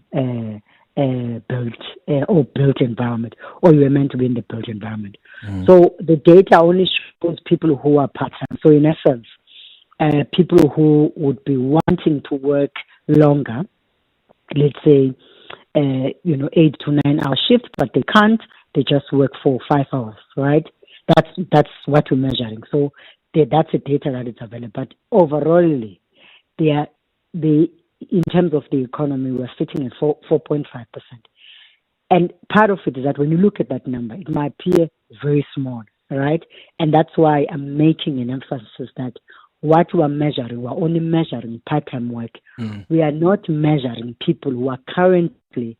built environment, or you were meant to be in the built environment. So the data only shows people who are part-time. So in essence, people who would be wanting to work longer, let's say, 8 to 9 hour shifts, but they can't. They just work for 5 hours, right? That's what we're measuring. So that's the data that is available. But overall, in terms of the economy, we're sitting at 4.5%. And part of it is that when you look at that number, it might appear very small, right? And that's why I'm making an emphasis that what we're measuring, we're only measuring part-time work. We are not measuring people who are currently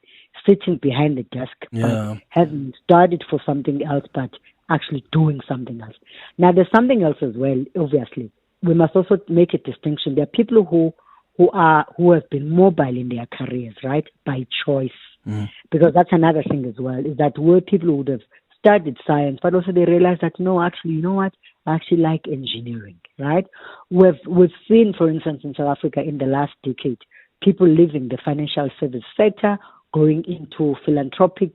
sitting behind the desk, but haven't studied for something else, but actually doing something else. Now, there's something else as well, obviously. We must also make a distinction. There are people who have been mobile in their careers, right, by choice. Because that's another thing as well, is that where people would have studied science, but also they realize that, no, actually, you know what, I actually like engineering, right? We've seen, for instance, in South Africa in the last decade, people leaving the financial service sector, going into philanthropic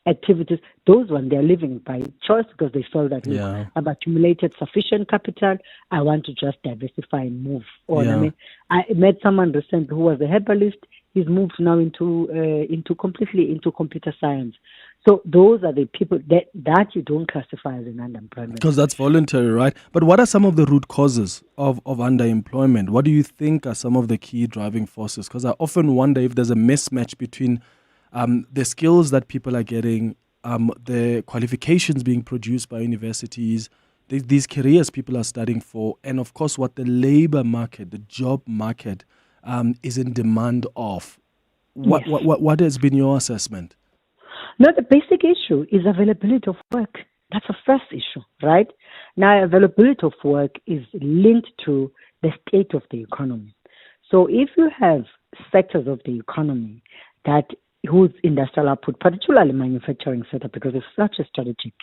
activities. Those ones, they're living by choice because they felt that, look, I've accumulated sufficient capital, I want to just diversify and move on. I mean, I met someone recently who was a herbalist. He's moved now completely into computer science. So those are the people that you don't classify as an underemployment. Because that's voluntary, right? But what are some of the root causes of underemployment? What do you think are some of the key driving forces? Because I often wonder if there's a mismatch between the skills that people are getting, the qualifications being produced by universities, these careers people are studying for, and of course what the labor market, the job market is in demand of. What has been your assessment? No, the basic issue is availability of work. That's the first issue, right? Now, availability of work is linked to the state of the economy. So if you have sectors of the economy whose industrial output, particularly manufacturing sector, because it's such a strategic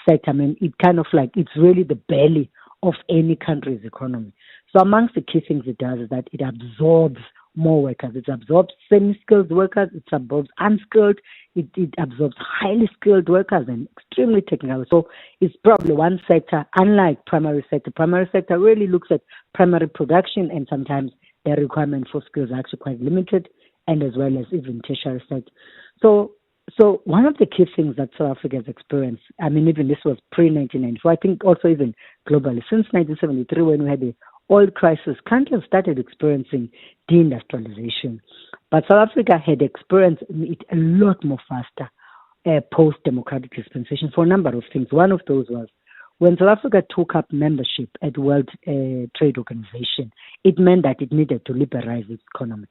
sector, I mean, it's really the belly of any country's economy. So amongst the key things it does is that it absorbs more workers. It absorbs semi-skilled workers. It absorbs unskilled. It absorbs highly skilled workers and extremely technical. So it's probably one sector, unlike primary sector. Primary sector really looks at primary production, and sometimes their requirement for skills are actually quite limited, and as well as even tertiary sector. So one of the key things that South Africa has experienced, I mean, even this was pre-1994, I think also even globally, since 1973 when we had the oil crisis, countries started experiencing deindustrialization. But South Africa had experienced it a lot more faster post-democratic dispensation for a number of things. One of those was when South Africa took up membership at World Trade Organization, it meant that it needed to liberalize its economy.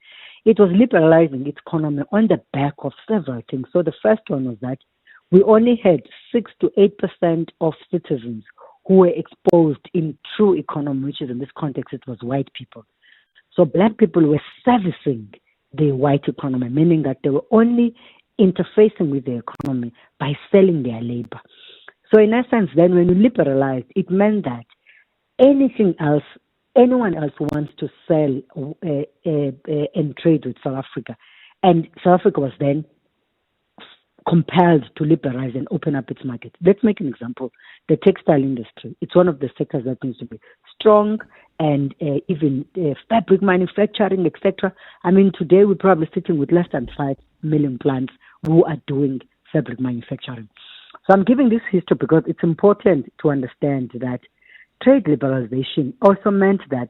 It was liberalizing its economy on the back of several things. So the first one was that we only had 6 to 8% of citizens who were exposed in true economy, which is in this context, it was white people. So black people were servicing the white economy, meaning that they were only interfacing with the economy by selling their labor. So in essence, then when you liberalized, it meant that anyone else who wants to sell and trade with South Africa, and South Africa was then compelled to liberalize and open up its market. Let's make an example. The textile industry. It's one of the sectors that needs to be strong, and even fabric manufacturing, etc. I mean, today we're probably sitting with less than 5 million plants who are doing fabric manufacturing. So I'm giving this history because it's important to understand that trade liberalization also meant that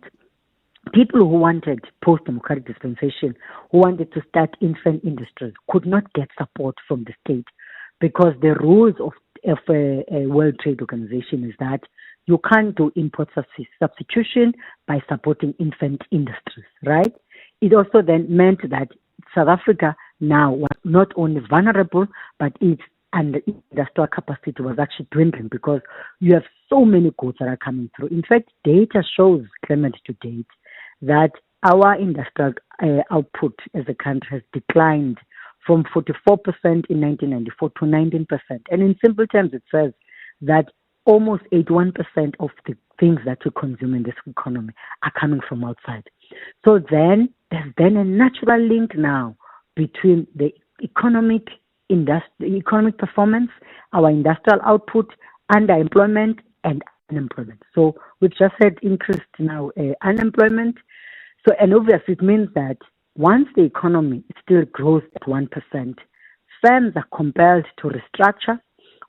people who wanted post-democratic dispensation, who wanted to start infant industries, could not get support from the state because the rules of a World Trade Organization is that you can't do import substitution by supporting infant industries, right? It also then meant that South Africa now was not only vulnerable, but its industrial capacity was actually dwindling because you have so many goods that are coming through. In fact, data shows, Clement, to date, that our industrial output as a country has declined from 44% in 1994 to 19%. And in simple terms, it says that almost 81% of the things that we consume in this economy are coming from outside. So then there's then a natural link now between the economic performance, our industrial output, underemployment, and unemployment. So we've just had increased now unemployment. So, and obviously it means that once the economy still grows at 1%, firms are compelled to restructure,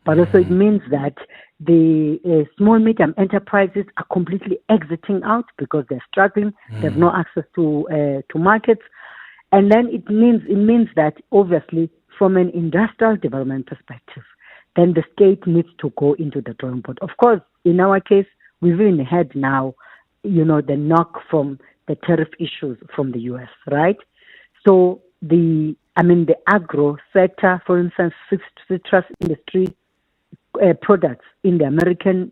but also it means that the small, medium enterprises are completely exiting out because they're struggling. They have no access to markets. And then it means that obviously from an industrial development perspective, then the state needs to go into the drawing board. Of course, in our case, we've even had now, the knock from the tariff issues from the US, right? So the agro sector, for instance, citrus industry products in the American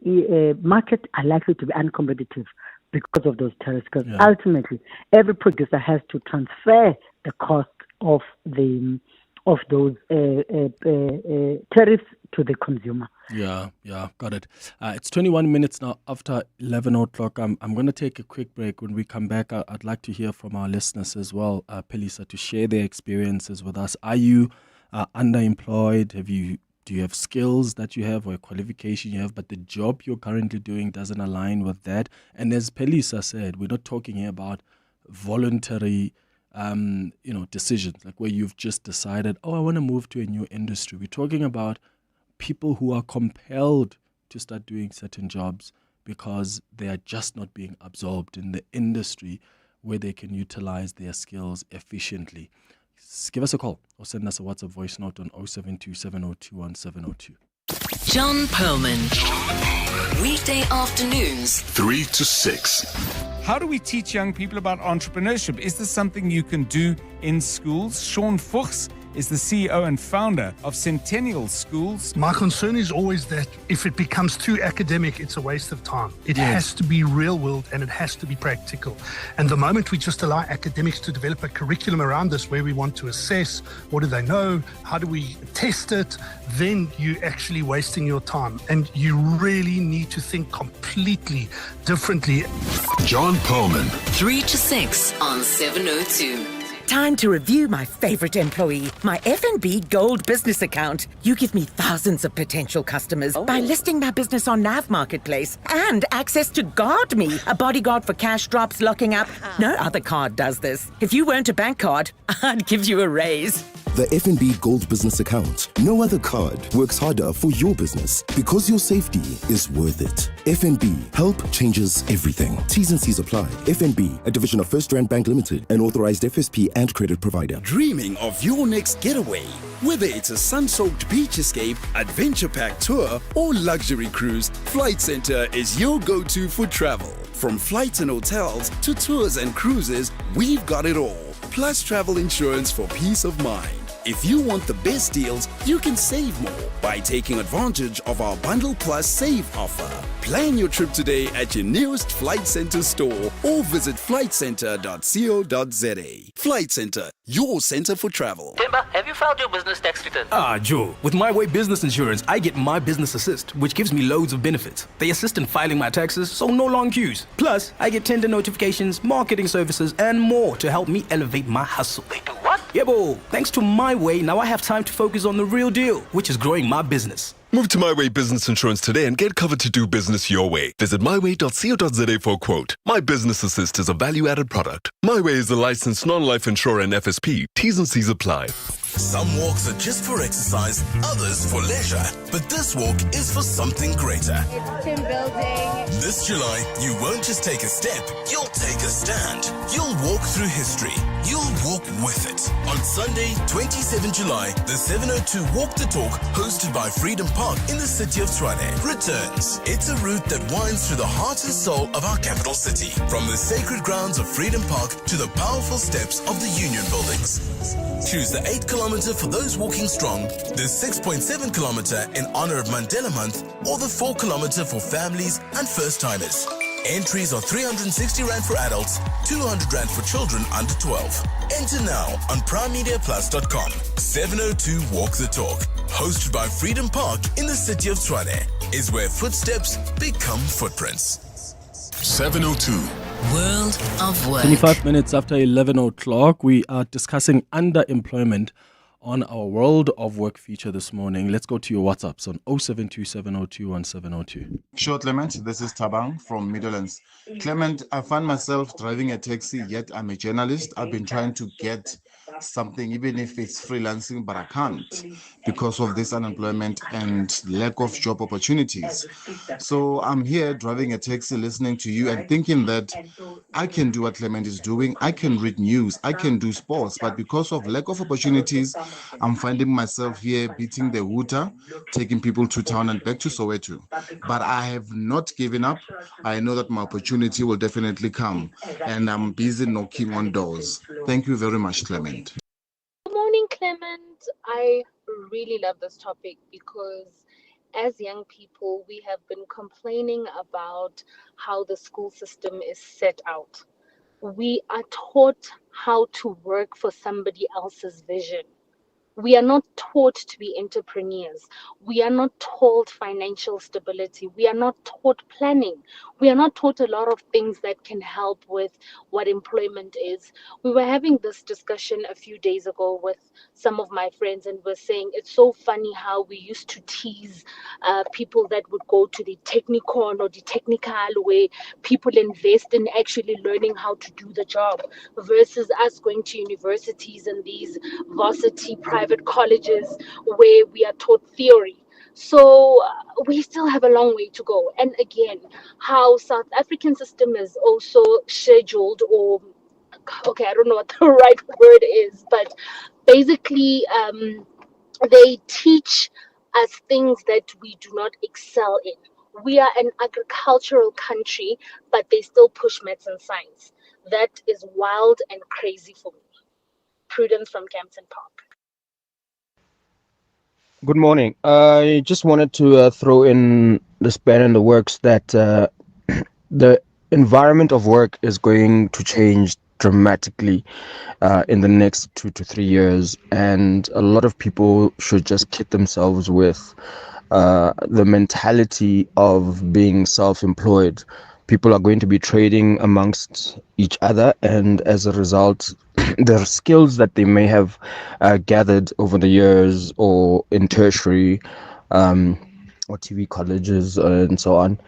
market are likely to be uncompetitive because of those tariffs. Because ultimately, every producer has to transfer the cost of those tariffs to the consumer. Yeah, got it. It's 21 minutes now after 11 o'clock. I'm going to take a quick break. When we come back, I'd like to hear from our listeners as well, Pelisa, to share their experiences with us. Are you underemployed? Do you have skills that you have or a qualification you have, but the job you're currently doing doesn't align with that? And as Pelisa said, we're not talking here about voluntary decisions, like where you've just decided, I want to move to a new industry. We're talking about people who are compelled to start doing certain jobs because they are just not being absorbed in the industry where they can utilize their skills efficiently. Give us a call or send us a WhatsApp voice note on 072 702 1702. John Perlman. Weekday afternoons, 3 to 6. How do we teach young people about entrepreneurship? Is this something you can do in schools? Sean Fuchs is the CEO and founder of Centennial Schools. My concern is always that if it becomes too academic, it's a waste of time. It has to be real world and it has to be practical. And the moment we just allow academics to develop a curriculum around this where we want to assess what do they know, how do we test it, then you're actually wasting your time. And you really need to think completely differently. John Perlman. 3 to 6 on 702. Time to review my favorite employee, my FNB Gold business account. You give me thousands of potential customers by listing my business on NAV Marketplace and access to Guard Me, a bodyguard for cash drops, locking up. No other card does this. If you weren't a bank card, I'd give you a raise. The FNB Gold business account. No other card works harder for your business because your safety is worth it. FNB, help changes everything. T's and C's apply. FNB, a division of First Rand Bank Limited, an authorized FSP and credit provider. Dreaming of your next getaway? Whether it's a sun-soaked beach escape, adventure-packed tour, or luxury cruise, Flight Centre is your go-to for travel. From flights and hotels to tours and cruises, we've got it all. Plus travel insurance for peace of mind. If you want the best deals, you can save more by taking advantage of our Bundle Plus Save offer. Plan your trip today at your nearest Flight Centre store or visit flightcentre.co.za. Flight Centre, your centre for travel. Timber, have you filed your business tax return? Joe, with My Way Business Insurance, I get My Business Assist, which gives me loads of benefits. They assist in filing my taxes, so no long queues. Plus, I get tender notifications, marketing services, and more to help me elevate my hustle. They do what? Yeah, bo. Thanks to My Way, now I have time to focus on the real deal, which is growing my business. Move to My Way Business Insurance today and get covered to do business your way. Visit myway.co.za for a quote. My Business Assist is a value-added product. My Way is a licensed non-life insurer and FSP. T's and C's apply. Some walks are just for exercise, others for leisure. But this walk is for something greater. It's team building. This July, you won't just take a step, you'll take a stand. You'll walk through history. You'll walk with it. On Sunday, 27 July, the 702 Walk the Talk, hosted by Freedom Park in the city of Tshwane, returns. It's a route that winds through the heart and soul of our capital city. From the sacred grounds of Freedom Park to the powerful steps of the Union buildings. Choose the 8-kilometer for those walking strong, the 6.7 kilometer in honor of Mandela Month, or the 4-kilometer for families and first-timers. Entries are 360 Rand for adults, 200 Rand for children under 12. Enter now on primemediaplus.com. 702 Walk the Talk, hosted by Freedom Park in the city of Tshwane, is where footsteps become footprints. 702. World of Work. 25 minutes after 11 o'clock, we are discussing underemployment on our World of Work feature this morning. Let's go to your WhatsApps on 0727021702. Sure, Clement. This is Tabang from Midlands. Clement, I find myself driving a taxi, yet I'm a journalist. I've been trying to get something, even if it's freelancing, but I can't because of this unemployment and lack of job opportunities. So I'm here driving a taxi, listening to you and thinking that I can do what Clement is doing. I can read news. I can do sports. But because of lack of opportunities, I'm finding myself here beating the hooter, taking people to town and back to Soweto. But I have not given up. I know that my opportunity will definitely come. And I'm busy knocking on doors. Thank you very much, Clement. Good morning, Clement. I really love this topic because as young people, we have been complaining about how the school system is set out. We are taught how to work for somebody else's vision. We are not taught to be entrepreneurs. We are not taught financial stability. We are not taught planning. We are not taught a lot of things that can help with what employment is. We were having this discussion a few days ago with some of my friends, and we're saying it's so funny how we used to tease people that would go to the technicon or the technical, where people invest in actually learning how to do the job, versus us going to universities and these varsity private colleges where we are taught theory. So we still have a long way to go. And again, how South African system is also scheduled, or okay, I don't know what the right word is, but basically they teach us things that we do not excel in. We are an agricultural country, but they still push maths and science. That is wild and crazy for me. Prudence from Campton Park. Good morning. I just wanted to throw in the span in the works that the environment of work is going to change dramatically in the next 2 to 3 years, and a lot of people should just kid themselves with the mentality of being self-employed. People are going to be trading amongst each other, and as a result, the skills that they may have gathered over the years or in tertiary or TV colleges and so on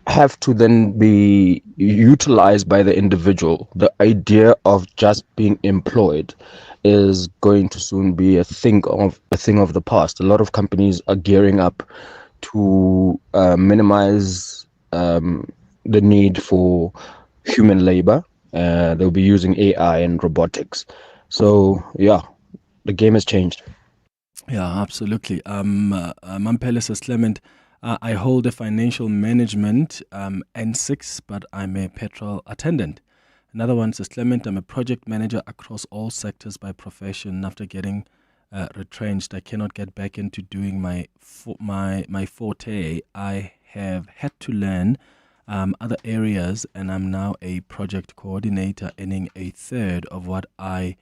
have to then be utilized by the individual. The idea of just being employed is going to soon be a thing of the past. A lot of companies are gearing up to minimize the need for human labor. They'll be using AI and robotics. So yeah, the game has changed. Yeah, absolutely. Mampele says, Clement, I hold a financial management N6, but I'm a petrol attendant. Another one says, Clement, I'm a project manager across all sectors by profession. After getting retrenched, I cannot get back into doing my forte. I have had to learn other areas, and I'm now a project coordinator, earning a third of what I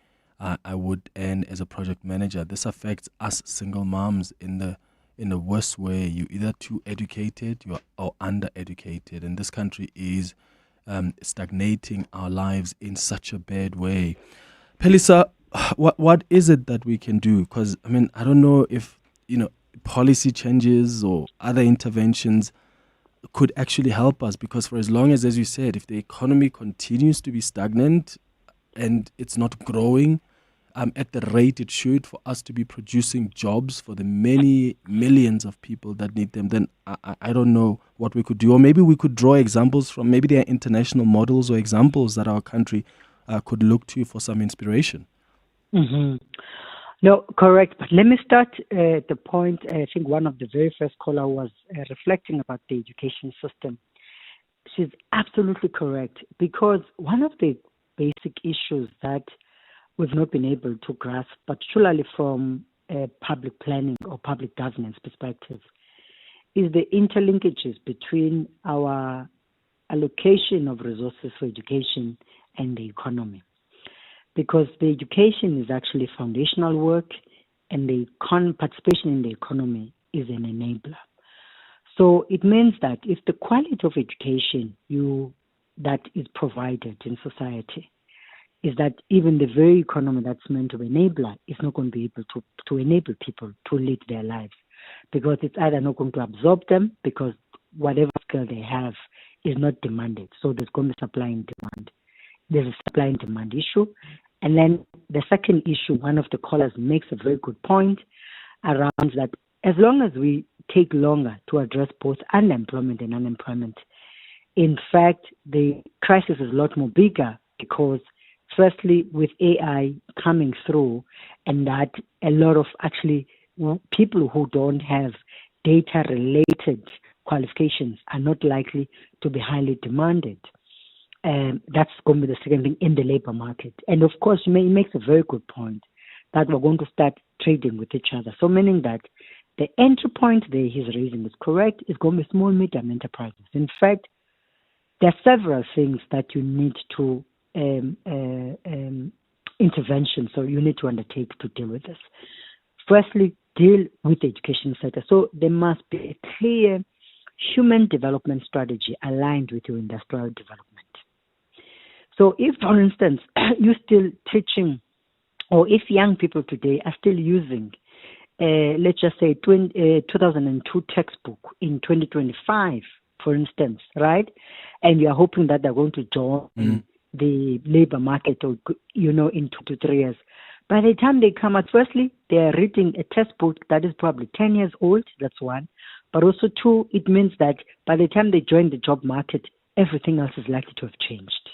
would earn as a project manager. This affects us single moms in the worst way. You're either too educated or undereducated, and this country is stagnating our lives in such a bad way. Pelisa, what is it that we can do? Because I mean, I don't know if policy changes or other interventions could actually help us, because for as long as you said, if the economy continues to be stagnant and it's not growing at the rate it should for us to be producing jobs for the many millions of people that need them, then I don't know what we could do. Or maybe we could draw examples from, maybe there are international models or examples that our country could look to for some inspiration. Mm-hmm. No, correct. But let me start at the point. I think one of the very first caller was reflecting about the education system. She's absolutely correct, because one of the basic issues that we've not been able to grasp, particularly from a public planning or public governance perspective, is the interlinkages between our allocation of resources for education and the economy. Because the education is actually foundational work, and the participation in the economy is an enabler. So it means that if the quality of education that is provided in society is that even the very economy that's meant to be enabler is not going to be able to enable people to lead their lives, because it's either not going to absorb them because whatever skill they have is not demanded. So there's going to be supply and demand. There's a supply and demand issue. And then the second issue, one of the callers makes a very good point around that as long as we take longer to address both unemployment and unemployment, in fact, the crisis is a lot more bigger because firstly, with AI coming through and that a lot of actually people who don't have data-related qualifications are not likely to be highly demanded. That's going to be the second thing in the labor market. And of course, he makes a very good point that we're going to start trading with each other. So meaning that the entry point there he's raising is correct. It's going to be small, medium enterprises. In fact, there are several things that you need to intervention. So you need to undertake to deal with this. Firstly, deal with the education sector. So there must be a clear human development strategy aligned with your industrial development. So if, for instance, you're still teaching, or if young people today are still using, let's just say 2002 textbook in 2025, for instance, right? And you are hoping that they're going to join the labor market, or in 2 to 3 years. By the time they come out, firstly, they are reading a textbook that is probably 10 years old. That's one. But also, two, it means that by the time they join the job market, everything else is likely to have changed.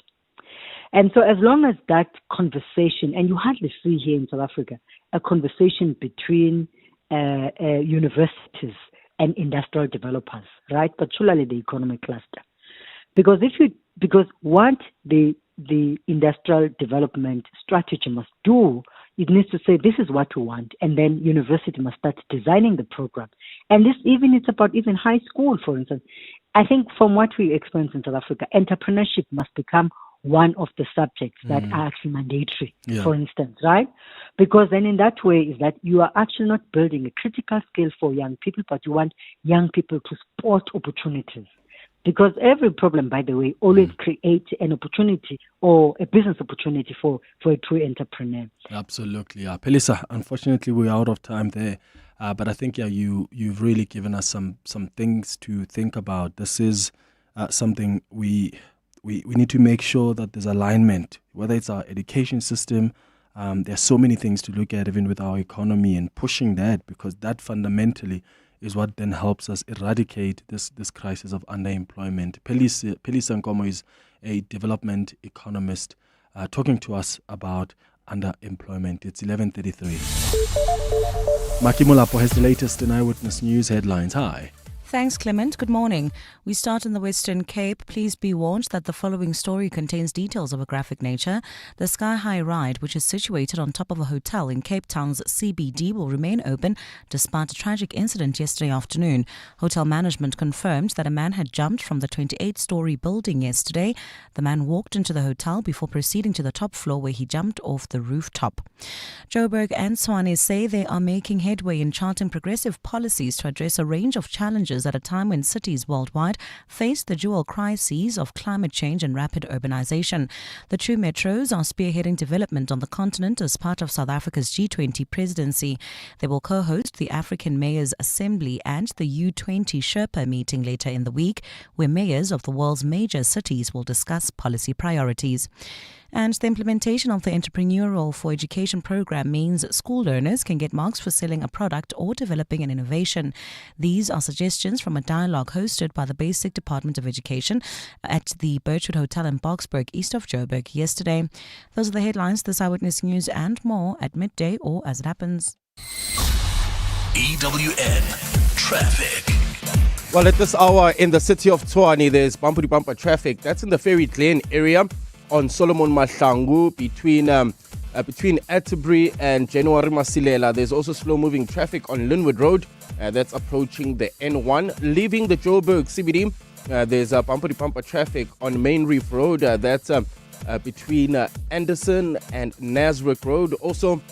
And so as long as that conversation, and you hardly see here in South Africa, a conversation between universities and industrial developers, right? Particularly the economic cluster. Because what the industrial development strategy must do, it needs to say this is what we want, and then university must start designing the program. And this it's about even high school, for instance. I think from what we experience in South Africa, entrepreneurship must become one of the subjects that are actually mandatory, for instance, right? Because then in that way is that you are actually not building a critical skill for young people, but you want young people to spot opportunities. Because every problem, by the way, always creates an opportunity or a business opportunity for a true entrepreneur. Absolutely. Pelisa, unfortunately, we're out of time there. But I think, you've really given us some things to think about. This is something we need to make sure that there's alignment, whether it's our education system. There's so many things to look at, even with our economy, and pushing that, because that fundamentally is what then helps us eradicate this crisis of underemployment. Pelisa Nkomo is a development economist talking to us about underemployment. It's 11:33. Maki Molapo has the latest in Eyewitness News headlines. Hi. Thanks, Clement. Good morning. We start in the Western Cape. Please be warned that the following story contains details of a graphic nature. The Sky High ride, which is situated on top of a hotel in Cape Town's CBD, will remain open despite a tragic incident yesterday afternoon. Hotel management confirmed that a man had jumped from the 28-story building yesterday. The man walked into the hotel before proceeding to the top floor, where he jumped off the rooftop. Joburg and Tshwane say they are making headway in charting progressive policies to address a range of challenges at a time when cities worldwide face the dual crises of climate change and rapid urbanization. The two metros are spearheading development on the continent as part of South Africa's G20 presidency. They will co-host the African Mayors Assembly and the U20 Sherpa meeting later in the week, where mayors of the world's major cities will discuss policy priorities. And the implementation of the Entrepreneurial for Education program means school learners can get marks for selling a product or developing an innovation. These are suggestions from a dialogue hosted by the Basic Department of Education at the Birchwood Hotel in Boksburg, east of Joburg, yesterday. Those are the headlines. This Eyewitness News and more at midday or as it happens. EWN Traffic. Well, at this hour in the city of Tshwane, there's bumper-to-bumper traffic. That's in the Ferry Glen area on Solomon Mahlangu between Atterbury and January Masilela. There's also slow-moving traffic on Linwood Road. That's approaching the N1. Leaving the Joburg CBD, there's bumper-to-bumper traffic on Main Reef Road. That's between Anderson and Nasrick Road. Also,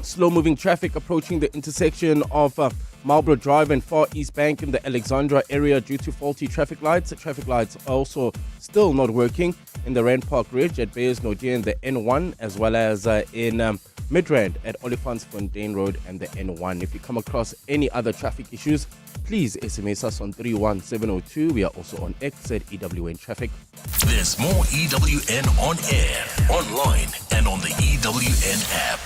slow-moving traffic approaching the intersection of Marlborough Drive and Far East Bank in the Alexandra area due to faulty traffic lights. Traffic lights also still not working in the Rand Park Ridge at Bayers Nodia in the N1, as well as in Midrand at Olifantsfontein Road and the N1. If you come across any other traffic issues, please SMS us on 31702. We are also on X at EWN Traffic. There's more EWN on air, online, and on the EWN app.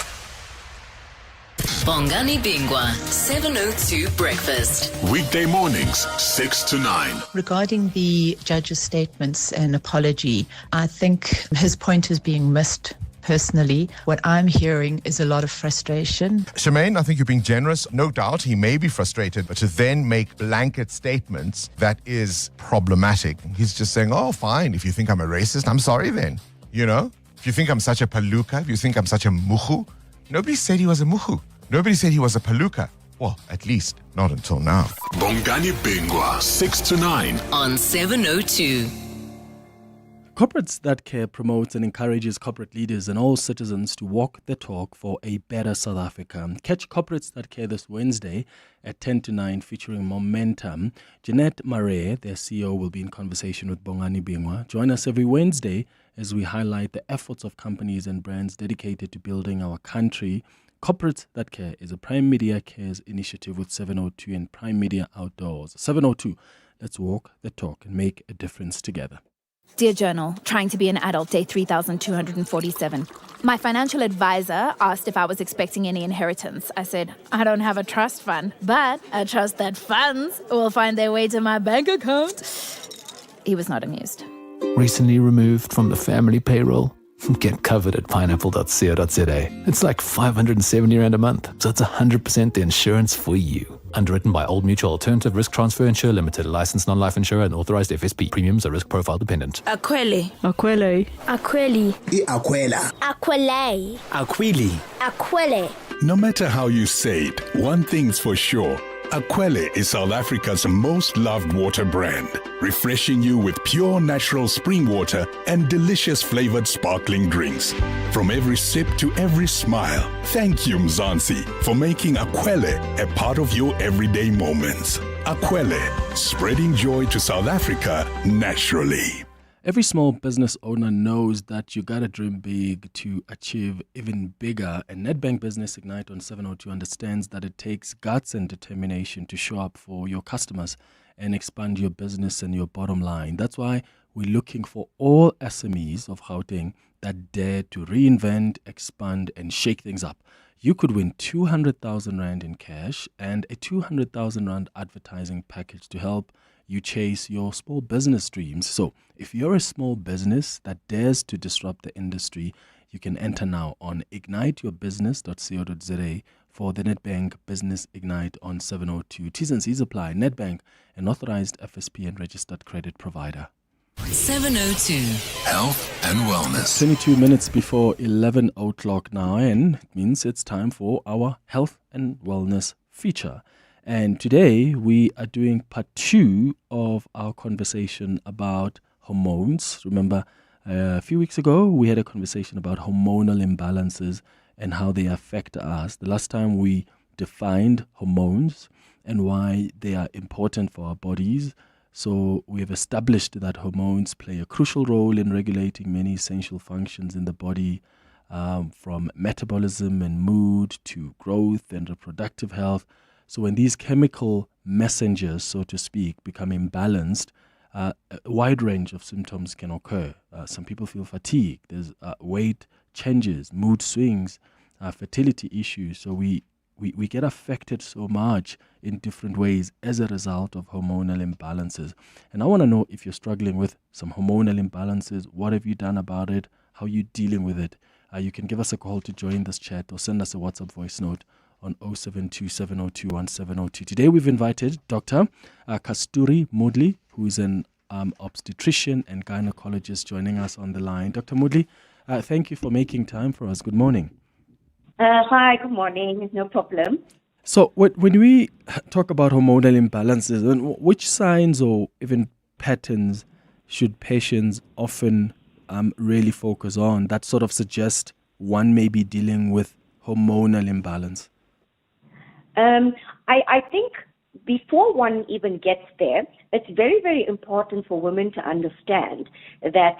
Bongani Bingwa, 702 Breakfast. Weekday mornings, 6 to 9. Regarding the judge's statements and apology, I think his point is being missed. Personally, what I'm hearing is a lot of frustration. Shemaine, I think you're being generous. No doubt he may be frustrated, but to then make blanket statements, that is problematic. He's just saying, oh, fine, if you think I'm a racist, I'm sorry then. You know, if you think I'm such a paluka, if you think I'm such a muhu, nobody said he was a muhu. Nobody said he was a paluka. Well, at least not until now. Bongani Bingwa, 6 to 9. On 702. Corporates That Care promotes and encourages corporate leaders and all citizens to walk the talk for a better South Africa. Catch Corporates That Care this Wednesday at 10 to 9 featuring Momentum. Jeanette Marais, their CEO, will be in conversation with Bongani Bingwa. Join us every Wednesday as we highlight the efforts of companies and brands dedicated to building our country. Corporates That Care is a Prime Media Cares initiative with 702 and Prime Media Outdoors. 702, let's walk the talk and make a difference together. Dear Journal, trying to be an adult, day 3247. My financial advisor asked if I was expecting any inheritance. I said, I don't have a trust fund, but I trust that funds will find their way to my bank account. He was not amused. Recently removed from the family payroll? Get covered at pineapple.co.za. It's like 570 Rand a month, so it's 100% the insurance for you. Underwritten by Old Mutual Alternative Risk Transfer Insurer Limited, a licensed non-life insurer and authorized FSP. Premiums are risk profile dependent. Aquele. Aquele. Aquele. Aquela. Aquele. Aquili. Aquele. No matter how you say it, one thing's for sure. Aquele is South Africa's most loved water brand, refreshing you with pure natural spring water and delicious flavored sparkling drinks. From every sip to every smile, thank you Mzansi for making Aquele a part of your everyday moments. Aquele, spreading joy to South Africa naturally. Every small business owner knows that you gotta dream big to achieve even bigger. And Nedbank Business Ignite on 702 understands that it takes guts and determination to show up for your customers and expand your business and your bottom line. That's why we're looking for all SMEs of Gauteng that dare to reinvent, expand, and shake things up. You could win 200,000 Rand in cash and a 200,000 Rand advertising package to help you chase your small business dreams. So if you're a small business that dares to disrupt the industry, you can enter now on igniteyourbusiness.co.za for the Nedbank Business Ignite on 702. T's and C's apply. Nedbank, an authorized FSP and registered credit provider. 702. Health and wellness. 22 minutes before 11 o'clock now, and it means it's time for our health and wellness feature. And today we are doing part 2 of our conversation about hormones. Remember, a few weeks ago we had a conversation about hormonal imbalances and how they affect us. The last time we defined hormones and why they are important for our bodies. So we have established that hormones play a crucial role in regulating many essential functions in the body, from metabolism and mood to growth and reproductive health. So when these chemical messengers, so to speak, become imbalanced, a wide range of symptoms can occur. Some people feel fatigue. There's weight changes, mood swings, fertility issues. So we get affected so much in different ways as a result of hormonal imbalances. And I want to know if you're struggling with some hormonal imbalances. What have you done about it? How are you dealing with it? You can give us a call to join this chat or send us a WhatsApp voice note on 0727021702. Today we've invited Dr. Kasturi Mudli, who is an obstetrician and gynecologist, joining us on the line. Dr. Mudli, thank you for making time for us. Good morning. Hi, good morning. No problem. So when we talk about hormonal imbalances, which signs or even patterns should patients often really focus on that sort of suggest one may be dealing with hormonal imbalance? I think before one even gets there, it's very, very important for women to understand that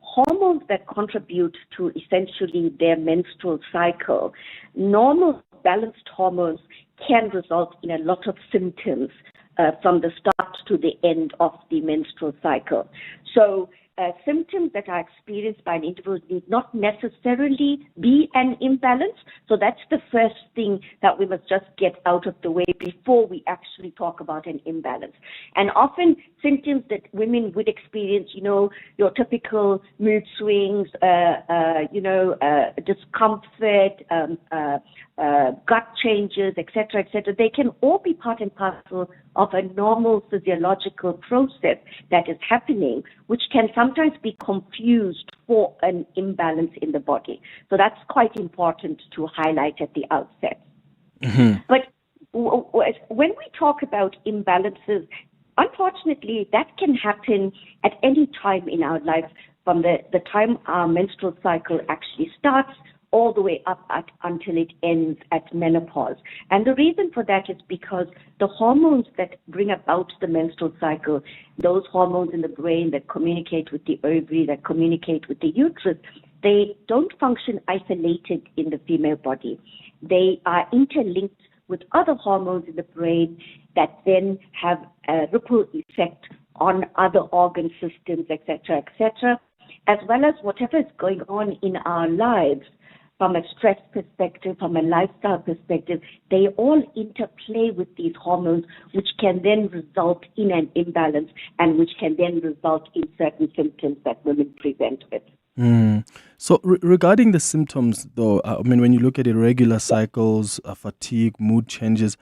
hormones that contribute to essentially their menstrual cycle, normal balanced hormones can result in a lot of symptoms from the start to the end of the menstrual cycle. So symptoms that are experienced by an individual need not necessarily be an imbalance. So that's the first thing that we must just get out of the way before we actually talk about an imbalance. And often symptoms that women would experience, your typical mood swings, discomfort, gut changes, etc., they can all be part and parcel of a normal physiological process that is happening, which can sometimes be confused for an imbalance in the body. So that's quite important to highlight at the outset. Mm-hmm. But when we talk about imbalances, unfortunately, that can happen at any time in our life, from the time our menstrual cycle actually starts all the way up until it ends at menopause. And the reason for that is because the hormones that bring about the menstrual cycle, those hormones in the brain that communicate with the ovary, that communicate with the uterus, they don't function isolated in the female body. They are interlinked with other hormones in the brain that then have a ripple effect on other organ systems, etc., as well as whatever is going on in our lives. From a stress perspective, from a lifestyle perspective, they all interplay with these hormones, which can then result in an imbalance and which can then result in certain symptoms that women present with. So regarding the symptoms, though, when you look at irregular cycles, fatigue, mood changes,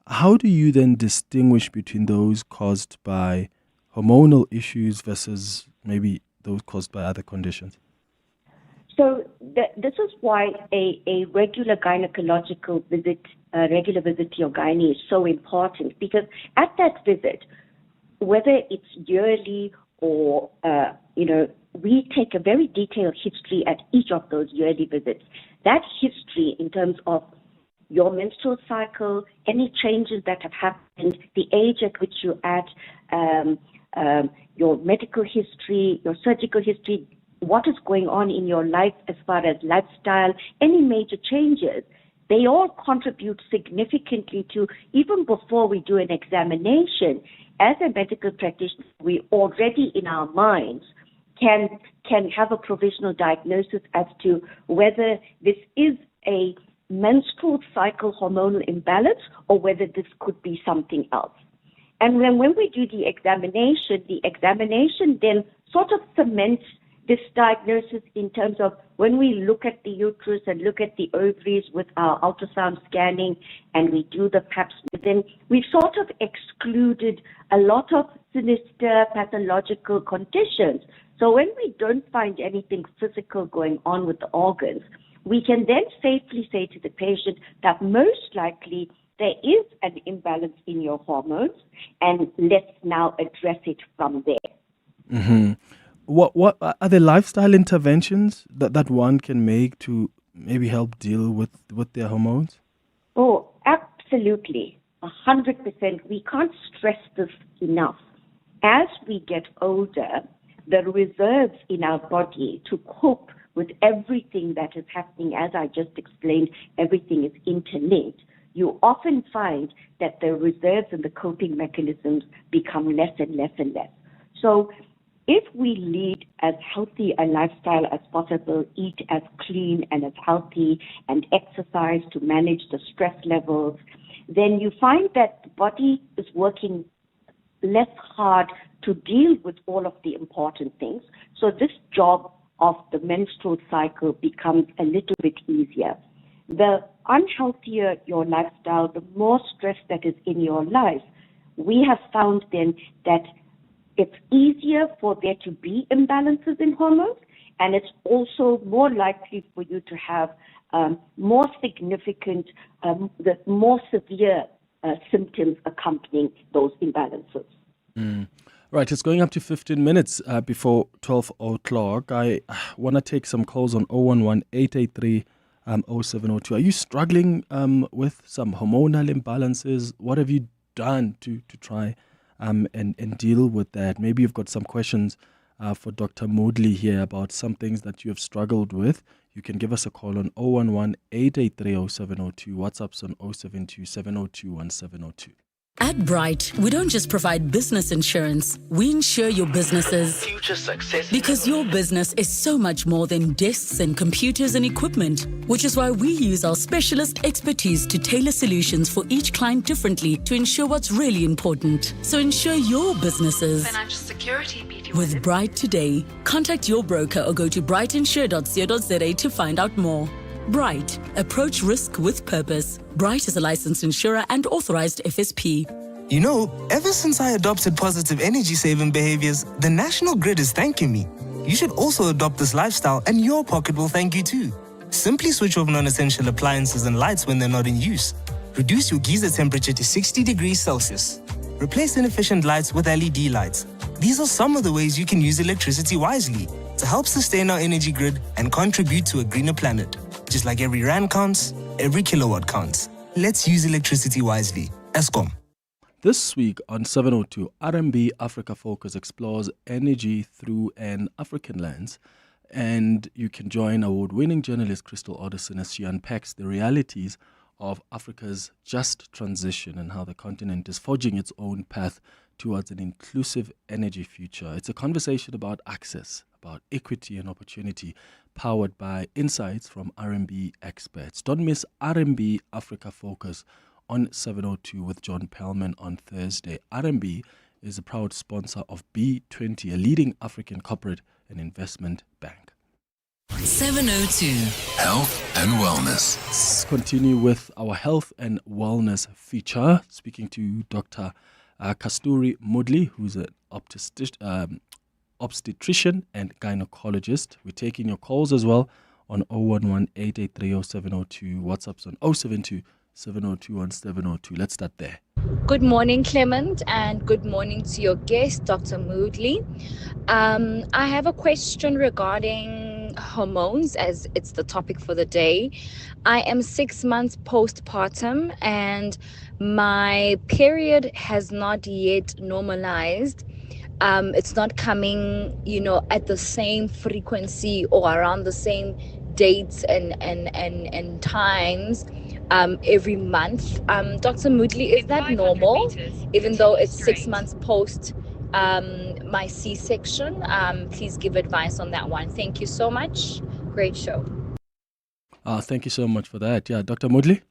how do you then distinguish between those caused by hormonal issues versus maybe those caused by other conditions? So this is why a regular gynecological visit, a regular visit to your gynae is so important, because at that visit, whether it's yearly or, we take a very detailed history at each of those yearly visits. That history in terms of your menstrual cycle, any changes that have happened, the age at which you're at, your medical history, your surgical history, what is going on in your life as far as lifestyle, any major changes, they all contribute significantly to, even before we do an examination, as a medical practitioner, we already in our minds can have a provisional diagnosis as to whether this is a menstrual cycle hormonal imbalance or whether this could be something else. And then when we do the examination then sort of cements this diagnosis in terms of when we look at the uterus and look at the ovaries with our ultrasound scanning and we do the pap smear, then we've sort of excluded a lot of sinister pathological conditions. So when we don't find anything physical going on with the organs, we can then safely say to the patient that most likely there is an imbalance in your hormones, and let's now address it from there. Mm-hmm. What are there lifestyle interventions that one can make to maybe help deal with their hormones? Oh, absolutely. 100%. We can't stress this enough. As we get older, the reserves in our body to cope with everything that is happening, as I just explained, everything is interlinked. You often find that the reserves and the coping mechanisms become less and less and less. So if we lead as healthy a lifestyle as possible, eat as clean and as healthy, and exercise to manage the stress levels, then you find that the body is working less hard to deal with all of the important things. So this job of the menstrual cycle becomes a little bit easier. The unhealthier your lifestyle, the more stress that is in your life, we have found then that it's easier for there to be imbalances in hormones, and it's also more likely for you to have more significant, the more severe symptoms accompanying those imbalances. Right, it's going up to 15 minutes before 12 o'clock. I want to take some calls on 011-883 0702. Are you struggling with some hormonal imbalances? What have you done to try and deal with that? Maybe you've got some questions for Dr. Moodley here about some things that you have struggled with. You can give us a call on 011-883-0702. WhatsApp's on 072-702-1702. At Bright, we don't just provide business insurance, we insure your business's future success. Because your business is so much more than desks and computers and equipment, which is why we use our specialist expertise to tailor solutions for each client differently to ensure what's really important. So insure your businesses. Financial security, With Bright today, contact your broker or go to brightinsure.co.za to find out more. Bright, approach risk with purpose. Bright is a licensed insurer and authorized FSP. You know, ever since I adopted positive energy-saving behaviors, the National Grid is thanking me. You should also adopt this lifestyle and your pocket will thank you too. Simply switch off non-essential appliances and lights when they're not in use. Reduce your geyser temperature to 60 degrees Celsius. Replace inefficient lights with LED lights. These are some of the ways you can use electricity wisely to help sustain our energy grid and contribute to a greener planet. Just like every rand counts, every kilowatt counts. Let's use electricity wisely. Eskom. This week on 702, RMB Africa Focus explores energy through an African lens. And you can join award-winning journalist Crystal Odison as she unpacks the realities of Africa's just transition and how the continent is forging its own path towards an inclusive energy future. It's a conversation about access, about equity and opportunity, powered by insights from RMB experts. Don't miss RMB Africa Focus on 702 with John Pellman on Thursday. RMB is a proud sponsor of B20, a leading African corporate and investment bank. 702. Health and wellness. Let's continue with our health and wellness feature, speaking to Dr. Kasturi Moodley, who's an obstetrician and gynecologist. We're taking your calls as well on 011-883-0702. WhatsApp's on 072-702-1702. Let's start there. Good morning, Clement, and good morning to your guest, Dr. Moodley. I have a question regarding hormones, as it's the topic for the day. I am 6 months postpartum and my period has not yet normalized. It's not coming, at the same frequency or around the same dates and times every month. Dr. Moodley, is that normal? Even though it's 6 months post my C-section, please give advice on that one. Thank you so much. Great show. Thank you so much for that. Yeah, Dr. Moodley?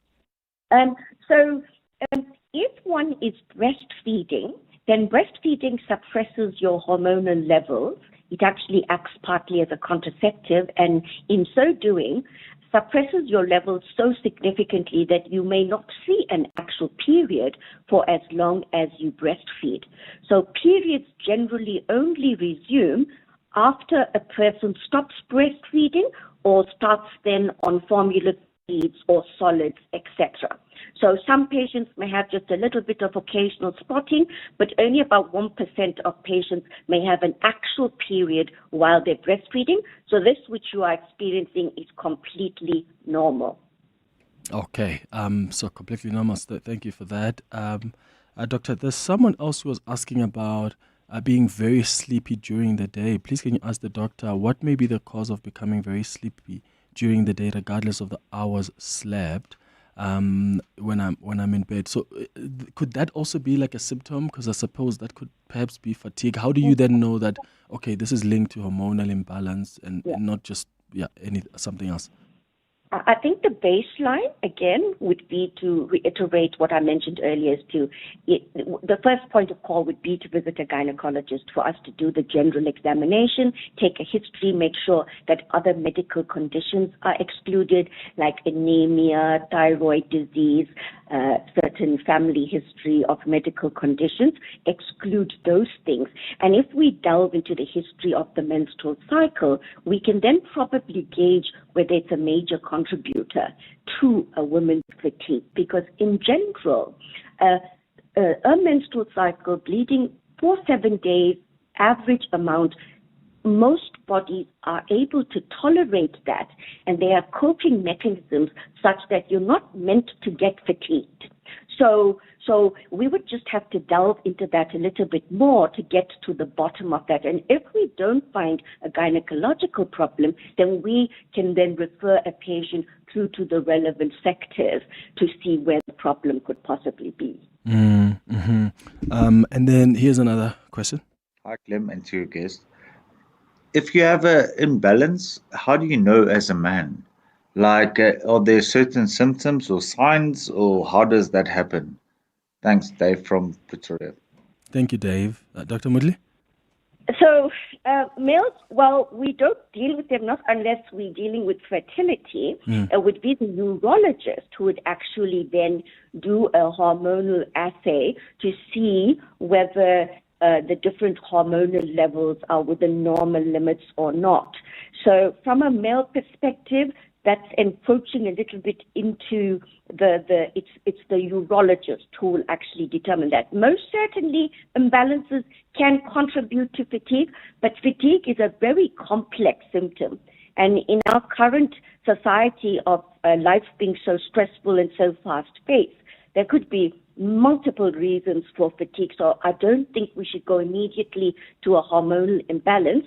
If one is breastfeeding, then breastfeeding suppresses your hormonal levels. It actually acts partly as a contraceptive, and in so doing, suppresses your levels so significantly that you may not see an actual period for as long as you breastfeed. So periods generally only resume after a person stops breastfeeding or starts then on formula feeds or solids, etc. So some patients may have just a little bit of occasional spotting, but only about 1% of patients may have an actual period while they're breastfeeding. So this which you are experiencing is completely normal. Okay, so completely normal. Thank you for that. Doctor, there's someone else who was asking about being very sleepy during the day. Please can you ask the doctor what may be the cause of becoming very sleepy during the day, regardless of the hours slept? When I'm in bed. So could that also be like a symptom? Because I suppose that could perhaps be fatigue. How do you then know that, okay, this is linked to hormonal imbalance and not just something else? I think the baseline, again, would be to reiterate what I mentioned earlier. The first point of call would be to visit a gynecologist for us to do the general examination, take a history, make sure that other medical conditions are excluded, like anemia, thyroid disease, certain family history of medical conditions, exclude those things. And if we delve into the history of the menstrual cycle, we can then probably gauge whether it's a major contributor to a woman's fatigue. Because in general, a menstrual cycle, bleeding for 7 days, average amount, most bodies are able to tolerate that, and they have coping mechanisms such that you're not meant to get fatigued. So we would just have to delve into that a little bit more to get to the bottom of that. And if we don't find a gynecological problem, then we can then refer a patient through to the relevant sectors to see where the problem could possibly be. Mm-hmm. And then here's another question. Hi, Clem, and to your guest. If you have an imbalance, how do you know as a man? Like, are there certain symptoms or signs, or how does that happen? Thanks, Dave from Pretoria. Thank you, Dave. Dr. Moodley? So, males, well, we don't deal with them, not unless we're dealing with fertility. It would be the urologist who would actually then do a hormonal assay to see whether the different hormonal levels are within normal limits or not. So from a male perspective, that's encroaching a little bit into it's the urologist who will actually determine that. Most certainly, imbalances can contribute to fatigue, but fatigue is a very complex symptom. And in our current society of life being so stressful and so fast-paced, there could be multiple reasons for fatigue. So I don't think we should go immediately to a hormonal imbalance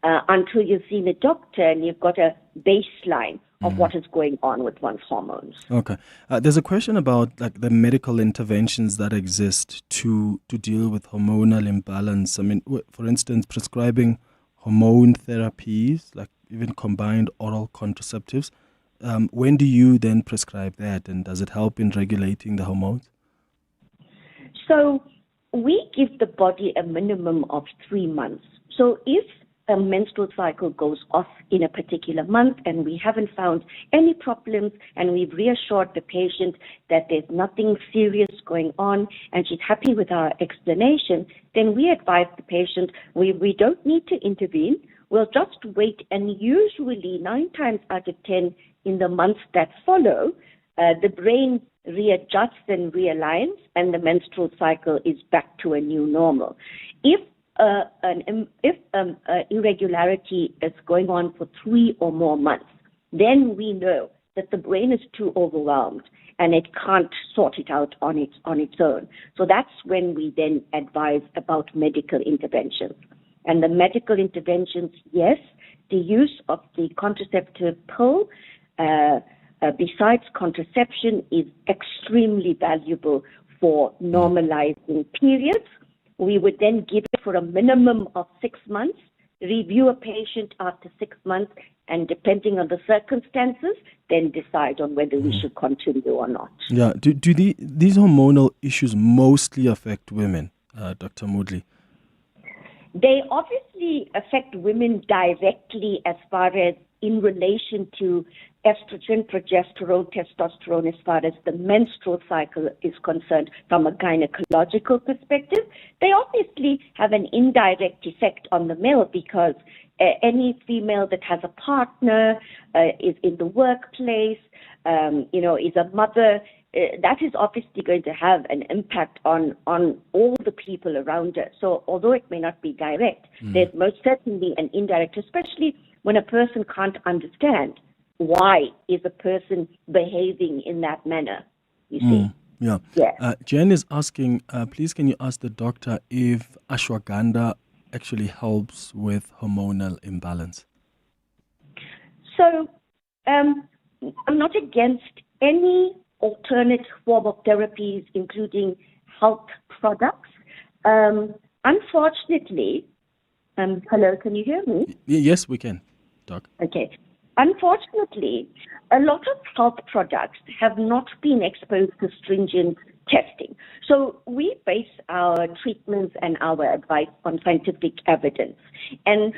until you've seen a doctor and you've got a baseline of what is going on with one's hormones. Okay. There's a question about like the medical interventions that exist to deal with hormonal imbalance. I mean, for instance, prescribing hormone therapies, like even combined oral contraceptives. When do you then prescribe that, and does it help in regulating the hormones? So we give the body a minimum of 3 months. So if a menstrual cycle goes off in a particular month and we haven't found any problems and we've reassured the patient that there's nothing serious going on and she's happy with our explanation, then we advise the patient we don't need to intervene. We'll just wait, and usually 9 times out of 10 in the months that follow, the brain readjusts and realigns and the menstrual cycle is back to a new normal. If irregularity is going on for 3 or more months, then we know that the brain is too overwhelmed and it can't sort it out on its own. So that's when we then advise about medical interventions. And the medical interventions, yes, the use of the contraceptive pill, besides contraception, is extremely valuable for normalizing periods. We would then give it for a minimum of 6 months, review a patient after 6 months, and depending on the circumstances, then decide on whether we should continue or not. Yeah. Do these hormonal issues mostly affect women, Dr. Moodley? They obviously affect women directly as far as in relation to estrogen, progesterone, testosterone, as far as the menstrual cycle is concerned from a gynecological perspective. They obviously have an indirect effect on the male because any female that has a partner, is in the workplace, is a mother, that is obviously going to have an impact on all the people around her. So although it may not be direct, there's most certainly an indirect, especially when a person can't understand why is a person behaving in that manner, you see. Yeah. Jen is asking, please can you ask the doctor if ashwagandha actually helps with hormonal imbalance? So I'm not against any alternate form of therapies, including health products. Unfortunately, hello, can you hear me? Yes, we can, Doc. Okay. Unfortunately, a lot of health products have not been exposed to stringent testing. So we base our treatments and our advice on scientific evidence. And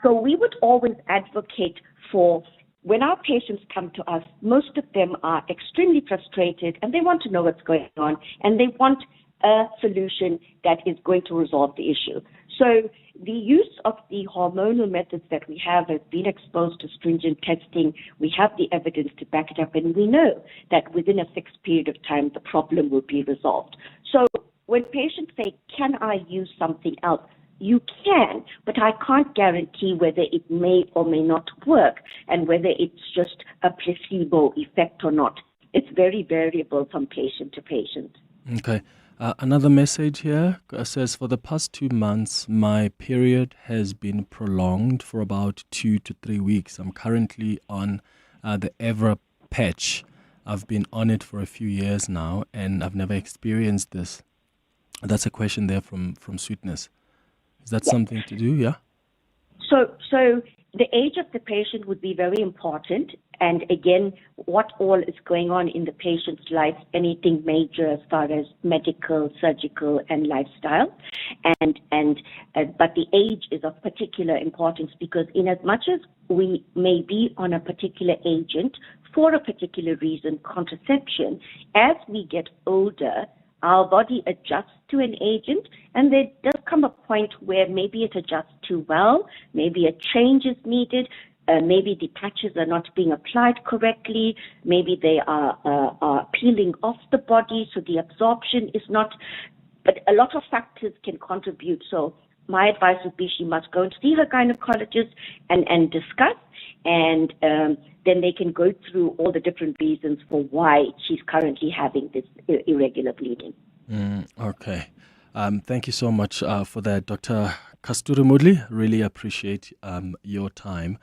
so we would always advocate for, when our patients come to us, most of them are extremely frustrated and they want to know what's going on and they want a solution that is going to resolve the issue. So the use of the hormonal methods that we have has been exposed to stringent testing. We have the evidence to back it up, and we know that within a fixed period of time, the problem will be resolved. So when patients say, can I use something else? You can, but I can't guarantee whether it may or may not work and whether it's just a placebo effect or not. It's very variable from patient to patient. Okay. Another message here says, for the past 2 months, my period has been prolonged for about 2 to 3 weeks. I'm currently on the Evra patch. I've been on it for a few years now, and I've never experienced this. That's a question there from Sweetness. Is that something to do? Yeah. So the age of the patient would be very important. And again, what all is going on in the patient's life, anything major as far as medical, surgical, and lifestyle. But the age is of particular importance because in as much as we may be on a particular agent for a particular reason, contraception, as we get older, our body adjusts to an agent, and there does come a point where maybe it adjusts too well, maybe a change is needed, maybe the patches are not being applied correctly, maybe they are peeling off the body, so the absorption is not, but a lot of factors can contribute. So my advice would be she must go and see her gynecologist and discuss, and then they can go through all the different reasons for why she's currently having this irregular bleeding. Okay. Thank you so much for that, Dr. Kasturi Mudli. Really appreciate your time.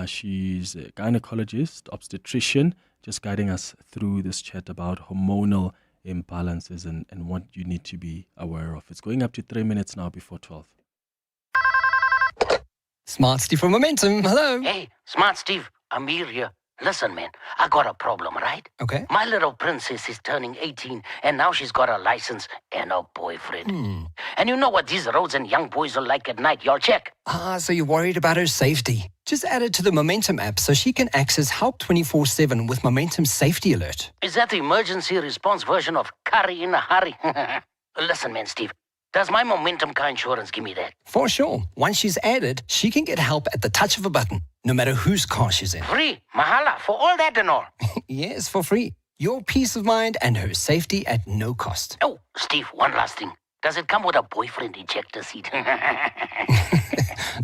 She's a gynecologist, obstetrician, just guiding us through this chat about hormonal imbalances and what you need to be aware of. It's going up to 3 minutes now before 12. Smart Steve from Momentum. Hello. Hey, Smart Steve. Amir here. Listen, man, I got a problem, right? Okay. My little princess is turning 18, and now she's got a license and a boyfriend. And you know what these roads and young boys are like at night. Y'all check. So you're worried about her safety. Just add it to the Momentum app so she can access help 24/7 with Momentum's safety alert. Is that the emergency response version of Curry in a Hurry? Listen, man, Steve. Does my Momentum car insurance give me that? For sure. Once she's added, she can get help at the touch of a button, no matter whose car she's in. Free? Mahala for all that and all? Yes, for free. Your peace of mind and her safety at no cost. Oh, Steve, one last thing. Does it come with a boyfriend ejector seat?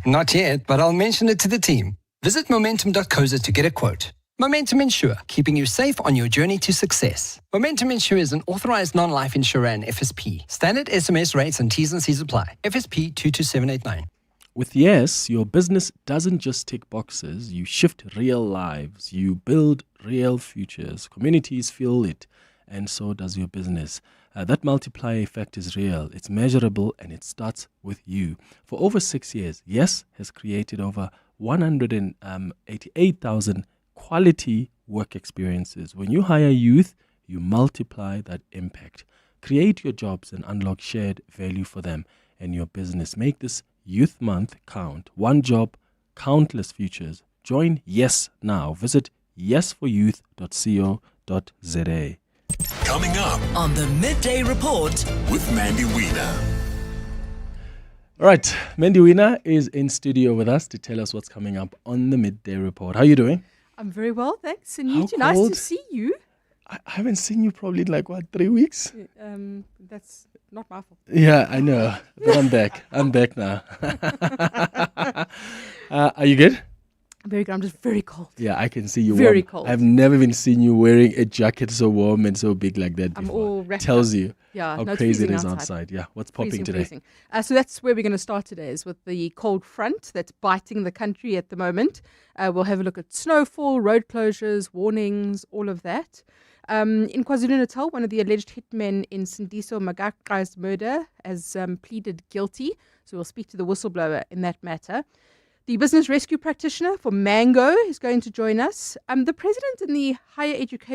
Not yet, but I'll mention it to the team. Visit momentum.co.za to get a quote. Momentum Insure, keeping you safe on your journey to success. Momentum Insure is an authorized non-life insurer and FSP. Standard SMS rates and T's and C's apply. FSP 22789. With Yes, your business doesn't just tick boxes. You shift real lives. You build real futures. Communities feel it, and so does your business. That multiplier effect is real. It's measurable, and it starts with you. For over 6 years, Yes has created over 188,000 quality work experiences. When you hire youth, you multiply that impact. Create your jobs and unlock shared value for them and your business. Make this Youth Month count. One job, countless futures. Join Yes now. Visit yesforyouth.co.za. Coming up on the Midday Report with Mandy Wiener. All right, Mandy Wiener is in studio with us to tell us what's coming up on the Midday Report. How are you doing? I'm very well, thanks. And you How too. Nice to cold? see you. I haven't seen you probably in 3 weeks? That's not my fault. Yeah, I know. But I'm back. I'm back now. Are you good? Very good. I'm just very cold. Yeah, I can see you Very warm. cold. I've never even seen you wearing a jacket so warm and so big like that I'm before. all wrapped Tells up. you Yeah, how no, it's crazy it freezing is outside. outside. Yeah, what's popping today? Freezing. So that's where we're going to start today, is with the cold front that's biting the country at the moment. We'll have a look at snowfall, road closures, warnings, all of that. In KwaZulu-Natal, one of the alleged hitmen in Sindiso Magaqa's murder has pleaded guilty. So we'll speak to the whistleblower in that matter. The business rescue practitioner for Mango is going to join us. The president in the Higher Education